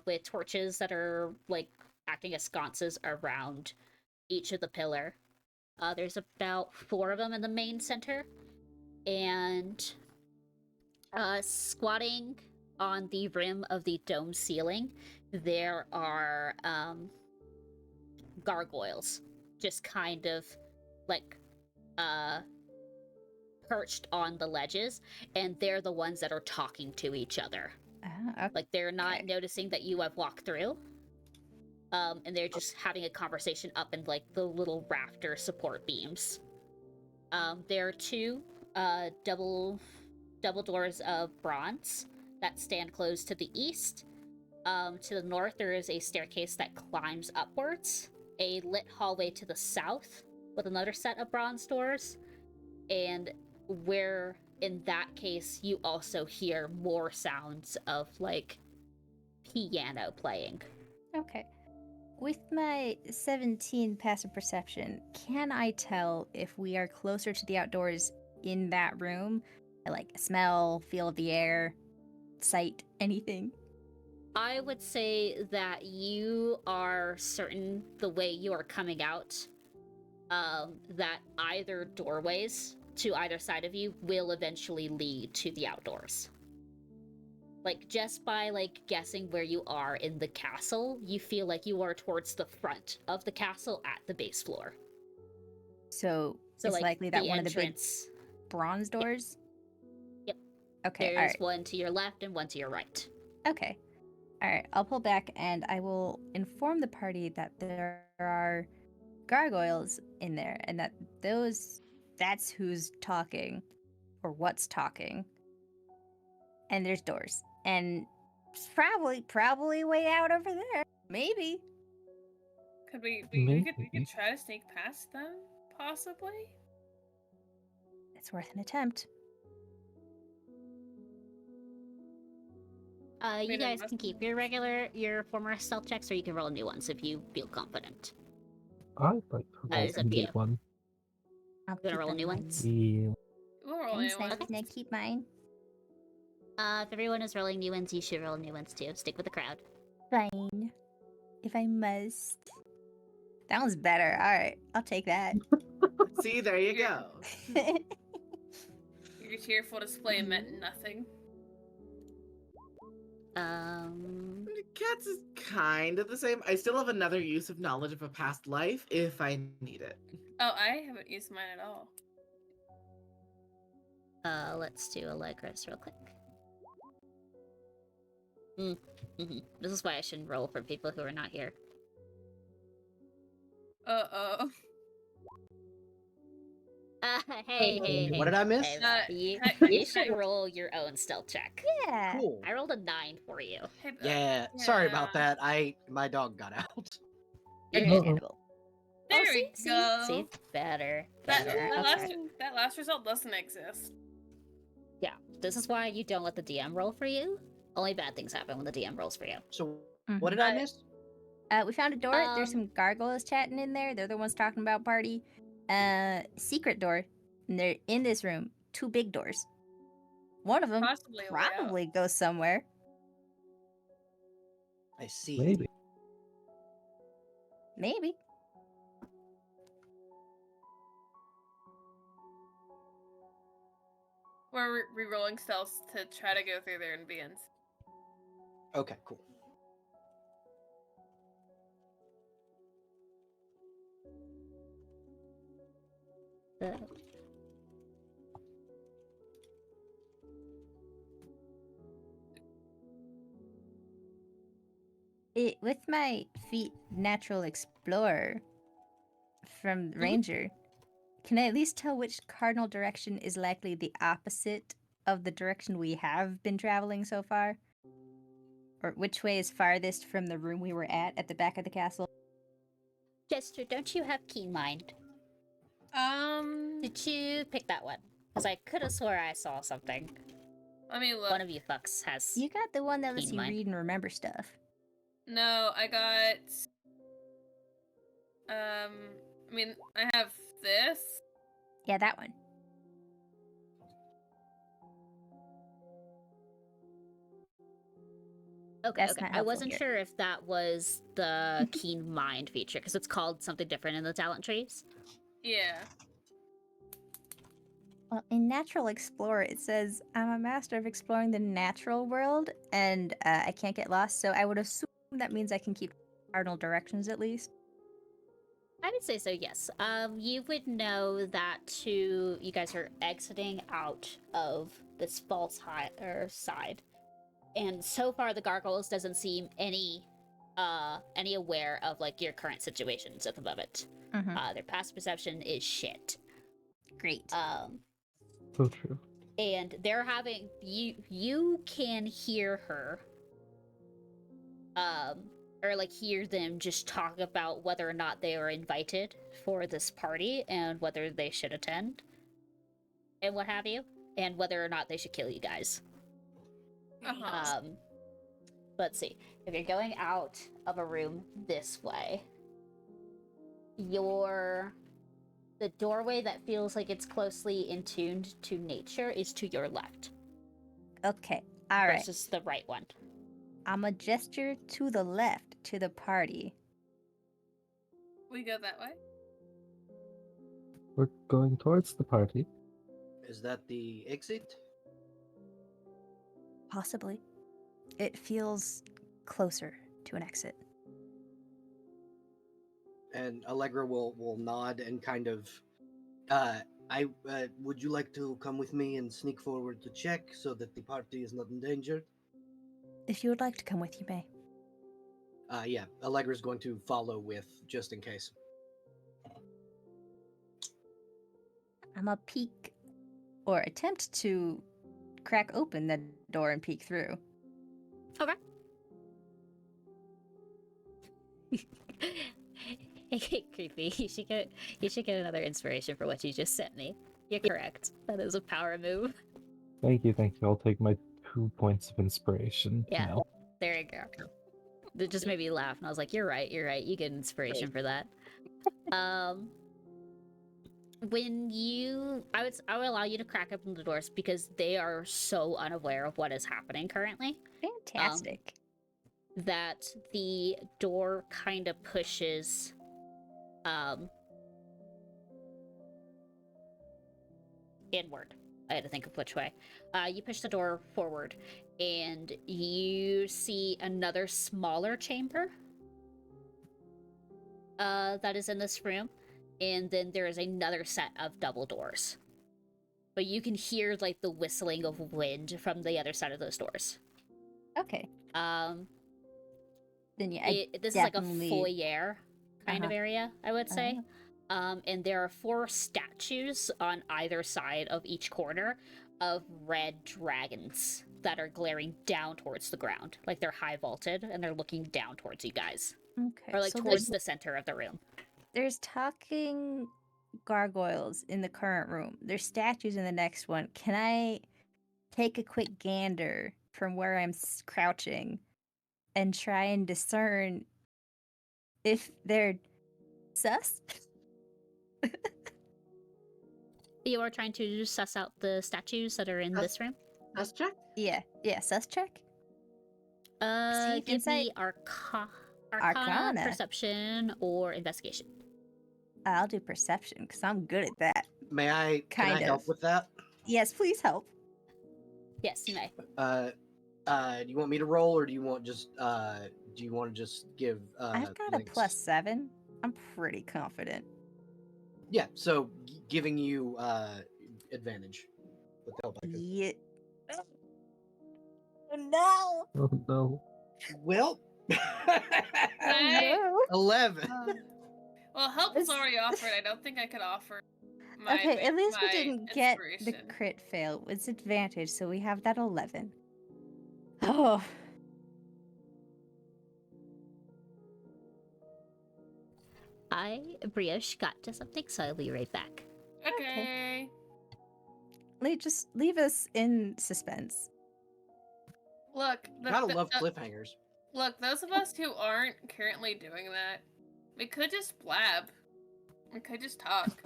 with torches that are, like, acting as sconces around each of the pillar. There's about 4 of them in the main center, and squatting on the rim of the dome ceiling, there are gargoyles, just kind of like perched on the ledges, and they're the ones that are talking to each other. Okay. Like, they're not noticing that you have walked through, and they're just having a conversation up in, like, the little rafter support beams. There are 2 double doors of bronze that stand closed to the east. To the north, there is a staircase that climbs upwards, a lit hallway to the south with another set of bronze doors, and where, in that case, you also hear more sounds of, like, piano playing. Okay. With my 17 passive perception, can I tell if we are closer to the outdoors in that room? Like smell, feel of the air, sight, anything? I would say that you are certain the way you are coming out, that either doorways to either side of you will eventually lead to the outdoors. Like, just by, like, guessing where you are in the castle, you feel like you are towards the front of the castle at the base floor. So it's like, likely that the one of the big entrance... bronze doors? Yep. Okay, There's alright. one to your left and one to your right. Okay. Alright, I'll pull back and I will inform the party that there are gargoyles in there and that that's who's talking or what's talking. And there's doors. And it's probably way out over there. Maybe. Could we Maybe. could try to sneak past them, possibly? It's worth an attempt. You it guys must can be keep your former stealth checks, or you can roll new ones if you feel confident. I'd like to roll it's a up to new you. one. I'll Gonna keep roll them new mine. ones? Yeah. We'll roll Thanks, new ones. Can I keep mine? If everyone is rolling new ones, you should roll new ones too. Stick with the crowd. Fine. If I must. That one's better. Alright, I'll take that. See, there you go. Your tearful display meant nothing. Cats is kind of the same. I still have another use of knowledge of a past life if I need it. Oh, I haven't used mine at all. Let's do Allegros real quick. This is why I shouldn't roll for people who are not here. Uh-oh. Hey. What did I miss? You Hey, should roll your own stealth check. Yeah. Cool. I rolled a 9 for you. hey, Yeah, sorry about that. My dog got out. Understandable. There Oh, we see, go. See? Better. That Okay. last result doesn't exist. Yeah, this is why you don't let the DM roll for you. Only bad things happen when the DM rolls for you. So what did I miss? We found a door. There's some gargoyles chatting in there. They're the ones talking about party. Secret door. And they're in this room. 2 big doors. One of them Possibly a way out. probably goes somewhere. I see. Maybe. Maybe. We're re-rolling stealths to try to go through their ambience. Okay, cool. With my feat natural explorer from Ranger, can I at least tell which cardinal direction is likely the opposite of the direction we have been traveling so far? Or which way is farthest from the room we were at the back of the castle? Jester, don't you have keen mind? Did you pick that one? Because I could have swore I saw something. Let me look. One of you fucks has. You got the one that lets Keen you mind. read and remember stuff. No, I got. I mean, I have this. Yeah, that one. Okay, That's okay. not I helpful wasn't here. sure if that was the keen mind feature because it's called something different in the talent trees. Yeah. Well, in Natural Explorer, it says, I'm a master of exploring the natural world, and I can't get lost, so I would assume that means I can keep cardinal directions at least. I would say so, yes. You would know that you guys are exiting out of this false side. And so far the gargoyles doesn't seem any aware of like your current situations at the moment. Their passive perception is shit. Great. So true. And they're having you can hear her or like hear them just talk about whether or not they are invited for this party and whether they should attend and what have you, and whether or not they should kill you guys. Let's see. If you're going out of a room this way, the doorway that feels like it's closely intuned to nature is to your left. Okay, alright. Versus the right one. I'm a gesture to the left to the party. We go that way? We're going towards the party. Is that the exit? Possibly. It feels closer to an exit. And Allegra will nod and kind of, would you like to come with me and sneak forward to check so that the party is not endangered? If you would like to come with, you may. Yeah, Allegra's going to follow with, just in case. I'm a peek or attempt to crack open the door and peek through. Okay. Hey, creepy. You should get another inspiration for what you just sent me. You're correct. That is a power move. Thank you. I'll take my 2 points of inspiration Yeah. now. There you go. That just made me laugh, and I was like, "You're right. You get inspiration for that." When I would allow you to crack open the doors because they are so unaware of what is happening currently. Fantastic. That the door kind of pushes inward. I had to think of which way. You push the door forward and you see another smaller chamber that is in this room, and then there is another set of double doors. But you can hear like the whistling of wind from the other side of those doors. Okay. Then yeah, this is like a foyer kind of area, I would say. And there are 4 statues on either side of each corner of red dragons that are glaring down towards the ground. Like they're high vaulted and they're looking down towards you guys. Okay. Or like So towards the center of the room. there's talking gargoyles in the current room. There's statues in the next one. Can I take a quick gander from where I'm crouching and try and discern if they're sus. You are trying to suss out the statues that are in this room? Let's check. Yeah, sus check. Perceive, Give insight? me Arcana, Arcana. Perception, or Investigation. I'll do perception because I'm good at that. Can I Kind help of. with that? Yes, please help. Yes, you may. Do you want me to roll, or do you want to just give I've got Lynx- a +7. I'm pretty confident. Yeah, so giving you advantage with help action. Yeah. Oh no! Oh no. Well, Right? 11. Well, help was This- already offered. I don't think I could offer my Okay, at least we my didn't get the inspiration. crit fail. It's advantage, so we have that 11. Oh. Brioche got to something, so I'll be right back. Okay. Just leave us in suspense. Look, Gotta love cliffhangers. look, those of us who aren't currently doing that, we could just blab. We could just talk.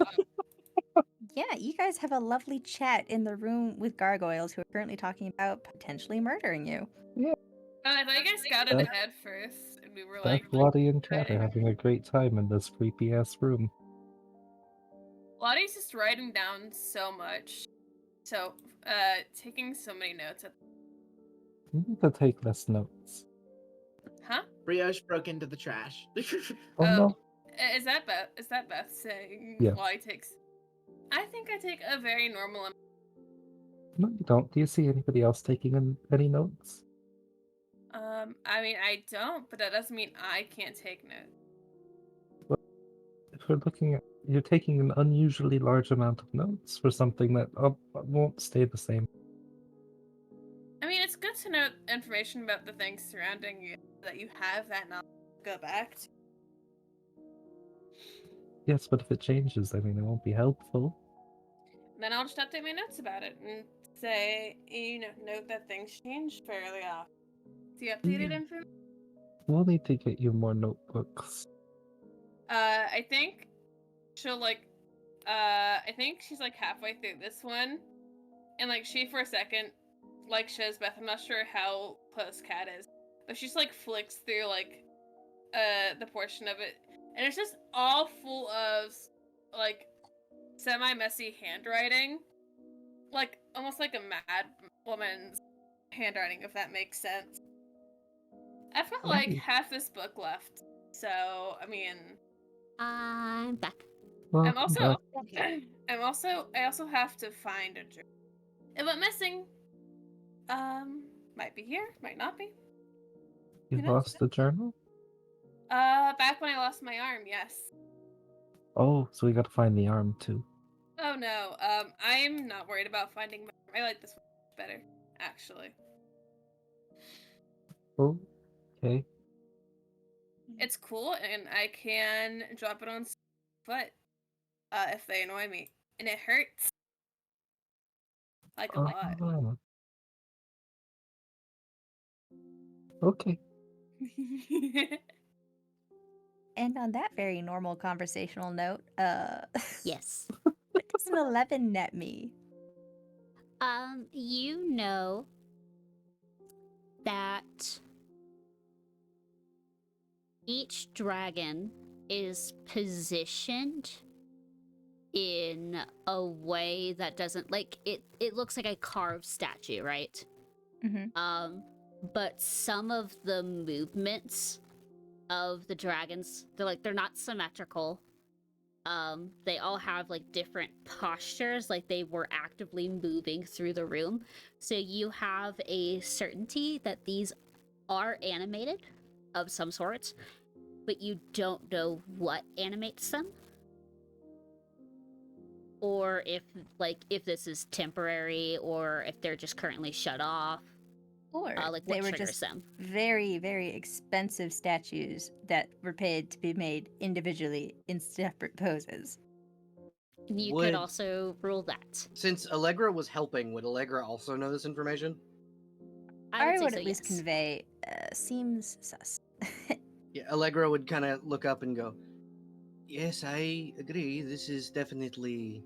Yeah, you guys have a lovely chat in the room with gargoyles who are currently talking about potentially murdering you. I thought you guys scouted That- ahead first, and we were Beth, like, Lottie, and Kat are right. having a great time in this creepy ass room. Lottie's just writing down so much. So, taking so many notes. You need to take less notes. Huh? Brioche broke into the trash. Oh no. Is that Beth? Is that Beth saying Yes. Lottie takes? I think I take a very normal amount. No, you don't. Do you see anybody else taking any notes? I mean, I don't, but that doesn't mean I can't take notes. If we're looking at, you're taking an unusually large amount of notes for something that won't stay the same. I mean, it's good to know information about the things surrounding you, that you have that knowledge to go back to. Yes, but if it changes, I mean, it won't be helpful. Then I'll just update my notes about it and say, note that things change fairly often. The updated information. We'll need to get you more notebooks. I think she'll I think she's like halfway through this one, and like she for a second, like shows Beth. I'm not sure how close Kat is, but she's like flicks through like the portion of it, and it's just all full of like semi-messy handwriting, like almost like a mad woman's handwriting, if that makes sense. I've got like half this book left, so I mean, I'm back. Well, I also have to find a journal. It went missing. Might be here, might not be. you who knows? lost the journal? Back when I lost my arm, yes. Oh, so we gotta find the arm too. Oh no, I'm not worried about finding my arm. I like this one better, actually. Oh, okay. It's cool, and I can drop it on foot, if they annoy me. And it hurts. Like a lot. Ah, okay. And on that very normal conversational note, Yes. what does an 11 net me? You know that each dragon is positioned in a way that doesn't like it looks like a carved statue, right? Mm-hmm. But some of the movements of the dragons, they're not symmetrical. They all have like different postures, like they were actively moving through the room. So you have a certainty that these are animated of some sort, but you don't know what animates them. Or if this is temporary, or if they're just currently shut off. Or Like they what were triggers just them. very, very expensive statues that were paid to be made individually in separate poses. You Would- could also rule that. Since Allegra was helping, would Allegra also know this information? I would say would so, at least yes. convey, seems sus. Yeah, Allegra would kind of look up and go, "Yes, I agree. This is definitely.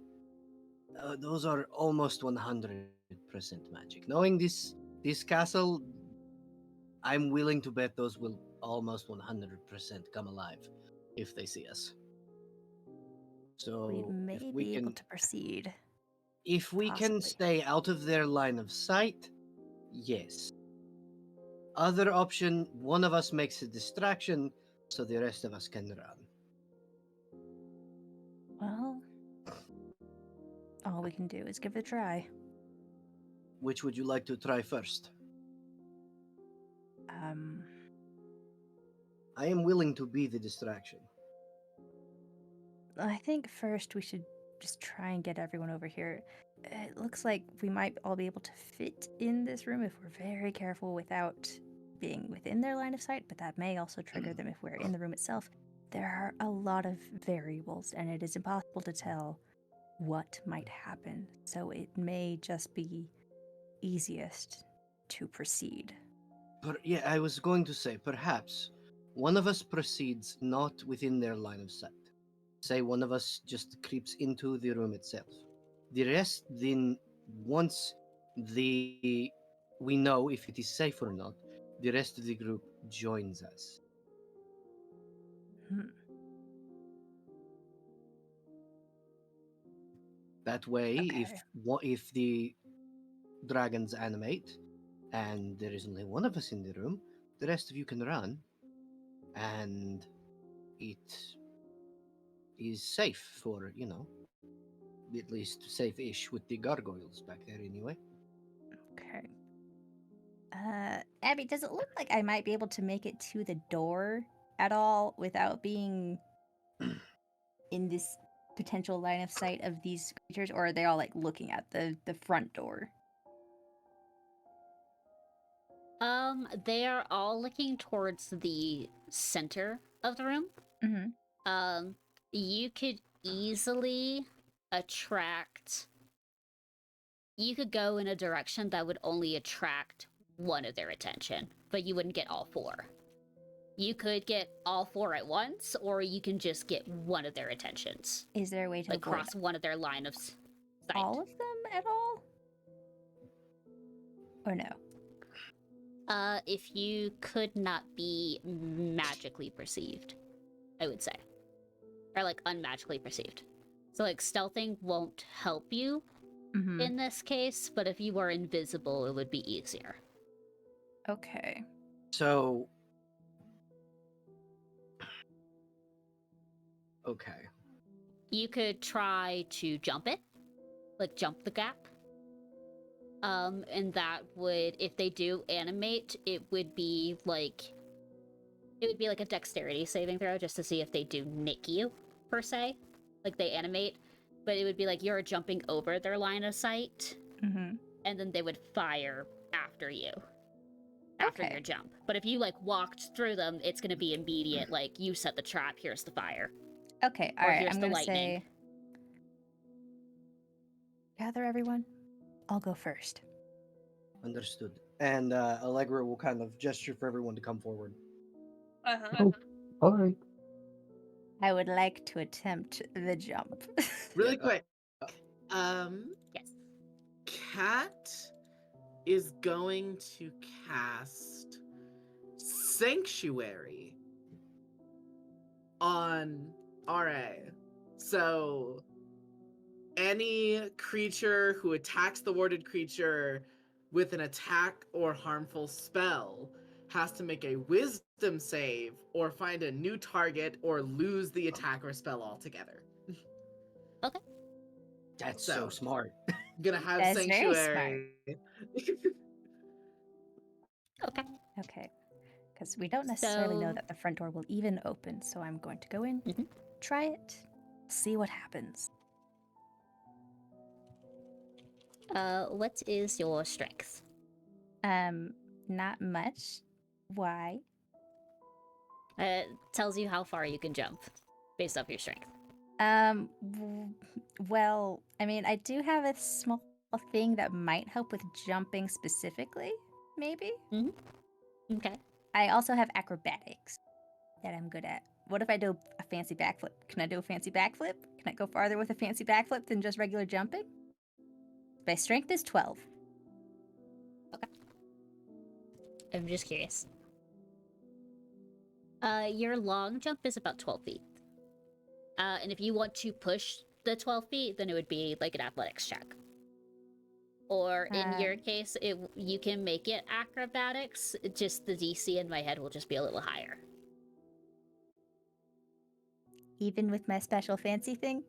Those are almost 100% magic. Knowing this castle, I'm willing to bet those will almost 100% come alive if they see us. We So may if we be able can, to proceed. if we can Possibly. stay out of their line of sight, yes. Other option, one of us makes a distraction, so the rest of us can run. Well, all we can do is give it a try. Which would you like to try first? Um, I am willing to be the distraction. I think first we should just try and get everyone over here. It looks like we might all be able to fit in this room if we're very careful without being within their line of sight, but that may also trigger them if we're in the room itself. There are a lot of variables, and it is impossible to tell what might happen, so it may just be easiest to proceed. Yeah, I was going to say, perhaps one of us proceeds not within their line of sight. Say one of us just creeps into the room itself. The rest then, once the we know if it is safe or not, the rest of the group joins us. Hmm. That way, Okay. if the dragons animate and there is only one of us in the room, the rest of you can run, and it is safe for, at least safe-ish with the gargoyles back there anyway. Okay. Abby, does it look like I might be able to make it to the door at all without being in this potential line of sight of these creatures, or are they all like looking at the front door? They are all looking towards the center of the room. Mm-hmm. You could easily attract. You could go in a direction that would only attract one of their attention, but you wouldn't get all four. You could get all four at once, or you can just get one of their attentions. Is there a way to Like avoid cross one of their line of sight. all of them at all? Or no? If you could not be magically perceived, I would say. Or like unmagically perceived. So like stealthing won't help you Mm-hmm. in this case, but if you were invisible, it would be easier. Okay. So, okay. You could try to jump it, like jump the gap. And that would, if they do animate, it would be like a dexterity saving throw just to see if they do nick you, per se. Like they animate, but it would be like you're jumping over their line of sight, Mm-hmm. and then they would fire after you. After Okay. your jump. But if you like walked through them, it's gonna be immediate, like you set the trap, here's the fire. Okay, Or alright, here's I'm the gonna lightning. say gather everyone. I'll go first. Understood. And Allegra will kind of gesture for everyone to come forward. Uh-huh. Oh, all right. I would like to attempt the jump. Really Yeah, quick. Yes. Cat is going to cast Sanctuary on RA. So any creature who attacks the warded creature with an attack or harmful spell has to make a wisdom save or find a new target or lose the attack or spell altogether. Okay. That's so So, smart. gonna have That's very Sanctuary. Okay. Okay. Because we don't necessarily know that the front door will even open, so I'm going to go in, Mhm. try it, see what happens. What is your strength? Not much. Why? Tells you how far you can jump based off your strength. Well, I mean, I do have a small thing that might help with jumping specifically, maybe? Okay. I also have acrobatics. that I'm good at. What if I do a fancy backflip? Can I do a fancy backflip? Can I go farther with a fancy backflip than just regular jumping? My strength is 12. I'm just curious. Your long jump is about 12 feet. And if you want to push the 12 feet, then it would be like an athletics check. Or in your case, you can make it acrobatics, just the DC in my head will just be a little higher. Even with my special fancy thing?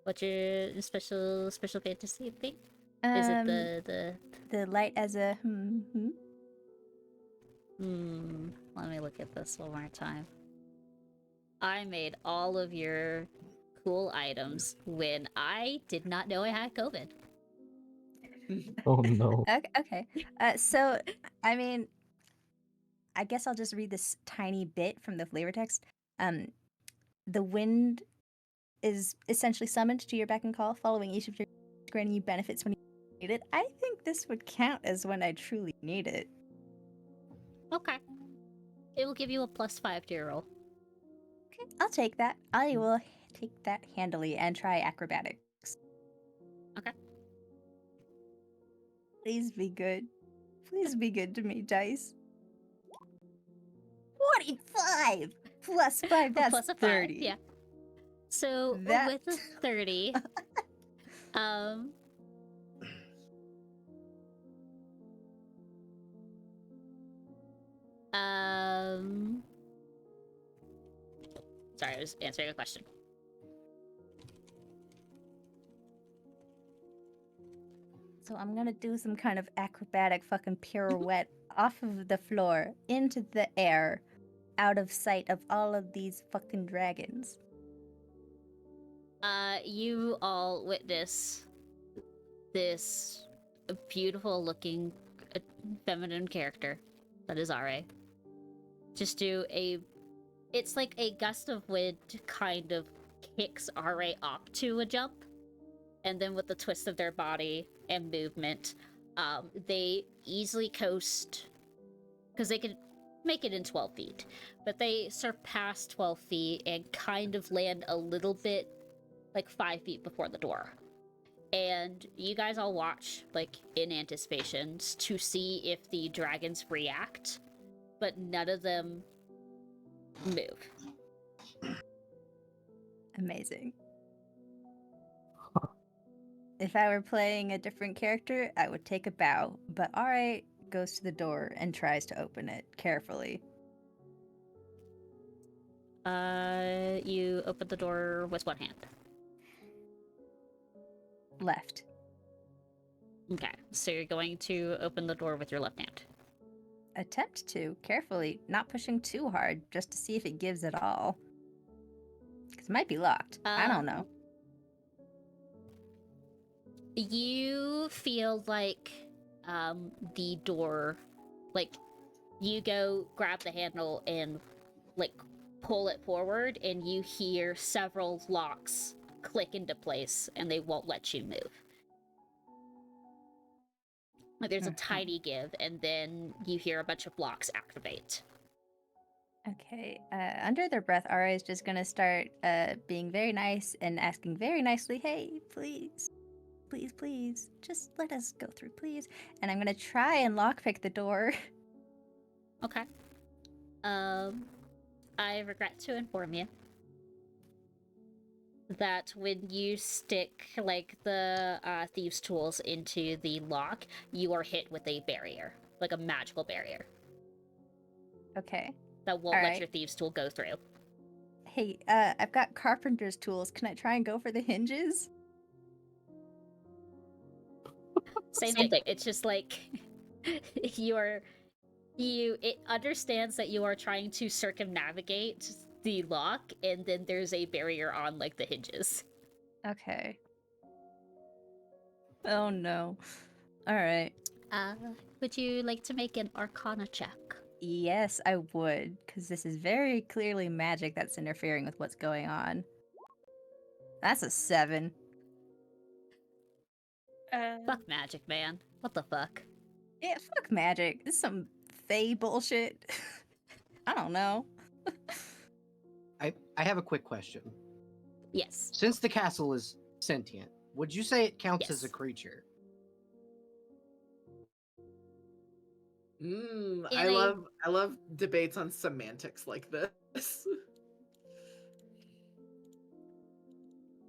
What's your special fantasy thing? Is it the light as a let me look at this one more time. I made all of your cool items when I did not know I had COVID. Oh no. Okay. So, I mean, I guess I'll just read this tiny bit from the flavor text. The wind is essentially summoned to your beck and call, following each of your granting you benefits when you need it. I think this would count as when I truly need it. Okay. It will give you a +5 to your roll. Okay, I'll take that. I will take that handily and try acrobatics. Okay. Please be good. Please be good to me, dice. 25 plus 5, that's Plus a 30. 5, yeah. So That- with a 30, sorry, I was answering a question. So I'm gonna do some kind of acrobatic fucking pirouette off of the floor into the air, out of sight of all of these fucking dragons. You all witness this beautiful looking feminine character that is Ra. Just do it's like a gust of wind kind of kicks Ra up to a jump, and then with the twist of their body and movement, they easily coast, because they can make it in 12 feet, but they surpass 12 feet and kind of land a little bit like 5 feet before the door. And you guys all watch, like, in anticipation to see if the dragons react, but none of them move. Amazing. If I were playing a different character, I would take a bow, but Ra goes to the door and tries to open it carefully. You open the door with one hand. Left. Okay, so you're going to open the door with your left hand. Attempt to, carefully, not pushing too hard, just to see if it gives at all. Because it might be locked. I don't know. You feel like the door, like, you go grab the handle and, like, pull it forward, and you hear several locks click into place, and they won't let you move. Like, there's a tiny give, and then you hear a bunch of locks activate. Okay, under their breath, Ara is just gonna start being very nice and asking very nicely, hey, please, please, please, just let us go through, please. And I'm gonna try and lockpick the door. Okay. I regret to inform you that when you stick, like, the thieves' tools into the lock, you are hit with a barrier, like a magical barrier. Okay. That won't let your thieves' tool go through. Hey, I've got carpenter's tools. Can I try and go for the hinges? Same thing. It's just like it understands that you are trying to circumnavigate the lock, and then there's a barrier on, like, the hinges. Okay. Oh no. Alright. Would you like to make an Arcana check? Yes, I would, because this is very clearly magic that's interfering with what's going on. That's a 7. Fuck magic, man. What the fuck? Yeah, fuck magic. This is some Fae bullshit. I don't know. I have a quick question. Yes. Since the castle is sentient, would you say it counts as a Yes. creature? I love debates on semantics like this.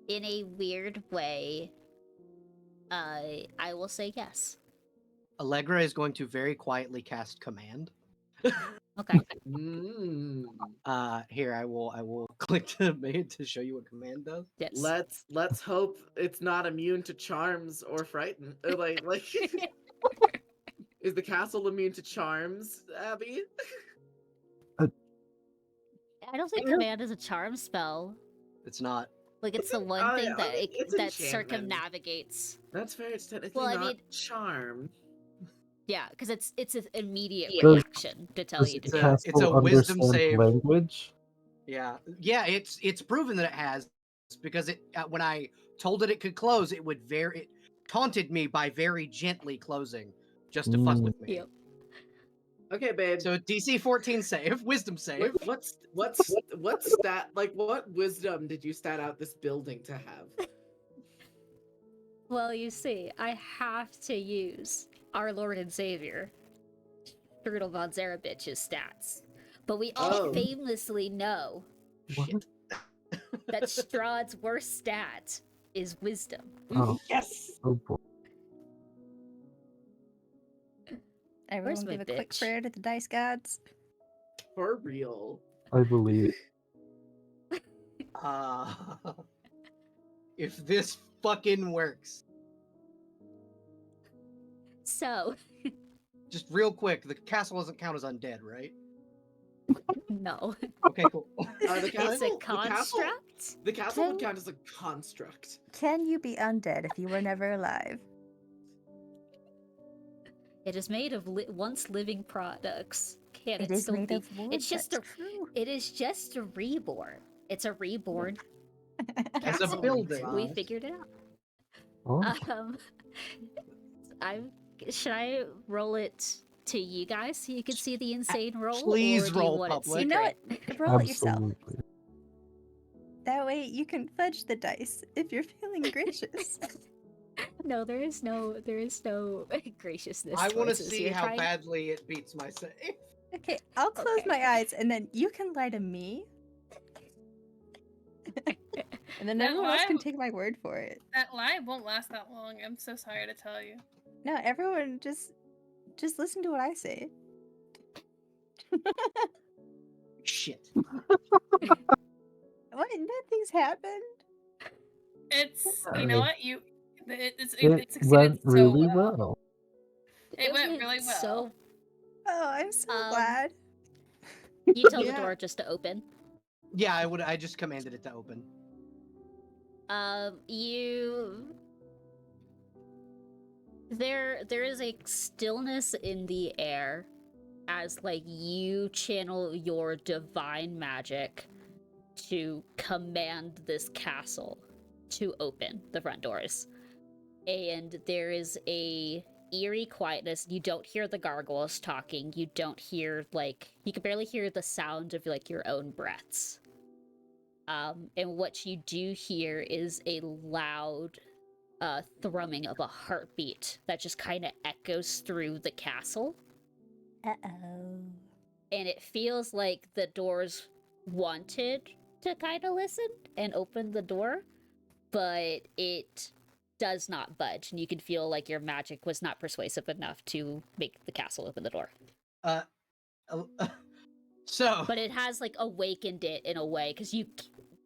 In a weird way, I will say yes. Allegra is going to very quietly cast command. Okay. Here I will click to show you what command does. Yes. Let's hope it's not immune to charms or frighten. Like is the castle immune to charms, Abby? I don't think command is a charm spell. It's not. Like it's It's the an- one thing I that mean, it's that enchantment. circumnavigates. That's fair. It's technically Well, I not mean- charm. Yeah, because it's an immediate Does- reaction to tell Does you the to a- do. it's a castle wisdom understand save. language? Yeah, it's proven that it has, because it when I told it could close, it taunted me by very gently closing, just to fuck with me. Yep. Okay, babe. So DC 14 save, wisdom save. What stat, like what wisdom did you stat out this building to have? Well, you see, I have to use our Lord and Savior, Strudel von Zarabich's stats. But we all Oh. famously know Shit. that Strahd's worst stat is wisdom. Oh, Yes. oh boy. Everyone my give a quick bitch? prayer to the dice gods. For real. I believe. If this fucking works, So, just real quick, the castle doesn't count as undead, right? no. Okay, cool. The It's castle, a construct? the castle would Can- count as a construct. Can you be undead if you were never alive? It is made of once living products. Can It it is still made be? of wood. It's just that's true. It is just a reborn. It's a reborn As a castle. building. We figured it out. Oh, Should I roll it to you guys so you can see the insane roll? Please or do you roll want it public. You know what? secret? Roll it yourself. absolutely. That way you can fudge the dice if you're feeling gracious. No, there is no graciousness. I want to towards this. see You're how trying- badly it beats my save. Okay, I'll close Okay. my eyes and then you can lie to me. And then That everyone else can lie- take my word for it. That lie won't last that long. I'm so sorry to tell you. No, everyone just listen to what I say. Shit. What? Nothing's happened. It's I you know mean, what it's It succeeded went so really well. well. It went really well. So Oh, I'm so Um, glad. you tell the Yeah. door just to open. Yeah, I just commanded it to open. There is a stillness in the air as like you channel your divine magic to command this castle to open the front doors. And there is a eerie quietness. You don't hear the gargoyles talking. You don't hear you can barely hear the sound of your own breaths. And what you do hear is a loud thrumming of a heartbeat that just kind of echoes through the castle. Uh-oh. And it feels like the doors wanted to kind of listen and open the door, but it does not budge. And you can feel like your magic was not persuasive enough to make the castle open the door. So But it has awakened it in a way, because you,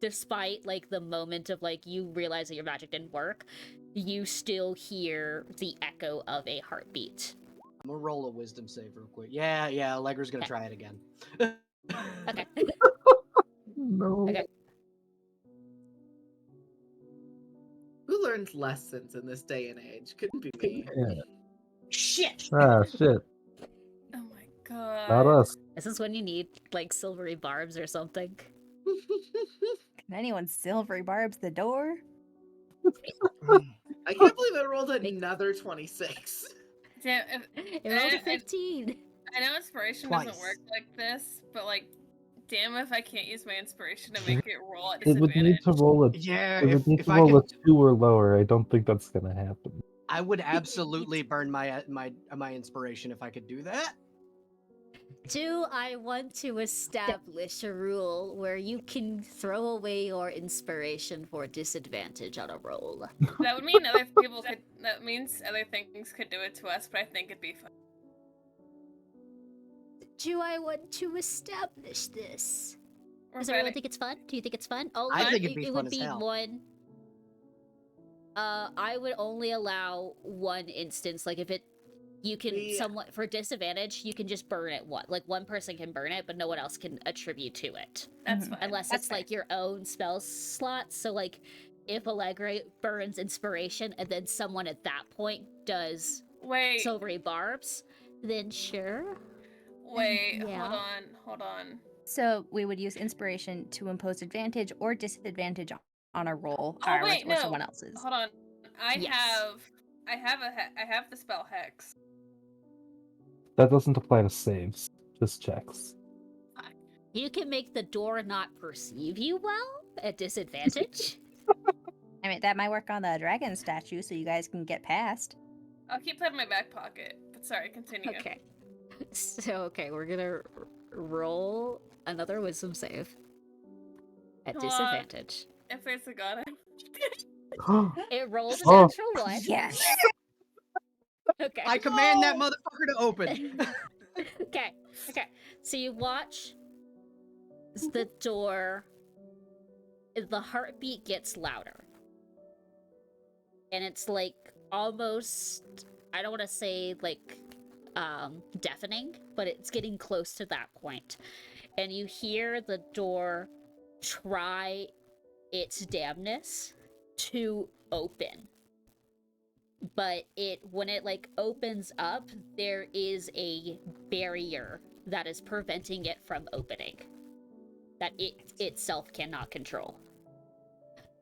despite the moment of you realize that your magic didn't work, you still hear the echo of a heartbeat. I'm gonna roll a wisdom save real quick. Yeah, Allegra's gonna Okay. try it again. Okay. No. Okay. Who learns lessons in this day and age? Couldn't be me. Yeah. Shit. Ah, shit. Oh my god. Not us. This is when you need silvery barbs or something. Can anyone silvery barbs the door? I can't believe I rolled another 26. Damn, It rolled a 15. I know inspiration Twice. doesn't work like this, but damn if I can't use my inspiration to make it roll at It would need disadvantage. to roll a Yeah, it would need if to I roll could, a 2 or lower. I don't think that's gonna happen. I would absolutely burn my inspiration if I could do that. Do I want to establish a rule where you can throw away your inspiration for disadvantage on a roll? That would mean other people could. That means other things could do it to us, but I think it'd be fun. Do I want to establish this? We're Does everyone betting. think it's fun? Do you think it's fun? Oh, I yeah, think it'd be it fun would as be hell. one. I would only allow one instance. Like if you can We- somewhat for disadvantage, you can just burn it. One person can burn it, but no one else can attribute to it. That's Mhm. fine. Unless That's it's like your own spell slots. So like if Allegra burns inspiration and then someone at that point does Wait, silvery barbs, then sure. wait, Yeah. hold on. So we would use inspiration to impose advantage or disadvantage on a roll, Oh ours wait, or no. someone else's. Hold on. I Yes. have the spell hex. That doesn't apply to saves, just checks. You can make the door not perceive you well at disadvantage. I mean, that might work on the dragon statue, so you guys can get past. I'll keep that in my back pocket. But sorry, continue. Okay. So, okay, we're gonna roll another wisdom save at Come on. disadvantage. If there's a god, It rolls a Oh. natural one. Yes. Okay. I command that motherfucker to open. Okay. Okay. So you watch the door. The heartbeat gets louder. And it's like almost, I don't want to say like deafening, but it's getting close to that point. And you hear the door try its damnness to open. But when it like opens up, there is a barrier that is preventing it from opening. That it itself cannot control.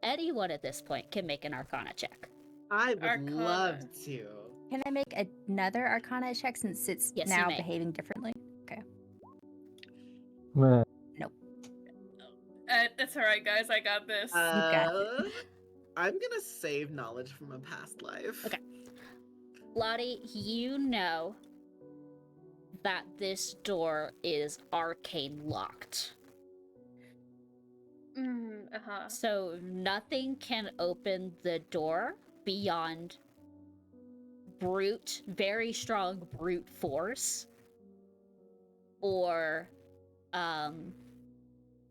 Anyone at this point can make an Arcana check. I would Arcana. love to. Can I make another Arcana check since it's Yes, you now may. behaving differently? Meh. That's alright, guys. I got this. got it. I'm gonna save knowledge from a past life. Okay. Lottie, you know that this door is arcane locked. Uh-huh. So nothing can open the door beyond very strong brute force, or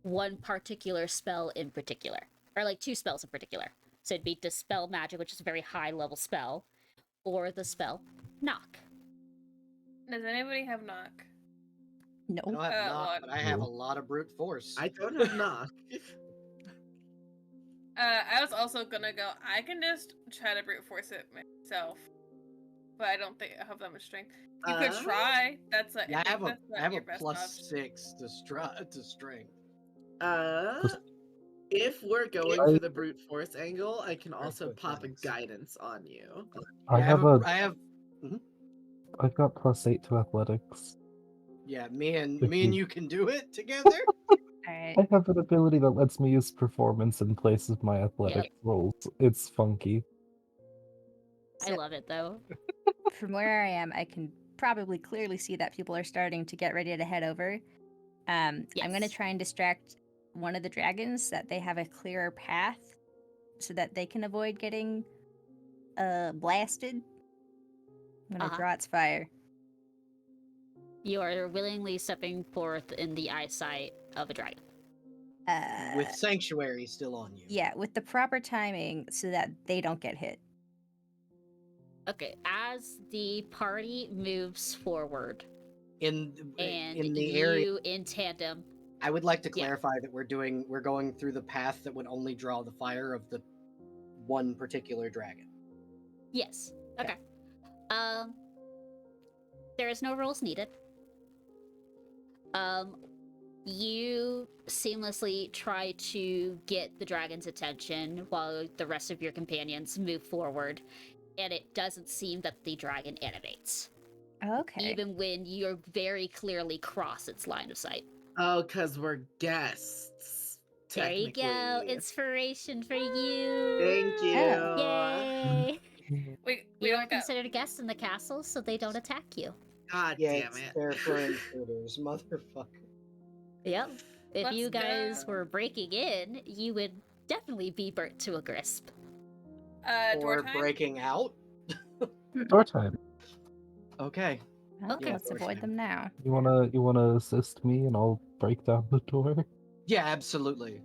one particular spell in particular, or like two spells in particular. So it'd be Dispel Magic, which is a very high level spell, or the spell Knock. Does anybody have knock? No. I don't have knock, what? but I have a lot of brute force. I don't have knock. I was also gonna go. I can just try to brute force it myself, but I don't think I have that much strength. You could try. That's a. Yeah, I have that's not a your best plus option. 6 to strength. If we're going for the brute force angle, I can also Brute pop a force. guidance on you. I Yeah, have I've got +8 to athletics. Yeah, me and If you- you can do it together. Alright. I have an ability that lets me use performance in place of my athletic rolls. It's funky. I love it though. From where I am, I can probably clearly see that people are starting to get ready to head over. I'm going to Yes. try and distract one of the dragons so that they have a clearer path so that they can avoid getting blasted. I'm going to draw its fire. You are willingly stepping forth in the eyesight of a dragon. With sanctuary still on you. Yeah, with the proper timing so that they don't get hit. Okay, as the party moves forward In and the you area, in tandem, I would like to Yeah. clarify that we're going through the path that would only draw the fire of the one particular dragon. yes. Okay. Okay. There is no rules needed. You seamlessly try to get the dragon's attention while the rest of your companions move forward, and it doesn't seem that the dragon animates, Okay. even when you're very clearly cross its line of sight. Oh, because we're guests. There you go. Technically. Inspiration for you. Thank you. Yay! We You don't are got. considered guests in the castle, so they don't attack you. God Yeah, damn it's it. fair for intruders, motherfucker. Yep. If Let's you guys go. were breaking in, you would definitely be burnt to a crisp. Door Or time. breaking out. Door time. Okay. Well, Okay. let's door avoid time. them now. You wanna assist me and I'll break down the door? Yeah, absolutely.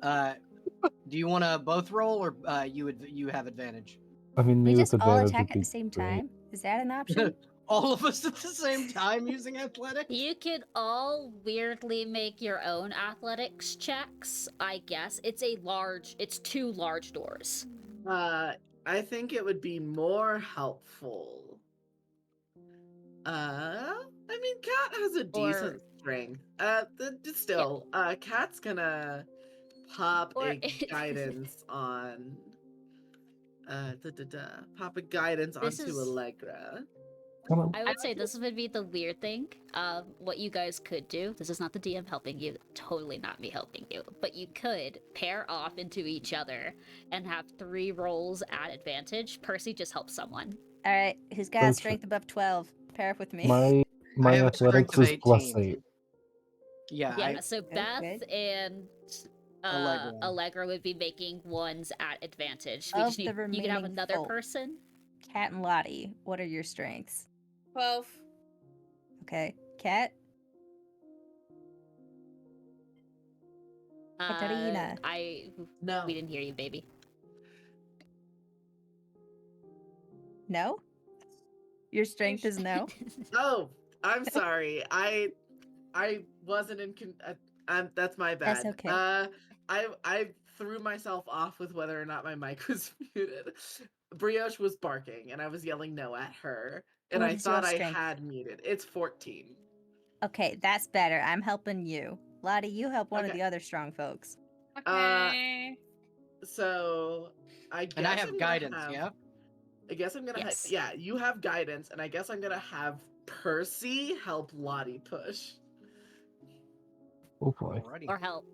Do you want to both roll, or you have advantage? I mean, We me just with all advantage attack would at be the same great. time. Is that an option? All of us at the same time using athletics? You could all weirdly make your own athletics checks, I guess. It's 2 large doors. I think it would be more helpful. I mean, Cat has a decent strength. Still, Cat's gonna pop Or a guidance on. Pop a guidance This onto is- Allegra. Come on. I would say this would be the weird thing. What you guys could do, this is not the DM helping you, totally not me helping you, but you could pair off into each other and have 3 rolls at advantage. Percy just helps someone. All right, who's got Don't strength above 12? Pair up with me. My have a athletics strength is of plus 18. 8. Yeah, Yeah, so Beth good. and Allegra. Allegra would be making ones at advantage. We Of just the need, you could have remaining another folk. person. Cat and Lottie, what are your strengths? 12. Okay, Cat. Katarina. No. We didn't hear you, baby. No. Your strength is no. Oh, I'm sorry. I wasn't in. That's my bad. That's okay. I threw myself off with whether or not my mic was muted. Brioche was barking, and I was yelling no at her, and What I is your thought I strength? had muted. It's 14. Okay, that's better. I'm helping you. Lottie, you help one of Okay. the other strong folks. Okay. So I guess and I I'm have gonna guidance. have- Yeah. I guess I'm gonna. Yes. Yeah, you have guidance, and I guess I'm gonna have Percy help Lottie push. Oh boy. Alrighty. Or help.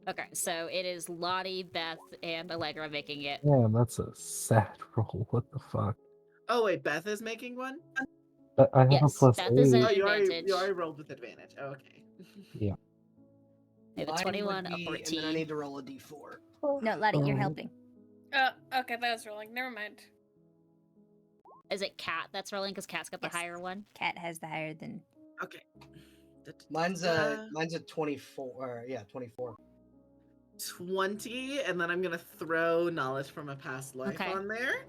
Okay, so it is Lottie, Beth, and Allegra making it. Damn, that's a sad roll. What the fuck? Oh wait, Beth is making one. I have a Yes, plus Beth is 8. at Oh, you advantage. already rolled with advantage. Oh, okay. Yeah. We have a Mine 21, would a be, 14. and then I need to roll a d4. No, Lottie, you're Oh. helping. Okay, that was rolling. Never mind. Is it Cat that's rolling? Because Cat's got the Yes. higher one. Cat has the higher than. Okay. Mine's a 24. Yeah, 24. 20, and then I'm gonna throw knowledge from a past life Okay. on there.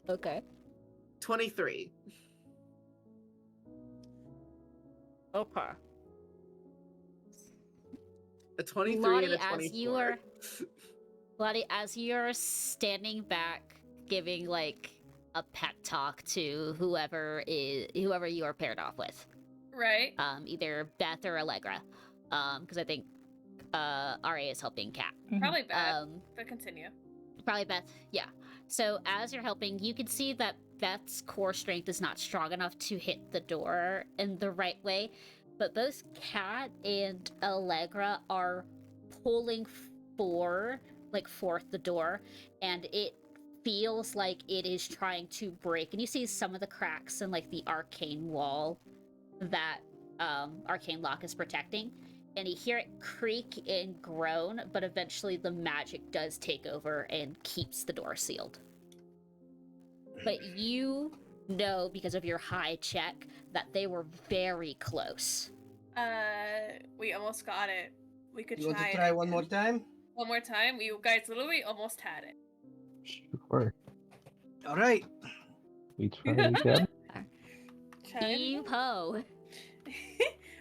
Okay. 23. Okay. A 23 Lottie, and a as 24. you are- Lottie, as you're standing back, giving like a pep talk to whoever you are paired off with, Right. either Beth or Allegra, because I think Ra is helping Cat. Probably bad. Um, But continue. Probably Beth, yeah. So as you're helping, you can see that Beth's core strength is not strong enough to hit the door in the right way, but both Cat and Allegra are pulling forth the door, and it feels like it is trying to break. And you see some of the cracks in like the arcane wall that arcane lock is protecting. And you hear it creak and groan, but eventually the magic does take over and keeps the door sealed. But you know, because of your high check, that they were very close. We almost got it. We could You want try to it try one more again. time? One more time. You guys literally almost had it. Sure. All right. We try again. Try it Heave again. ho!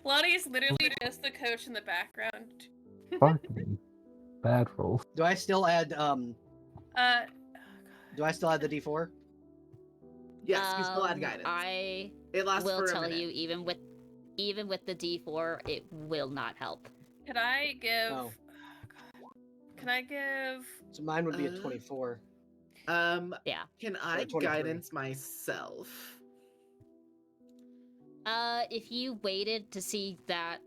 Lottie is literally just the coach in the background. Fuck me. Bad roll. Do I still add Oh God. Do I still add the d4? Yes, you still had guidance. I It lasts will for a tell minute. you, even with the D4, it will not help. Can I give? Oh. God. Can I give? So mine would be a Uh, 24. Yeah. Can I 23. guidance myself? If you waited to see that,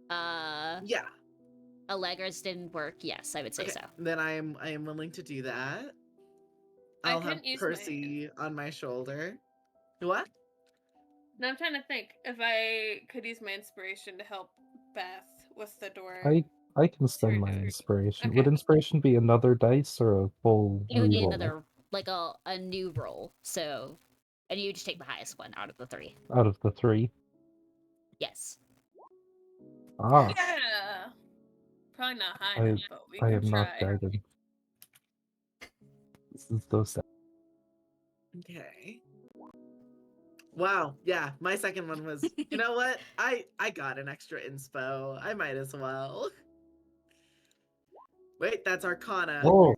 Yeah. Allegra's didn't work, yes, I would say Okay. so. Then I am willing to do that. I I'll have couldn't use Percy on my shoulder. What? No, I'm trying to think if I could use my inspiration to help Beth with the door. I can Sure, spend my sure. inspiration. Okay. Would inspiration be another dice or a full It would be reroll another, like a new roll. So, and you just take the highest one out of the 3. out of the 3? Yes. Ah, Yeah. Probably not high I enough, but we I can am not try. guided. This is those. Okay. Wow. Yeah, my second one was. You know what? I got an extra inspo. I might as well. Wait, that's Arcana. Oh,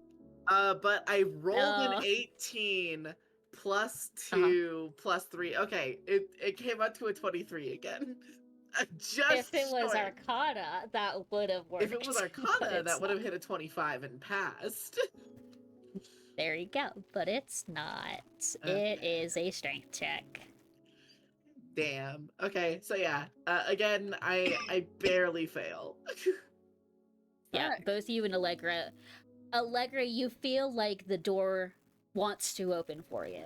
But I rolled an Oh. 18 plus 2 plus 3. Okay, it came up to a 23 again. Just If it was short. Arcana, that would have worked. If it was but Arcana, it's that would have not. hit a 25 and passed. There you go. But it's not. It Okay. is a strength check. Damn. Okay, so yeah. Again, I barely fail. Yeah, Fuck. both you and Allegra. Allegra, you feel like the door wants to open for you.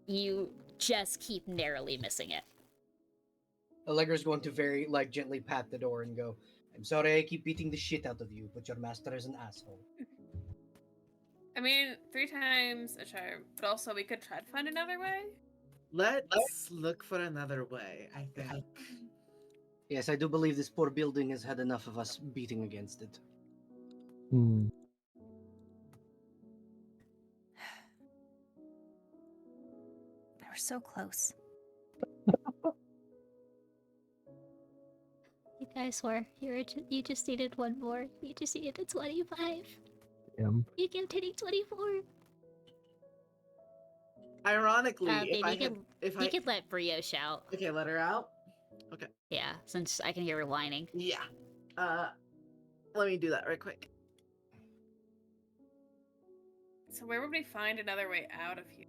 You just keep narrowly missing it. Allegra's going to very gently pat the door and go, "I'm sorry I keep beating the shit out of you, but your master is an asshole." I mean, 3 times a charm, but also we could try to find another way. Let's look for another way, I think. Yes, I do believe this poor building has had enough of us beating against it. hmm. We're so close. You guys were. You just needed one more. You just needed a 25. Damn. You kept hitting 24. Ironically, Babe, you can let Brio shout. Okay, let her out. Okay. Yeah, since I can hear her whining. Yeah. Let me do that right quick. So where would we find another way out of here?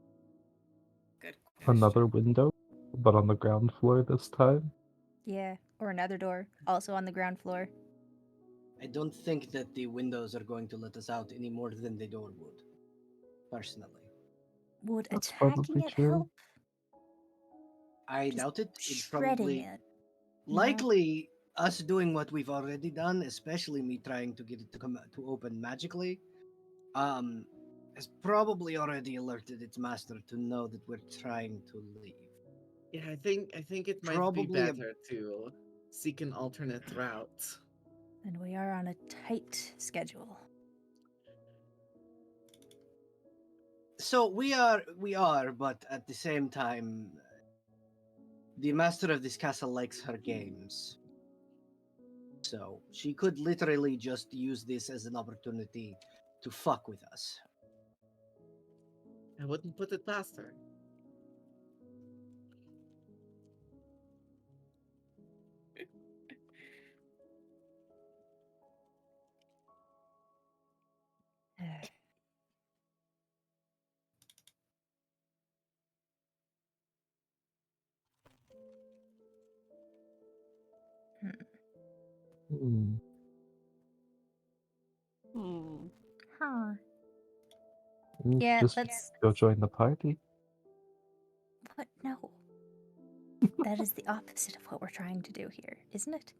Good question. Another window, but on the ground floor this time. Yeah, or another door, also on the ground floor. I don't think that the windows are going to let us out any more than the door would. Personally. Would That's attacking probably it true. help? I Just doubt it. It'd shredding probably it. you know? likely us doing what we've already done, especially me trying to get it to come to open magically, has probably already alerted its master to know that we're trying to leave. Yeah, I think it might be Probably better to seek an alternate route. And we are on a tight schedule. So we are, but at the same time, the master of this castle likes her games. So she could literally just use this as an opportunity to fuck with us. I wouldn't put it past her. Hmm. Huh. Mm, Yeah, just let's. go join the party. What? No. That is the opposite of what we're trying to do here, isn't it?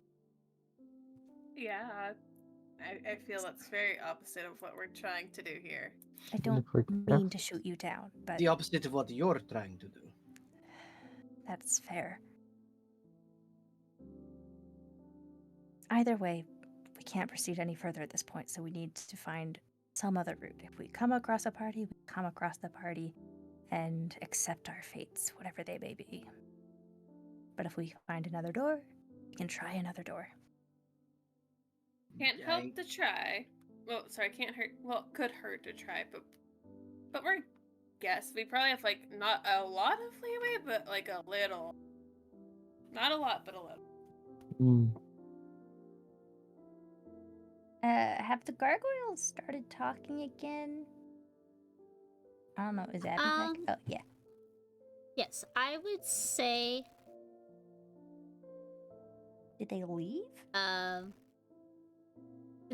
Yeah, I feel that's very opposite of what we're trying to do here. I And don't if we're mean to shoot you down, but The opposite of what you're trying to do. that's fair. Either way, we can't proceed any further at this point, so we need to find some other route. If we come across a party, we come across the party and accept our fates, whatever they may be. But if we find another door, we can try another door. Can't help I- to try. Well, sorry, can't hurt. Well, could hurt to try, but we're guess we probably have like not a lot of leeway, but like a little. Not a lot, but a little. Hmm. Have the gargoyles started talking again? I don't know. Is Abby back? Um, Oh, yeah. Yes, I would say Did they leave?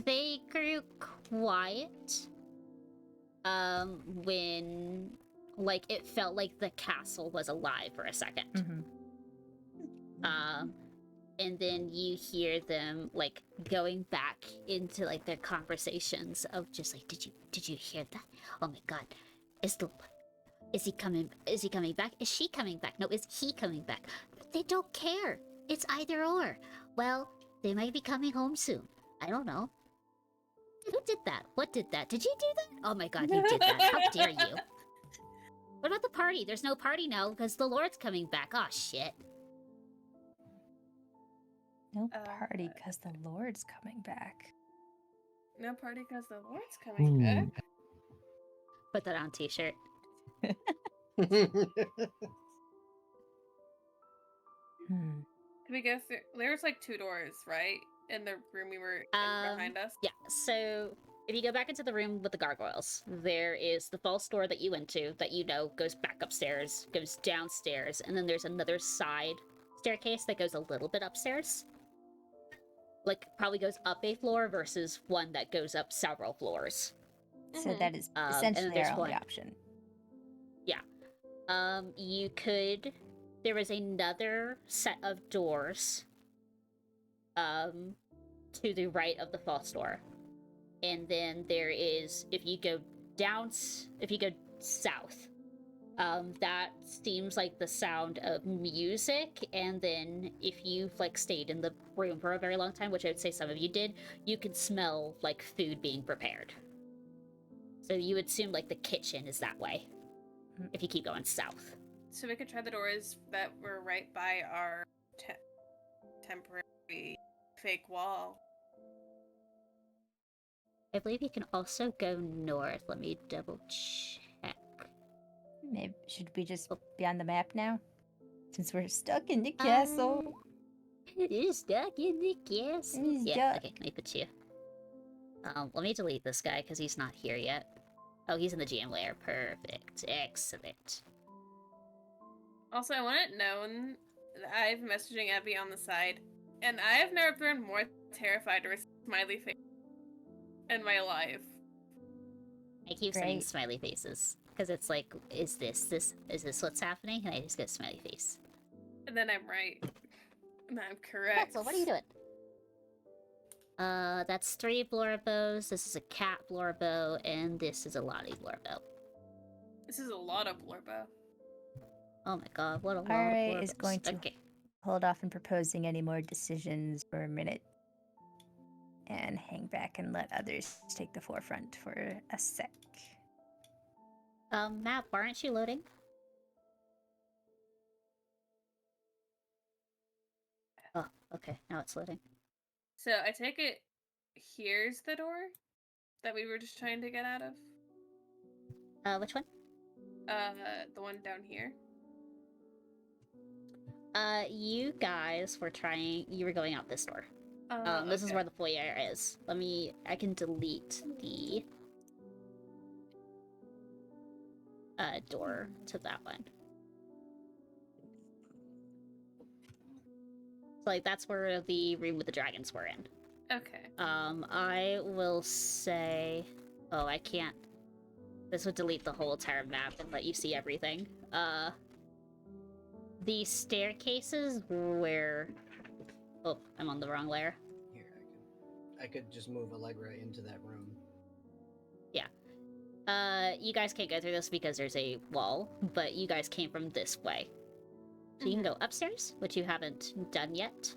They grew quiet. When like it felt like the castle was alive for a second. Mm-hmm. And then you hear them like going back into like their conversations of just like, did you hear that? Oh my god, is he coming back? Is she coming back? No, is he coming back? They don't care. It's either or. Well, they might be coming home soon. I don't know. Who did that? What did that? Did you do that? Oh my god, you did that. How dare you? What about the party? There's no party now because the Lord's coming back. Oh shit. No party because the Lord's coming back. No party because the Lord's coming back. Put that on a t-shirt. Can we go through? There's like 2 doors, right? In the room we were in behind us? Yeah, so if you go back into the room with the gargoyles, there is the false door that you went to that you know goes back upstairs, goes downstairs, and then there's another side staircase that goes a little bit upstairs. Like, probably goes up a floor versus one that goes up several floors. So that is and essentially then there's our only one- option. You could... There is another set of doors to the right of the false door. And then there is, if you go south, that seems like the sound of music. And then if you've like stayed in the room for a very long time, which I would say some of you did, you can smell like food being prepared. So you would assume like the kitchen is that way if you keep going south. So we could try the doors that were right by our temporary fake wall. I believe you can also go north. Let me double check. Maybe should we just be on the map now? Since we're stuck in the castle. You're stuck in the castle. He's Yeah, stuck. okay, let me put you. Let me delete this guy because he's not here yet. Oh, he's in the GM layer. Perfect. Excellent. Also, I want it known that I've messaging Abby on the side, and I have never been more terrified or smiley face in my life. I keep saying Great. smiley faces because it's like, is this what's happening? And I just get smiley face. And then I'm right. And I'm correct. So what are you doing? That's 3 Blorabos. This is a cat Blorabo, and this is a Lottie Blorabo. This is a lot of blurbo. Oh my god, what a lot Alright, of is Blorbos. going to Okay. hold off on proposing any more decisions for a minute. And hang back and let others take the forefront for a sec. Map, aren't you loading? Oh, okay, now it's loading. So I take it here's the door that we were just trying to get out of? Which one? The one down here. You guys were you were going out this door. This is Okay. where the foyer is. I can delete the door to that one. So, like, that's where the room with the dragons were in. Okay. I will say... Oh, I can't... This would delete the whole entire map and let you see everything. The staircases where... Oh, I'm on the wrong layer. Here, I could just move Allegra into that room. You guys can't go through this because there's a wall, but you guys came from this way. So you can go upstairs, which you haven't done yet.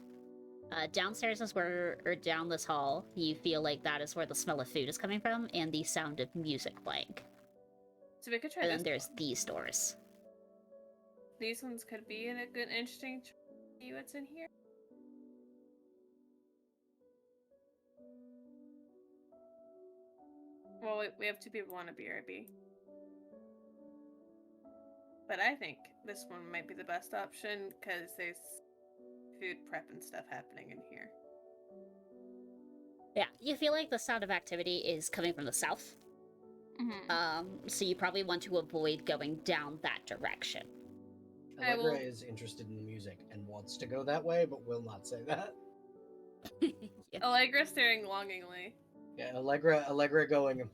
Downstairs is or down this hall, you feel like that is where the smell of food is coming from, and the sound of music playing. So we could try And this then there's one. these doors. These ones could be in a good, interesting. See what's in here. Well, we have 2 people want a BRB. But I think this one might be the best option because there's food prep and stuff happening in here. Yeah, you feel like the sound of activity is coming from the south. So you probably want to avoid going down that direction. I Allegra will- is interested in music and wants to go that way, but will not say that. Yeah. Allegra staring longingly. Yeah, Allegra going,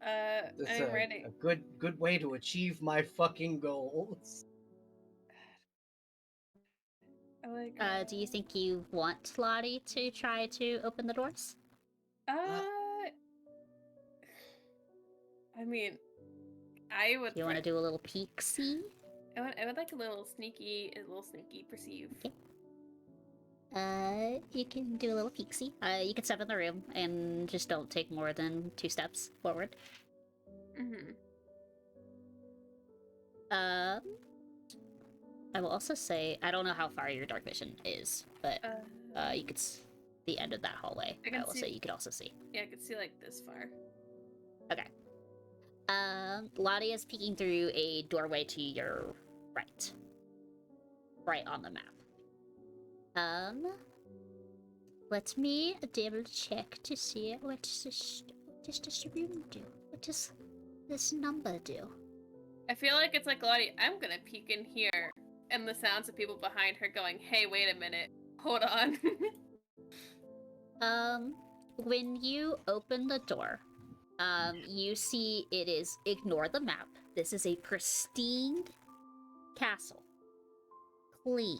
that's I'm a ready. good way to achieve my fucking goals. Allegra. Do you think you want Lottie to try to open the doors? I mean, I would. Do you want to do a little peek see? I would like a little sneaky perceive. Okay. You can do a little peek see. You can step in the room and just don't take more than 2 steps forward. Mm-hmm. I will also say, I don't know how far your dark vision is, but you could the end of that hallway. I can will see- say you could also see. Yeah, I could see like this far. Okay. Lottie is peeking through a doorway to your right. Right on the map. Let me double check to see what does this room do? What does this number do? I feel like it's like Lottie, I'm gonna peek in here, and the sounds of people behind her going, "Hey, wait a minute, hold on." When you open the door, you see it is, ignore the map. This is a pristine castle. Clean.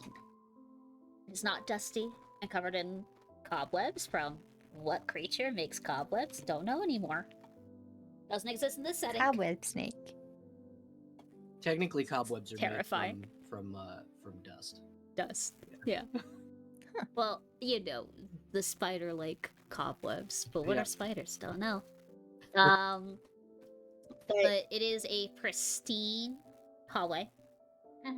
It's not dusty and covered in cobwebs from what creature makes cobwebs? Don't know anymore. Doesn't exist in this setting. Cobweb snake. Technically, cobwebs are Terrifying. made from dust. Dust. Yeah. Well, you know, the spider-like cobwebs, but what Yeah. are spiders? Don't know. But it is a pristine hallway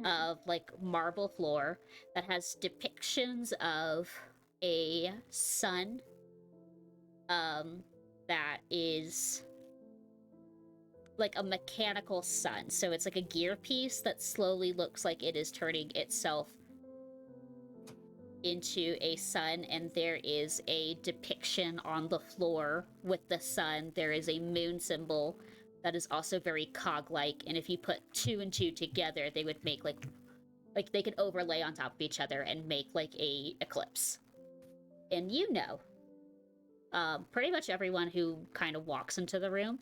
of like marble floor that has depictions of a sun that is like a mechanical sun. So it's like a gear piece that slowly looks like it is turning itself into a sun, and there is a depiction on the floor with the sun. There is a moon symbol that is also very cog-like, and if you put 2 and 2 together, they would make like they could overlay on top of each other and make like a eclipse. And you know, pretty much everyone who kind of walks into the room,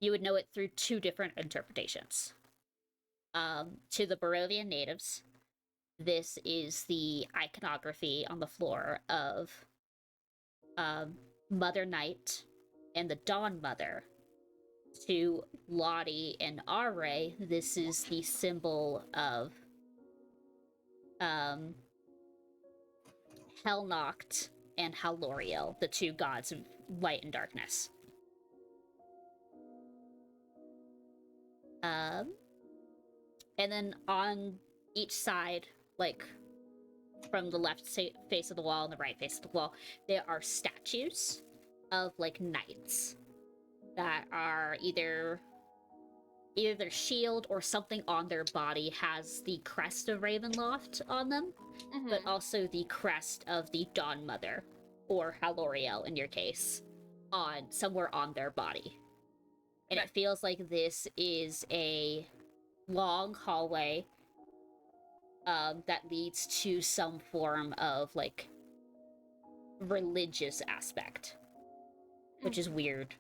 you would know it through 2 different interpretations. To the Barovian natives, this is the iconography on the floor of Mother Night and the Dawn Mother. To Lottie and Are, this is the symbol of Hellnocht and Haloriel, the 2 gods of light and darkness. And then on each side, like from the left face of the wall and the right face of the wall, there are statues of like knights that are either their shield or something on their body has the crest of Ravenloft on them, but also the crest of the Dawn Mother, or Haloriel in your case, on somewhere on their body. And it feels like this is a long hallway that leads to some form of like religious aspect, which is weird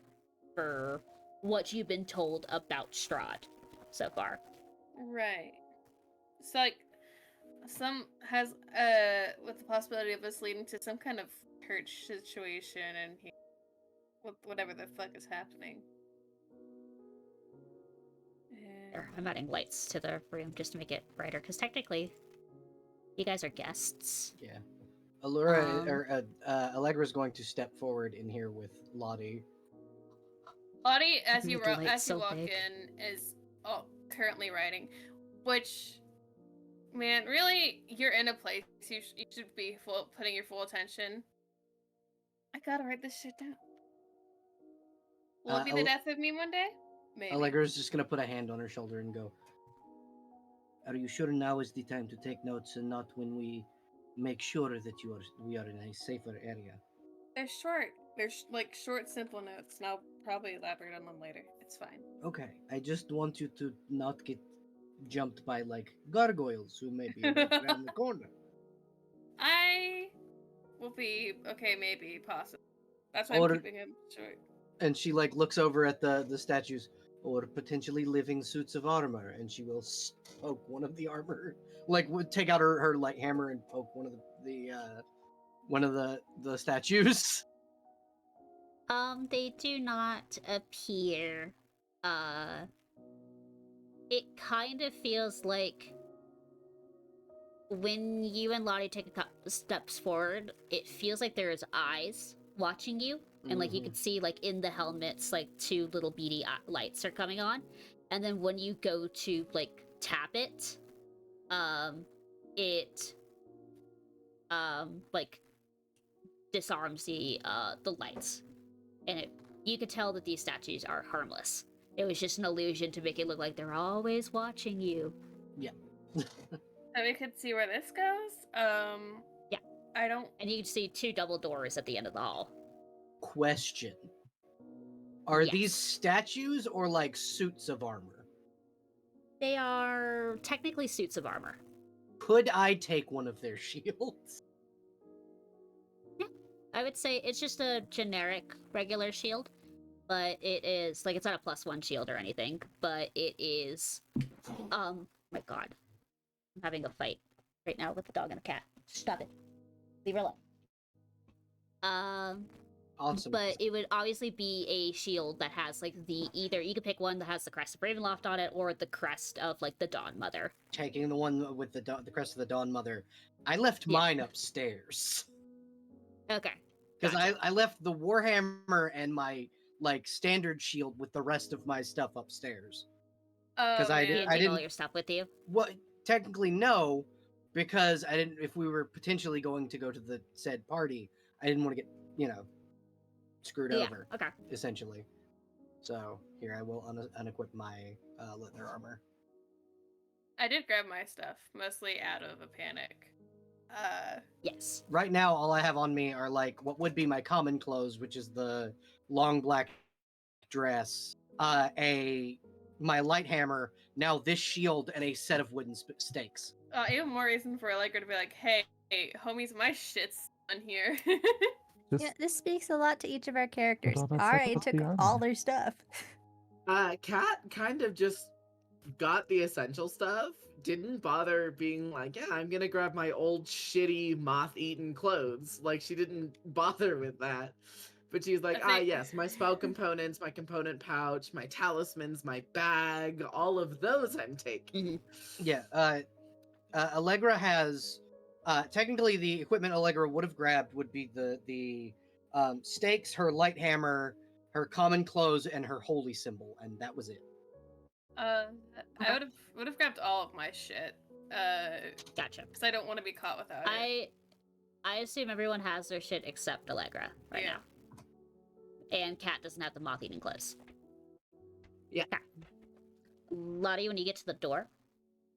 for what you've been told about Strahd so far. Right. So like some has with the possibility of us leading to some kind of church situation and whatever the fuck is happening. I'm adding lights to the room just to make it brighter, because technically you guys are guests. Yeah. Allegra's going to step forward in here with Lottie. Lottie, as you The light's so walk big. in, is currently writing, which, man, really, you're in a place you should be putting your full attention. I gotta write this shit down. Will it be the death of me one day? Maybe. Allegra's just gonna put a hand on her shoulder and go, "Are you sure now is the time to take notes and not when we make sure that we are in a safer area?" They're short. They're like short, simple notes, and I'll probably elaborate on them later. It's fine. Okay, I just want you to not get jumped by like gargoyles who may be right around the corner. I will be okay, maybe, possibly. That's why Or- I'm keeping him short. And she like looks over at the statues, or potentially living suits of armor, and she will poke one of the armor, like would take out her light hammer and poke one of the statues. They do not appear. Uh, it kind of feels like when you and Lottie take a couple steps forward, it feels like there's eyes watching you, and like you can see like in the helmets, like two little beady lights are coming on, and then when you go to like tap it, it like disarms the lights, and you could tell that these statues are harmless. It was just an illusion to make it look like they're always watching you. Yeah. So we could see where this goes. Yeah. I don't. And you can see two double doors at the end of the hall. Question: Are these Yes. statues or like suits of armor? They are technically suits of armor. Could I take one of their shields? I would say it's just a generic regular shield, but it is like it's not a +1 shield or anything, but it is my god. I'm having a fight right now with the dog and the cat. Stop it. Leave her alone. Awesome. But it would obviously be a shield that has like either you could pick one that has the crest of Ravenloft on it or the crest of like the Dawn Mother. Taking the one with the crest of the Dawn Mother. I left mine upstairs. Okay. Because Gotcha. I left the Warhammer and my like standard shield with the rest of my stuff upstairs. Because I You didn't. didn't take all your stuff with you? Well, technically no, because I didn't. If we were potentially going to go to the said party, I didn't want to get screwed over. Okay. Essentially. So here I will unequip my leather armor. I did grab my stuff, mostly out of a panic. Yes. Right now, all I have on me are like what would be my common clothes, which is the long black dress, my light hammer, now this shield, and a set of wooden stakes. Even more reason for Allegra to be like, hey, homies, my shit's on here. Yeah, this speaks a lot to each of our characters. all that Alright, stuff took off the all armor. their stuff. Kat kind of just got the essential stuff, didn't bother being like, yeah, I'm gonna grab my old shitty moth-eaten clothes. Like, she didn't bother with that. But she's like, yes, my spell components, my component pouch, my talismans, my bag, all of those I'm taking. Yeah, Allegra has technically the equipment Allegra would have grabbed would be the stakes, her light hammer, her common clothes, and her holy symbol, and that was it. I would have grabbed all of my shit. Gotcha. Because I don't want to be caught without it. I assume everyone has their shit except Allegra right now. And Kat doesn't have the moth-eating clothes. Yeah. Okay. Lottie, when you get to the door,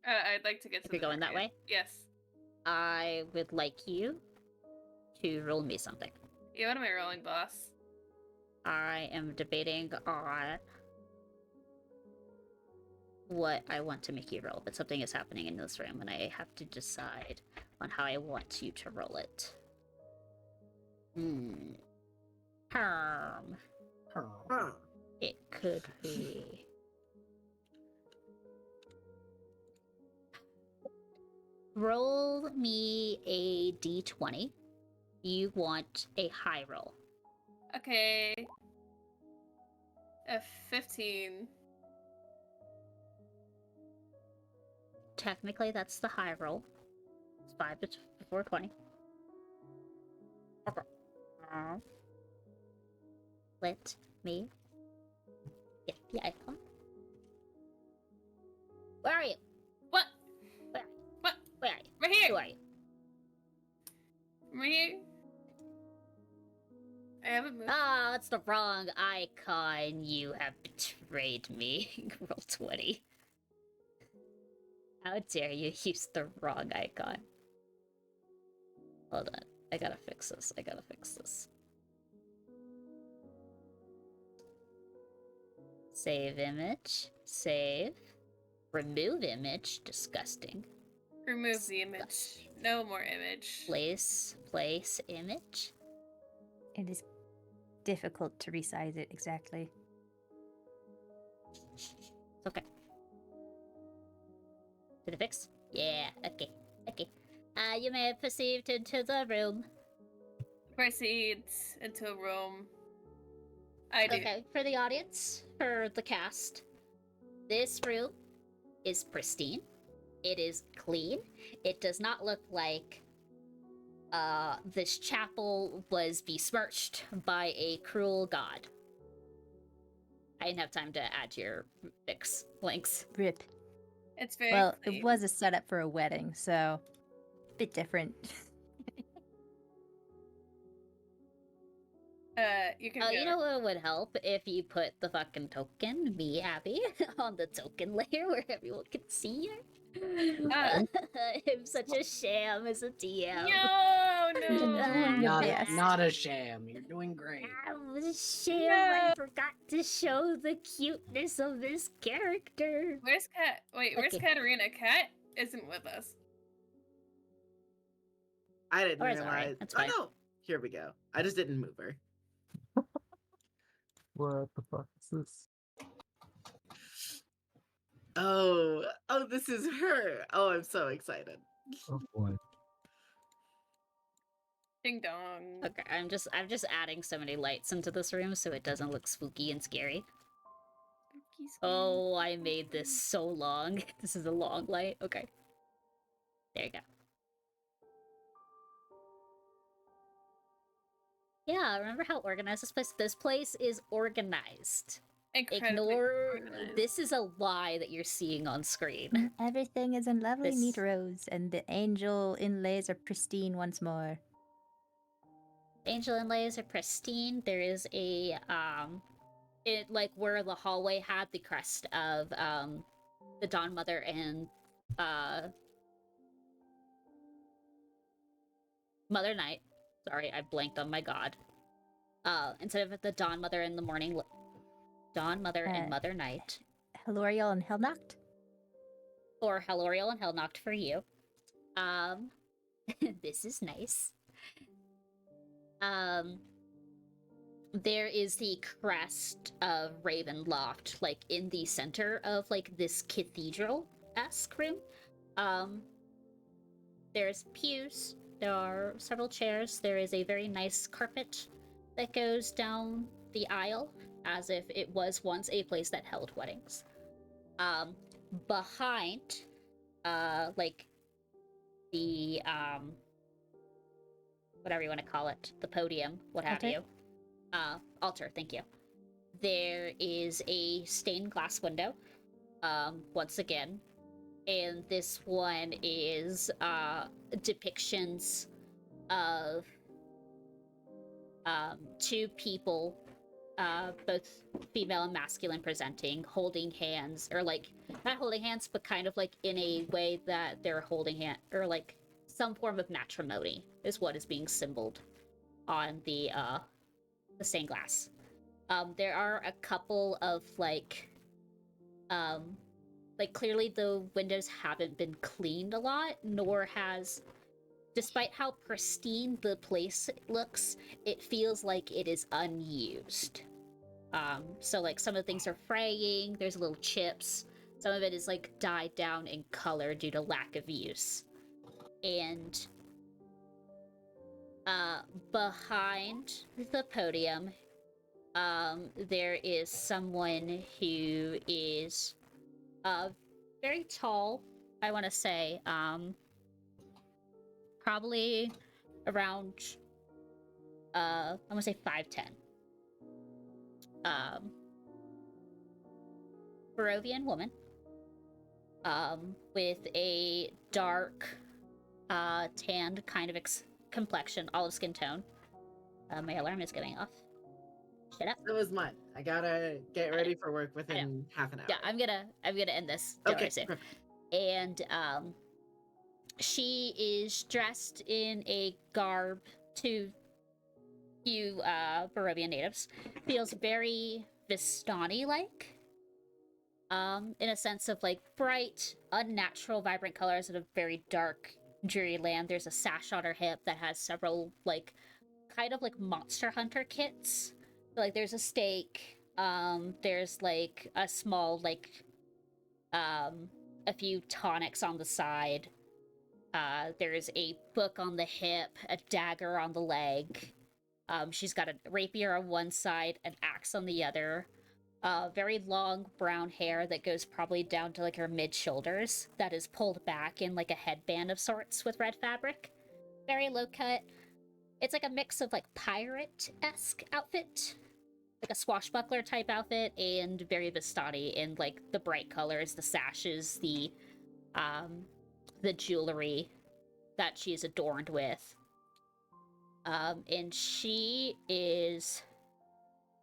I'd like to get to if you're going that way, Yes. I would like you to roll me something. Yeah, what am I rolling, boss? I am debating on what I want to make you roll, but something is happening in this room, and I have to decide on how I want you to roll it. Huh. It could be... Roll me a d20. You want a high roll. Okay. A 15. Technically, that's the high roll. It's 5 before 20. Okay. Let me get the icon. Where are you? What? Where are you? What? Where are you? Right here! Who are you? Right here? I haven't moved. Ah, it's the wrong icon. You have betrayed me. Roll 20. How dare you use the wrong icon? Hold on. I gotta fix this. Save image. Save. Remove image. Disgusting. Remove the image. No more image. Place image. It is difficult to resize it exactly. It's okay. Did it fix? Yeah, okay. You may have perceived into the room. Proceeds into a room. I do. Okay, for the audience, for the cast, this room is pristine. It is clean. It does not look like this chapel was besmirched by a cruel god. I didn't have time to add to your fix links. Rip. It's very Well, clean. it was a setup for a wedding, so a bit different. You can You know what would help if you put the fucking token, me Abby, on the token layer where everyone can see you. I'm such a sham as a DM. No, You're doing your Not, best. not a sham. You're doing great. I was a sham. I forgot to show the cuteness of this character. Where's Kat? Wait, where's Okay. Katarina? Kat isn't with us. I didn't Or sorry, realize. that's Oh fine. no, here we go. I just didn't move her. What the fuck is this? Oh, this is her. Oh, I'm so excited. Oh boy. Ding dong. Okay, I'm just adding so many lights into this room so it doesn't look spooky and scary. Spooky, scary. Oh, I made this so long. This is a long light. Okay. There you go. Yeah, remember how organized this place? This place is organized. Incredibly Ignore organized. this is a lie that you're seeing on screen. Everything is in lovely, neat This- rows, and the angel inlays are pristine once more. Angel inlays are pristine. There is a it like where the hallway had the crest of the Dawn Mother and Mother Night. Sorry, I blanked on my god. Instead of the Dawn Mother and the morning Dawn Mother and Mother Night. Heloriel and Hellnacht? Or Heloriel and Hellnacht for you. This is nice. There is the crest of Ravenloft, like in the center of like this cathedral-esque room. There's pews, there are several chairs, there is a very nice carpet that goes down the aisle, as if it was once a place that held weddings. Behind, like the whatever you want to call it, the podium, what have Altar? you. Altar, thank you. There is a stained glass window, once again, and this one is depictions of two people, both female and masculine presenting, holding hands, or like not holding hands, but kind of like in a way that they're holding hand, or like some form of matrimony is what is being symboled on the stained glass. There are a couple of like clearly the windows haven't been cleaned a lot, nor has, despite how pristine the place looks, it feels like it is unused. So like some of the things are fraying, there's little chips, some of it is like dyed down in color due to lack of use. And behind the podium, there is someone who is very tall, I want to say, probably around, I want to say 5'10". Barovian woman, with a dark, tanned kind of complexion, olive skin tone. My alarm is going off. Shut up. That was mine. I gotta get ready for work within half an hour. Yeah, I'm gonna end this. Don't Okay. worry, soon. And she is dressed in a garb to you Barovian natives feels very Vistani-like. in a sense of like bright, unnatural, vibrant colors in a very dark, dreary land. There's a sash on her hip that has several like kind of like monster hunter kits. So, like there's a stake, there's like a small like a few tonics on the side. There's a book on the hip, a dagger on the leg. She's got a rapier on one side, an axe on the other. Very long brown hair that goes probably down to like her mid shoulders, that is pulled back in like a headband of sorts with red fabric. Very low cut. It's like a mix of like pirate-esque outfit, like a swashbuckler type outfit, and very Vistani in like the bright colors, the sashes, the jewelry that she's adorned with. And she is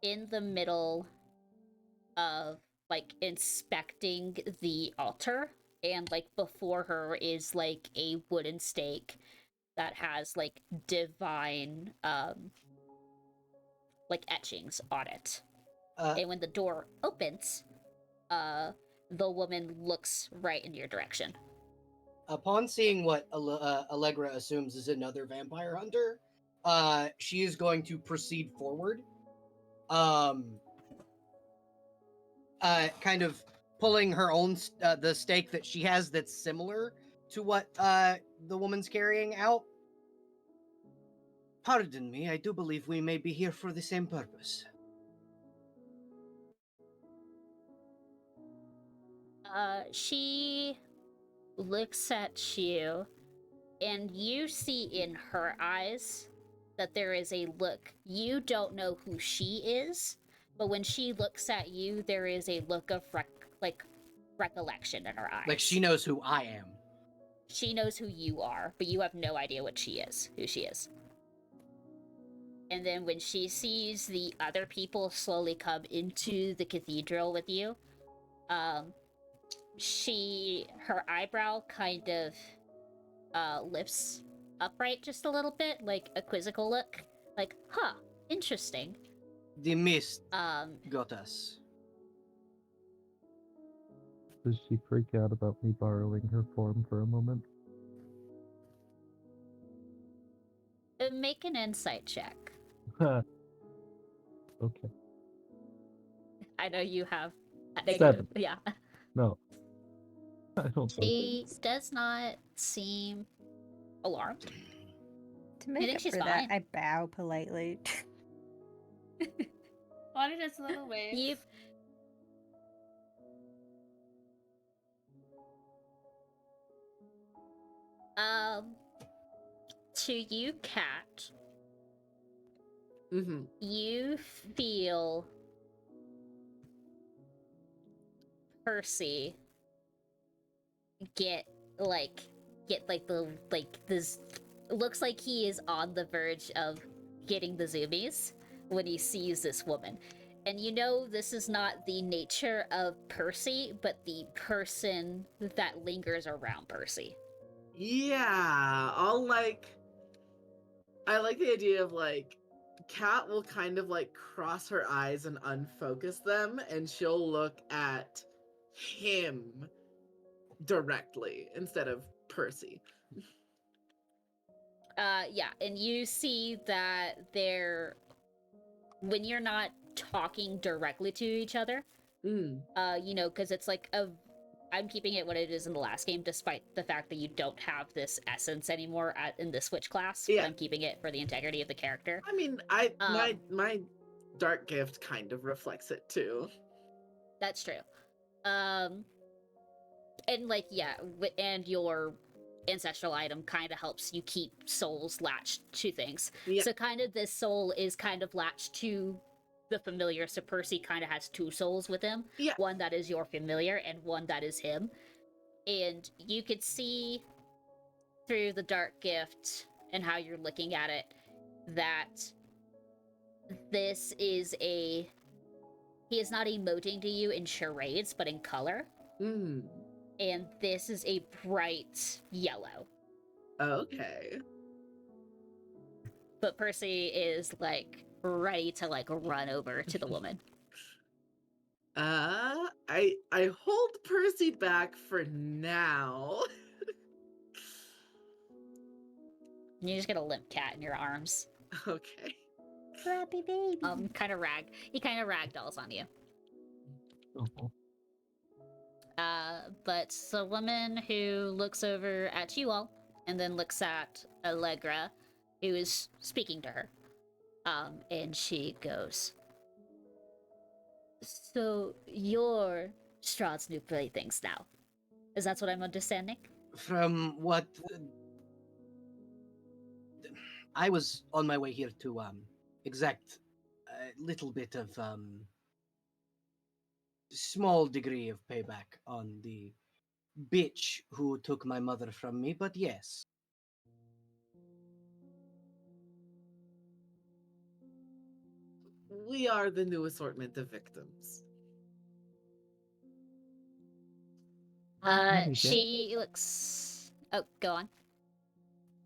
in the middle of like inspecting the altar, and like before her is like a wooden stake that has like divine like etchings on it. And when the door opens, the woman looks right in your direction. Upon seeing what Allegra assumes is another vampire hunter, she is going to proceed forward. Kind of pulling her own the stake that she has that's similar to what the woman's carrying out. Pardon me, I do believe we may be here for the same purpose. She looks at you, and you see in her eyes that there is a look. You don't know who she is, but when she looks at you, there is a look of recollection in her eyes. Like she knows who I am. She knows who you are, but you have no idea what she is, who she is. And then when she sees the other people slowly come into the cathedral with you, her eyebrow kind of lifts upright just a little bit, like a quizzical look. Like, huh, interesting. The mist got us. Does she freak out about me borrowing her form for a moment? Make an insight check. Okay. I know you have... 7. Yeah. No. I don't know. She does not seem alarmed. To make think up she's for that, fine. I bow politely. Bonnie does a little wave. You... To you, Cat, Mm-hmm. you feel Percy get this, looks like he is on the verge of getting the zoomies when he sees this woman. And you know this is not the nature of Percy, but the person that lingers around Percy. Yeah, I like the idea of like, Kat will kind of like cross her eyes and unfocus them, and she'll look at him directly instead of Percy. Yeah, and you see that when you're not talking directly to each other, you know, because it's like I'm keeping it what it is in the last game, despite the fact that you don't have this essence anymore in the Switch class. Yeah. But I'm keeping it for the integrity of the character. I mean, my dark gift kind of reflects it too. That's true. And like, yeah, and your ancestral item kind of helps you keep souls latched to things. Yeah. So kind of this soul is kind of latched to the familiar, so Percy kind of has two souls with him. Yeah. One that is your familiar and one that is him. And you could see through the dark gift and how you're looking at it that this is he is not emoting to you in charades, but in color. And this is a bright yellow. Okay. But Percy is like ready to like run over to the woman. I I hold Percy back for now. You just get a limp cat in your arms. Okay. Flappy baby. He kind of ragdolls on you. Oh, But it's a woman who looks over at you all and then looks at Allegra, who is speaking to her. And she goes, "So you're Strahd's new playthings now. Is that what I'm understanding?" From what I was on my way here to exact a little bit of small degree of payback on the bitch who took my mother from me, but yes. We are the new assortment of victims. Really She looks. Oh, go on.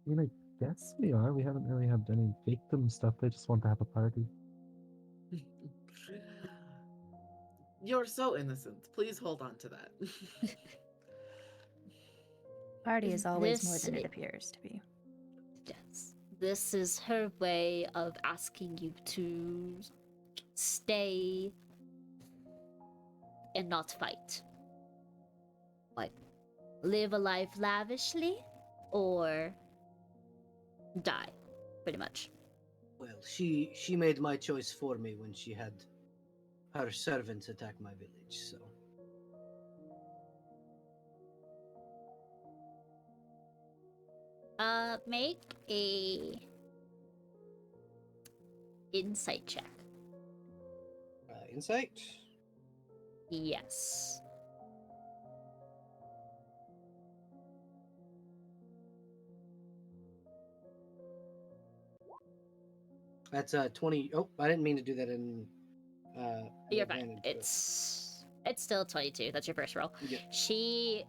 I mean, I guess we are. We haven't really had any victim stuff. They just want to have a party. You're so innocent. Please hold on to that. Party is always more This than it i- appears to be. Yes. This is her way of asking you to stay and not fight. Like, live a life lavishly or die, pretty much. Well, she made my choice for me when she had her servants attack my village, so Make a insight check. insight. Yes. That's 20. Oh, I didn't mean to do that in You're fine. advantage, but- It's still 22. That's your first roll. Yeah. She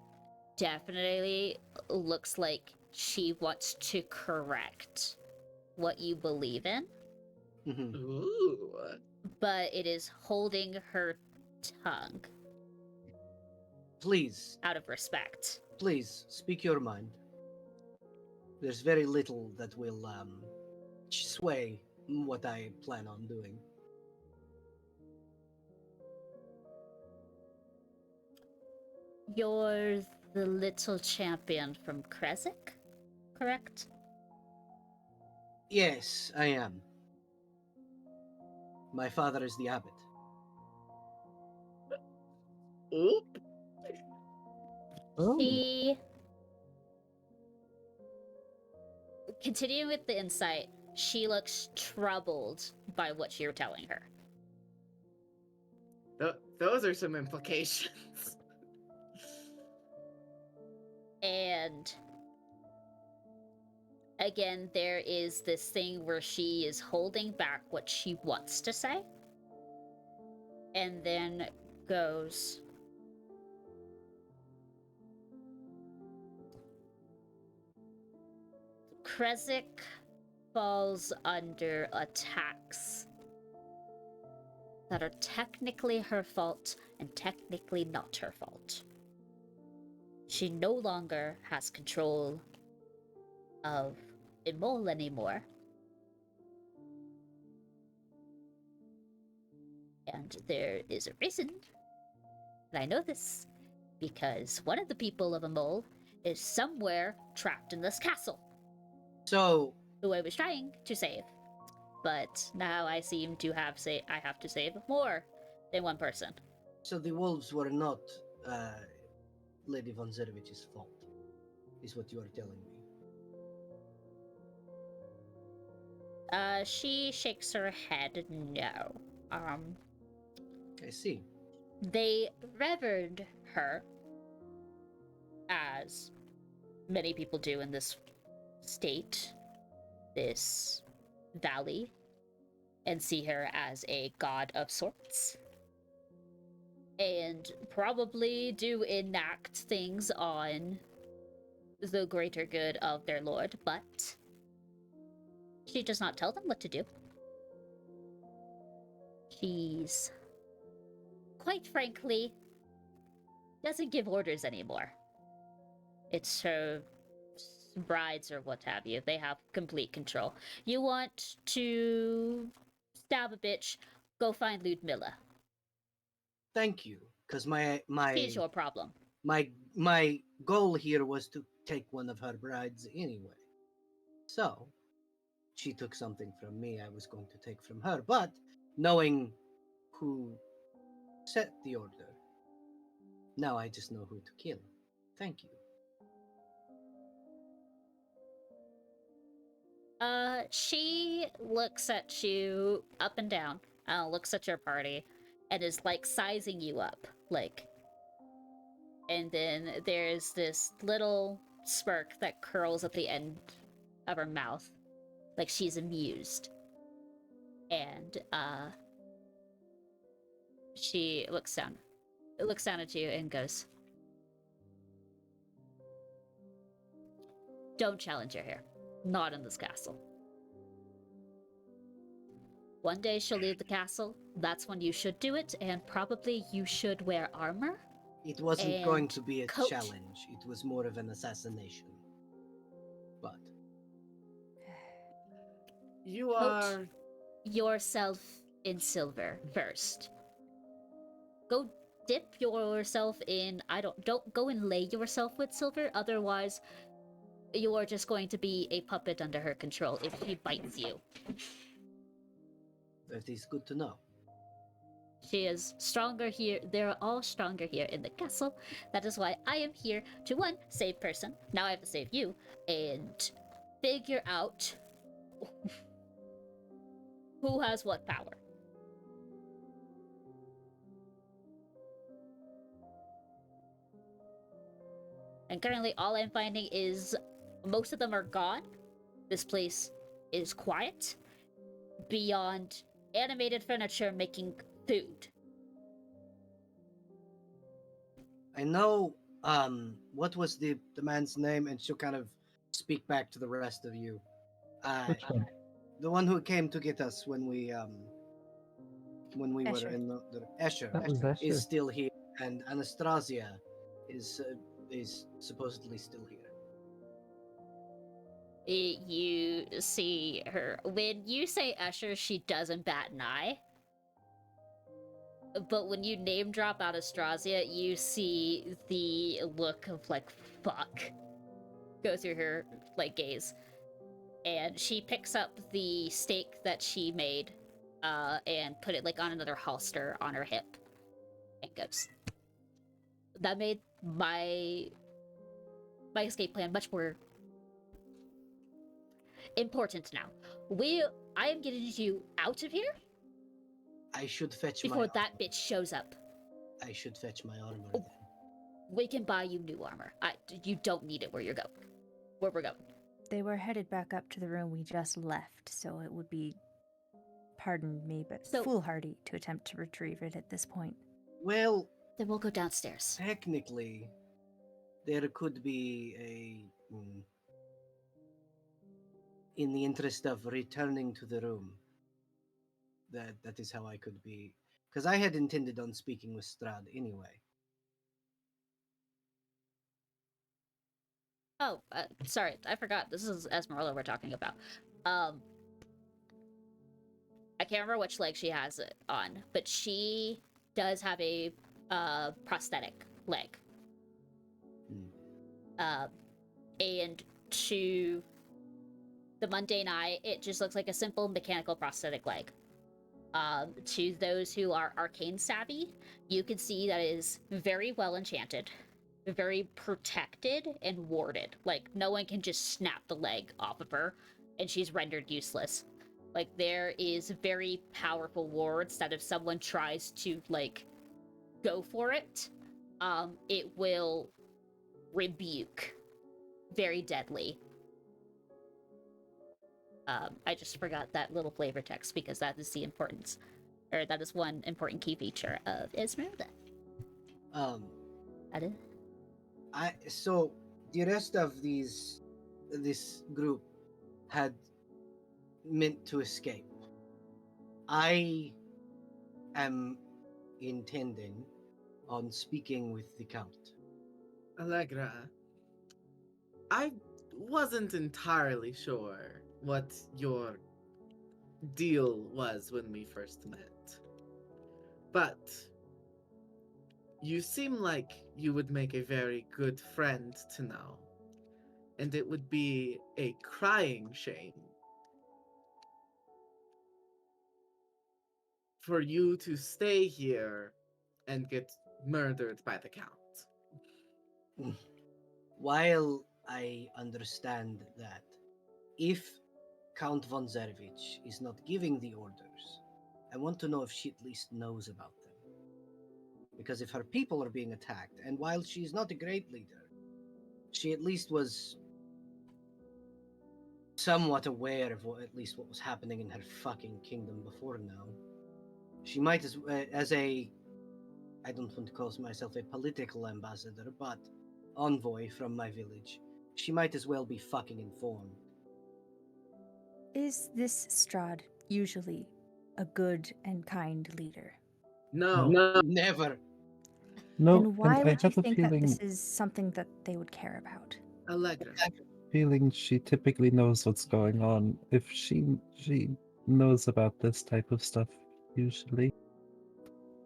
definitely looks like she wants to correct what you believe in, Mhm. Ooh. but it is holding her tongue Please, out of respect. please speak your mind. There's very little that will sway what I plan on doing. You're the little champion from Kresik, correct? Yes, I am. My father is the abbot. Oop. Oh, She. Continuing with the insight, she looks troubled by what you're telling her. Those are some implications. And again, there is this thing where she is holding back what she wants to say, and then goes, Kresik falls under attacks that are technically her fault and technically not her fault. She no longer has control of Imol anymore. And there is a reason that I know this, because one of the people of Imol is somewhere trapped in this castle, So, who I was trying to save. But now I seem to have I have to save more than one person. so the wolves were not Lady von Zerovich's fault, is what you are telling me. She shakes her head no. I see. They revered her, as many people do in this state, this valley, and see her as a god of sorts. And probably do enact things on the greater good of their lord, but she does not tell them what to do. She's, quite frankly, doesn't give orders anymore. It's her brides or what have you. They have complete control. You want to stab a bitch? Go find Ludmilla. Thank you, because She's your problem. my goal here was to take one of her brides anyway. So she took something from me I was going to take from her, but knowing who set the order, now I just know who to kill. Thank you. She looks at you up and down, looks at your party, and is like sizing you up, like. And then there's this little smirk that curls at the end of her mouth, like she's amused. And she looks down at you and goes, "Don't challenge her here. Not in this castle. One day she'll leave the castle. That's when you should do it, and probably you should wear armor. It wasn't going And to be a coat. challenge. It was more of an assassination. But You Coat are. yourself in silver first. Go dip yourself in. Don't go and lay yourself with silver. Otherwise, you are just going to be a puppet under her control if she bites you. that is good to know. She is stronger here. They're all stronger here in the castle. That is why I am here to, one, save person. Now I have to save you. And figure out who has what power. And currently all I'm finding is most of them are gone. This place is quiet. Beyond animated furniture making food. I know what was the man's name, and she'll kind of speak back to the rest of you. Which one? The one who came to get us when we were Escher. in the Escher That was is Escher. still here, and Anastasia is supposedly still here. You see her. When you say Escher, she doesn't bat an eye. But when you name drop Anastasia, you see the look of like, fuck, go through her like gaze. And she picks up the steak that she made and put it like on another holster on her hip and goes, "That made my escape plan much more important now. I am getting you out of here I should fetch before my that bitch shows up. I should fetch my armor Oh. then. We can buy you new armor. You don't need it where you're going. Where we're going. They were headed back up to the room we just left, so it would be, pardon me, but So- foolhardy to attempt to retrieve it at this point. Well, Then we'll go downstairs. technically, there could be in the interest of returning to the room. That is how I could be, because I had intended on speaking with Strahd anyway. Oh, sorry, I forgot. This is Esmeralda we're talking about. I can't remember which leg she has it on, but she does have a prosthetic leg. Hmm. And to the mundane eye, it just looks like a simple mechanical prosthetic leg. To those who are arcane savvy, you can see that it is very well enchanted, very protected and warded. Like, no one can just snap the leg off of her, and she's rendered useless. Like, there is very powerful wards that if someone tries to, like, go for it, it will rebuke. Very deadly. I just forgot that little flavor text because that is the importance, or that is one important key feature of Esmeralda. So the rest of this group had meant to escape. I am intending on speaking with the Count. Allegra, I wasn't entirely sure what your deal was when we first met. But you seem like you would make a very good friend to know. And it would be a crying shame for you to stay here and get murdered by the Count. While I understand that if Count von Zervich is not giving the orders, I want to know if she at least knows about them. Because if her people are being attacked, and while she's not a great leader, she at least was somewhat aware of at least what was happening in her fucking kingdom before now. She might as a, I don't want to call myself a political ambassador, but envoy from my village, she might as well be fucking informed. Is this Strahd usually a good and kind leader? No. Never. No, Then why and I would you have a think that feeling this is something that they would care about? Allegra. she typically knows what's going on. If she knows about this type of stuff usually.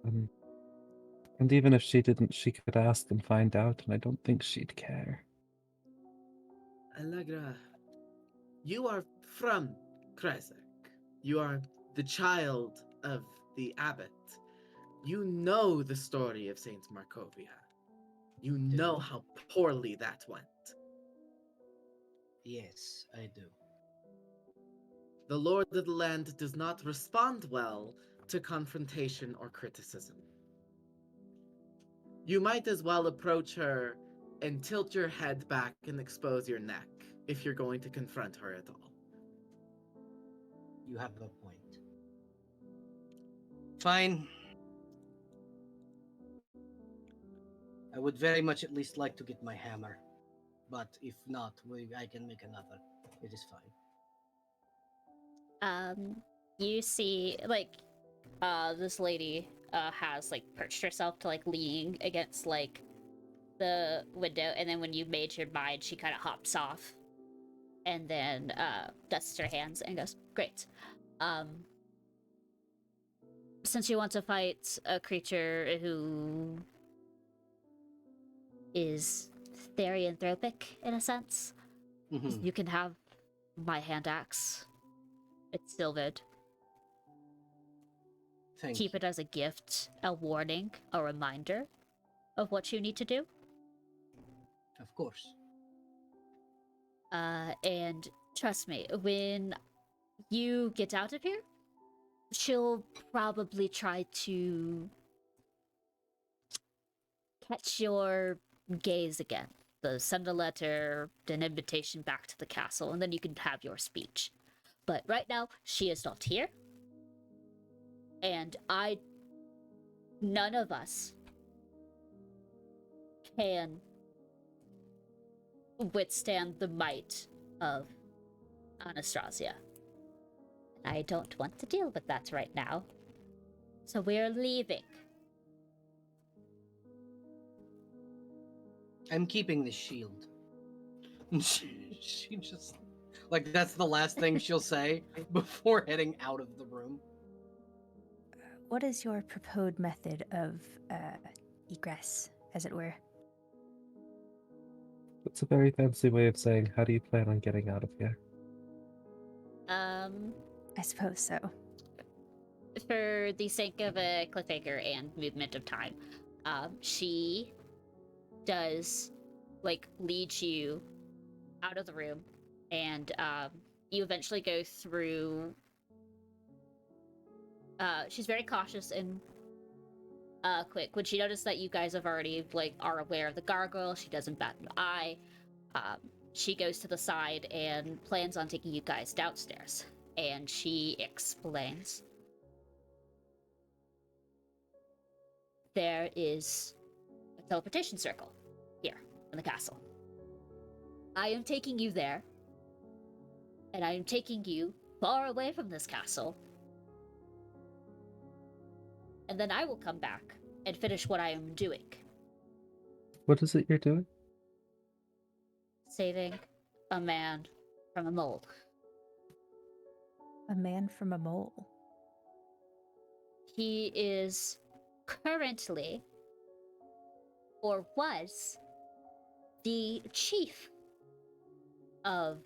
And even if she didn't, she could ask and find out, and I don't think she'd care. Allegra, you are from Kresik. You are the child of the abbot. You know the story of Saint Markovia. You know how poorly that went. Yes, I do. The Lord of the Land does not respond well to confrontation or criticism. You might as well approach her and tilt your head back and expose your neck if you're going to confront her at all. You have a point. Fine. I would very much at least like to get my hammer. But if not, I can make another. It is fine. You see, like, this lady has like perched herself to like leaning against like the window, and then when you made your mind, she kind of hops off, and then dusts her hands and goes, "Great. Since you want to fight a creature who is therianthropic in a sense, Mhm. you can have my hand axe. It's silvered. Keep Thank it as a gift, a warning, a reminder of what you need to do. you. Of course. And trust me, when you get out of here, she'll probably try to catch your gaze again. Send a letter, an invitation back to the castle, and then you can have your speech. But right now, she is not here. And none of us can withstand the might of Anastasia. I don't want to deal with that right now. So we're leaving. I'm keeping the shield. She just like that's the last thing she'll say before heading out of the room. What is your proposed method of egress, as it were? It's a very fancy way of saying, how do you plan on getting out of here? I suppose so. For the sake of a cliffhanger and movement of time, she does like lead you out of the room, and you eventually go through. She's very cautious and quick. When she notices that you guys have already like are aware of the gargoyle, she doesn't bat an eye. She goes to the side and plans on taking you guys downstairs, and she explains. There is a teleportation circle here in the castle. I am taking you there, and I am taking you far away from this castle. And then I will come back and finish what I am doing. What is it you're doing? Saving a man from a mole. A man from a mole. He is currently, or was, the chief of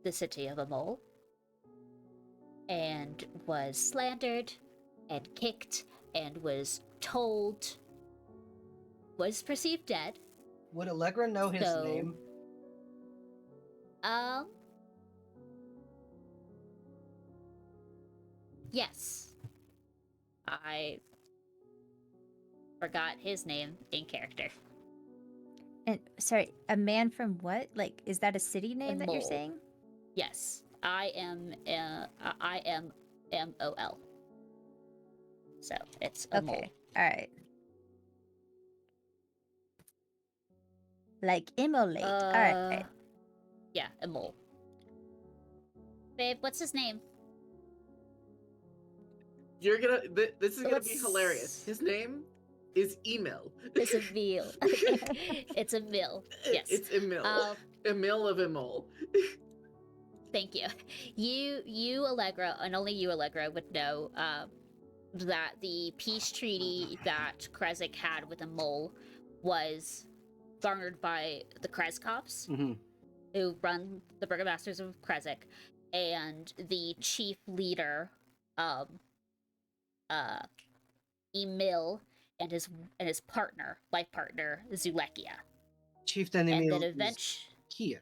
the city of a mole, and was slandered and kicked and was told, was perceived dead. Would Allegra know his So- name? Yes. I forgot his name in character. And sorry, a man from what? Like, is that a city name that you're mole. saying? Yes, I am MOL. So it's a mole. Okay. All right. Like immolate. All right. Yeah, a mole. Babe, what's his name? You're gonna. This is gonna be Let's- hilarious. His name is Emil. It's a meal. It's a mill. Yes. It's Emil. Emil of Emil. Thank you. You, Allegra, and only you, Allegra, would know that the peace treaty that Krezk had with a mole was garnered by the Krezkovs, Mm-hmm. who run the burgomasters of Krezk, and the chief leader, Emil, and his partner, life partner, Zulekia. Chieftain And Emil then is eventually, here.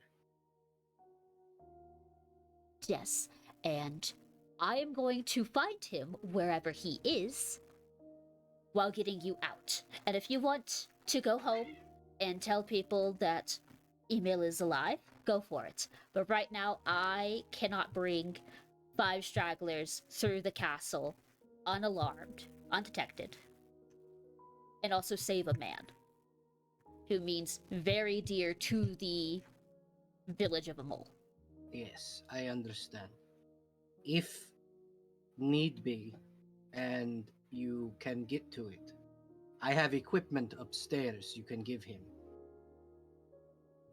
yes, and I am going to find him wherever he is while getting you out. And if you want to go home and tell people that Emil is alive, go for it. But right now, I cannot bring 5 stragglers through the castle unalarmed, undetected, and also save a man who means very dear to the village of a mole. Yes, I understand. If need be, and you can get to it, I have equipment upstairs you can give him.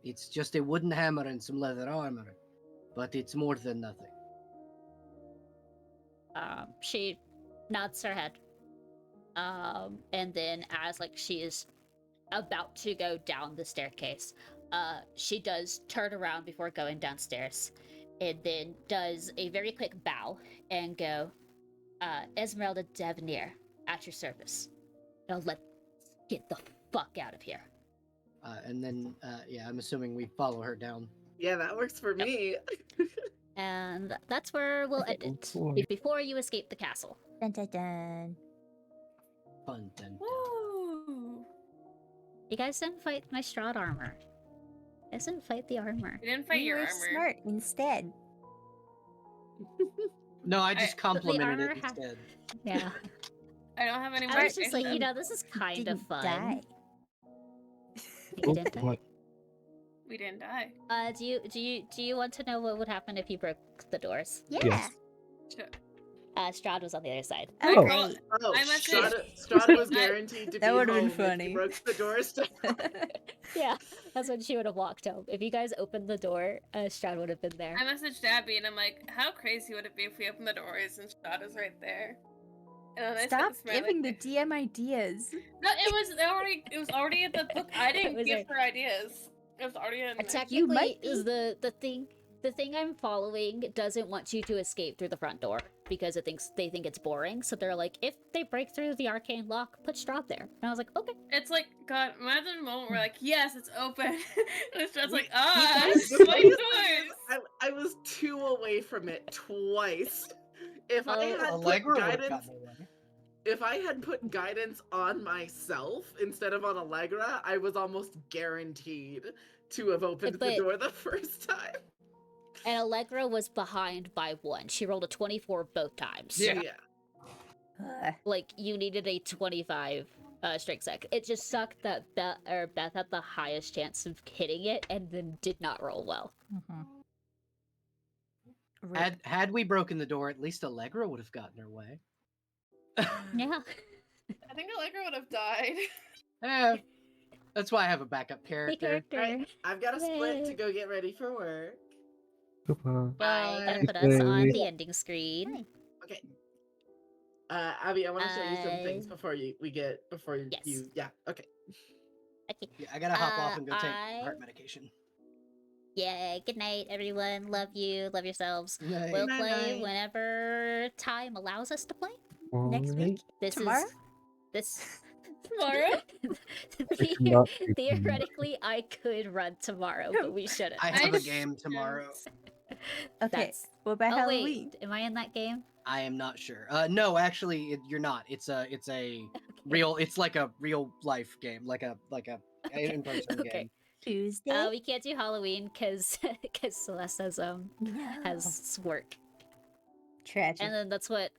It's just a wooden hammer and some leather armor, but it's more than nothing. She nods her head. And then as like she is about to go down the staircase, she does turn around before going downstairs, and then does a very quick bow and go, Esmeralda Devonier, at your service. Now let's get the fuck out of here. And then, yeah, I'm assuming we follow her down. Yeah, that works for me. And that's where we'll end it. boy. Before you escape the castle. Dun, dun, dun. Fun, dun, dun. Woo! You guys didn't fight my Strahd armor. You guys didn't fight the armor. You didn't fight You your were armor. smart instead. No, I just the complimented armor it instead. Yeah. I don't have any more. I was just like, stuff. you know, this is kind of Didn't fun. die. You Oh didn't die? boy. We didn't die. Do you want to know what would happen if you broke the doors? Yeah. Yes. Sure. Strahd was on the other side. Oh, Oh. great. Oh, I must say- Strahd was I- guaranteed to That be would've been home if funny. he broke the doors down. Yeah, that's when she would have walked home. If you guys opened the door, Strahd would have been there. I messaged Abby and I'm like, how crazy would it be if we opened the doors and Strahd is right there? And then I said Stop to Smiley- giving the DM ideas. No, it was already in the book. I didn't It was give like- her ideas. It was already in there. Technically, might is the thing I'm following doesn't want you to escape through the front door because they think it's boring. So they're like, if they break through the arcane lock, put Strahd there. And I was like, okay. It's like, God, imagine a moment where like, yes, it's open. and it's just like, You there's guys- so many doors. I was 2 away from it twice. If I Oh, had Allegra put would have guidance, gotten away. if I had put guidance on myself instead of on Allegra, I was almost guaranteed to have opened the But- door the first time. And Allegra was behind by 1. She rolled a 24 both times. Yeah. Like, you needed a 25 strength sec. It just sucked that Beth had the highest chance of hitting it and then did not roll well. Had we broken the door, at least Allegra would have gotten her way. Yeah. I think Allegra would have died. Eh, that's why I have a backup Hey, character. character. Right, I've got to split to Yay. go get ready for work. Goodbye. Bye. Gotta Bye. put us on Yay. the ending screen. Okay. Abby, I want to show you some things Uh, before you yes. yeah, okay. Okay. Yeah, I gotta hop off and go take I- heart medication. Yeah, good night, everyone. Love you. Love yourselves. Night. We'll Night, play night. whenever time allows us to play. Next week? Alright. This Tomorrow? is this Tomorrow? I cannot do Theoretically, I could run tomorrow, but we shouldn't. I have a just- game tomorrow. Okay. That's- What about Oh Halloween? wait, am I in that game? I am not sure. No, actually, you're not. It's a real. It's like a real life game, like a in-person Okay. game. Tuesday? We can't do Halloween because Celeste has No. has work, Tragic. and then that's what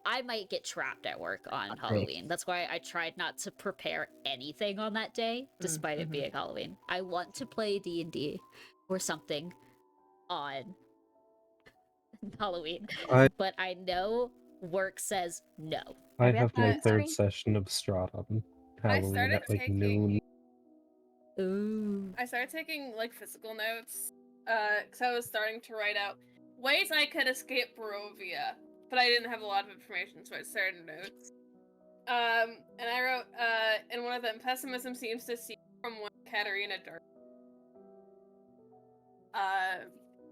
I might get trapped at work on Okay. Halloween. That's why I tried not to prepare anything on that day, despite it mhm. being Halloween. I want to play D&D or something on Halloween, I- but I know work says no. I we have have my to third screen? session of Strahd on I Halloween started at like taking noon. Ooh. I started taking like physical notes, because I was starting to write out ways I could escape Barovia, but I didn't have a lot of information, so I started notes. And I wrote, in one of them, pessimism seems to see from one Katarina Dark.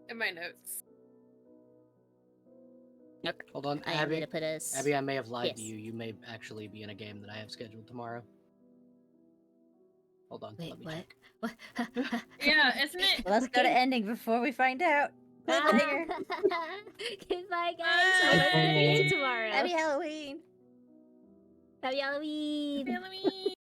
In my notes. Okay. Hold on, I am Abby. gonna put us. Abby, I may have lied to Yes. you. You may actually be in a game that I have scheduled tomorrow. Hold on, Wait, let me what? check. What? Yeah, isn't it? Let's go to Okay. ending before we find out. Cliffhanger. Goodbye, guys. I'll Bye. see you tomorrow. Happy Halloween. Happy Halloween. Halloween.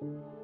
Thank you.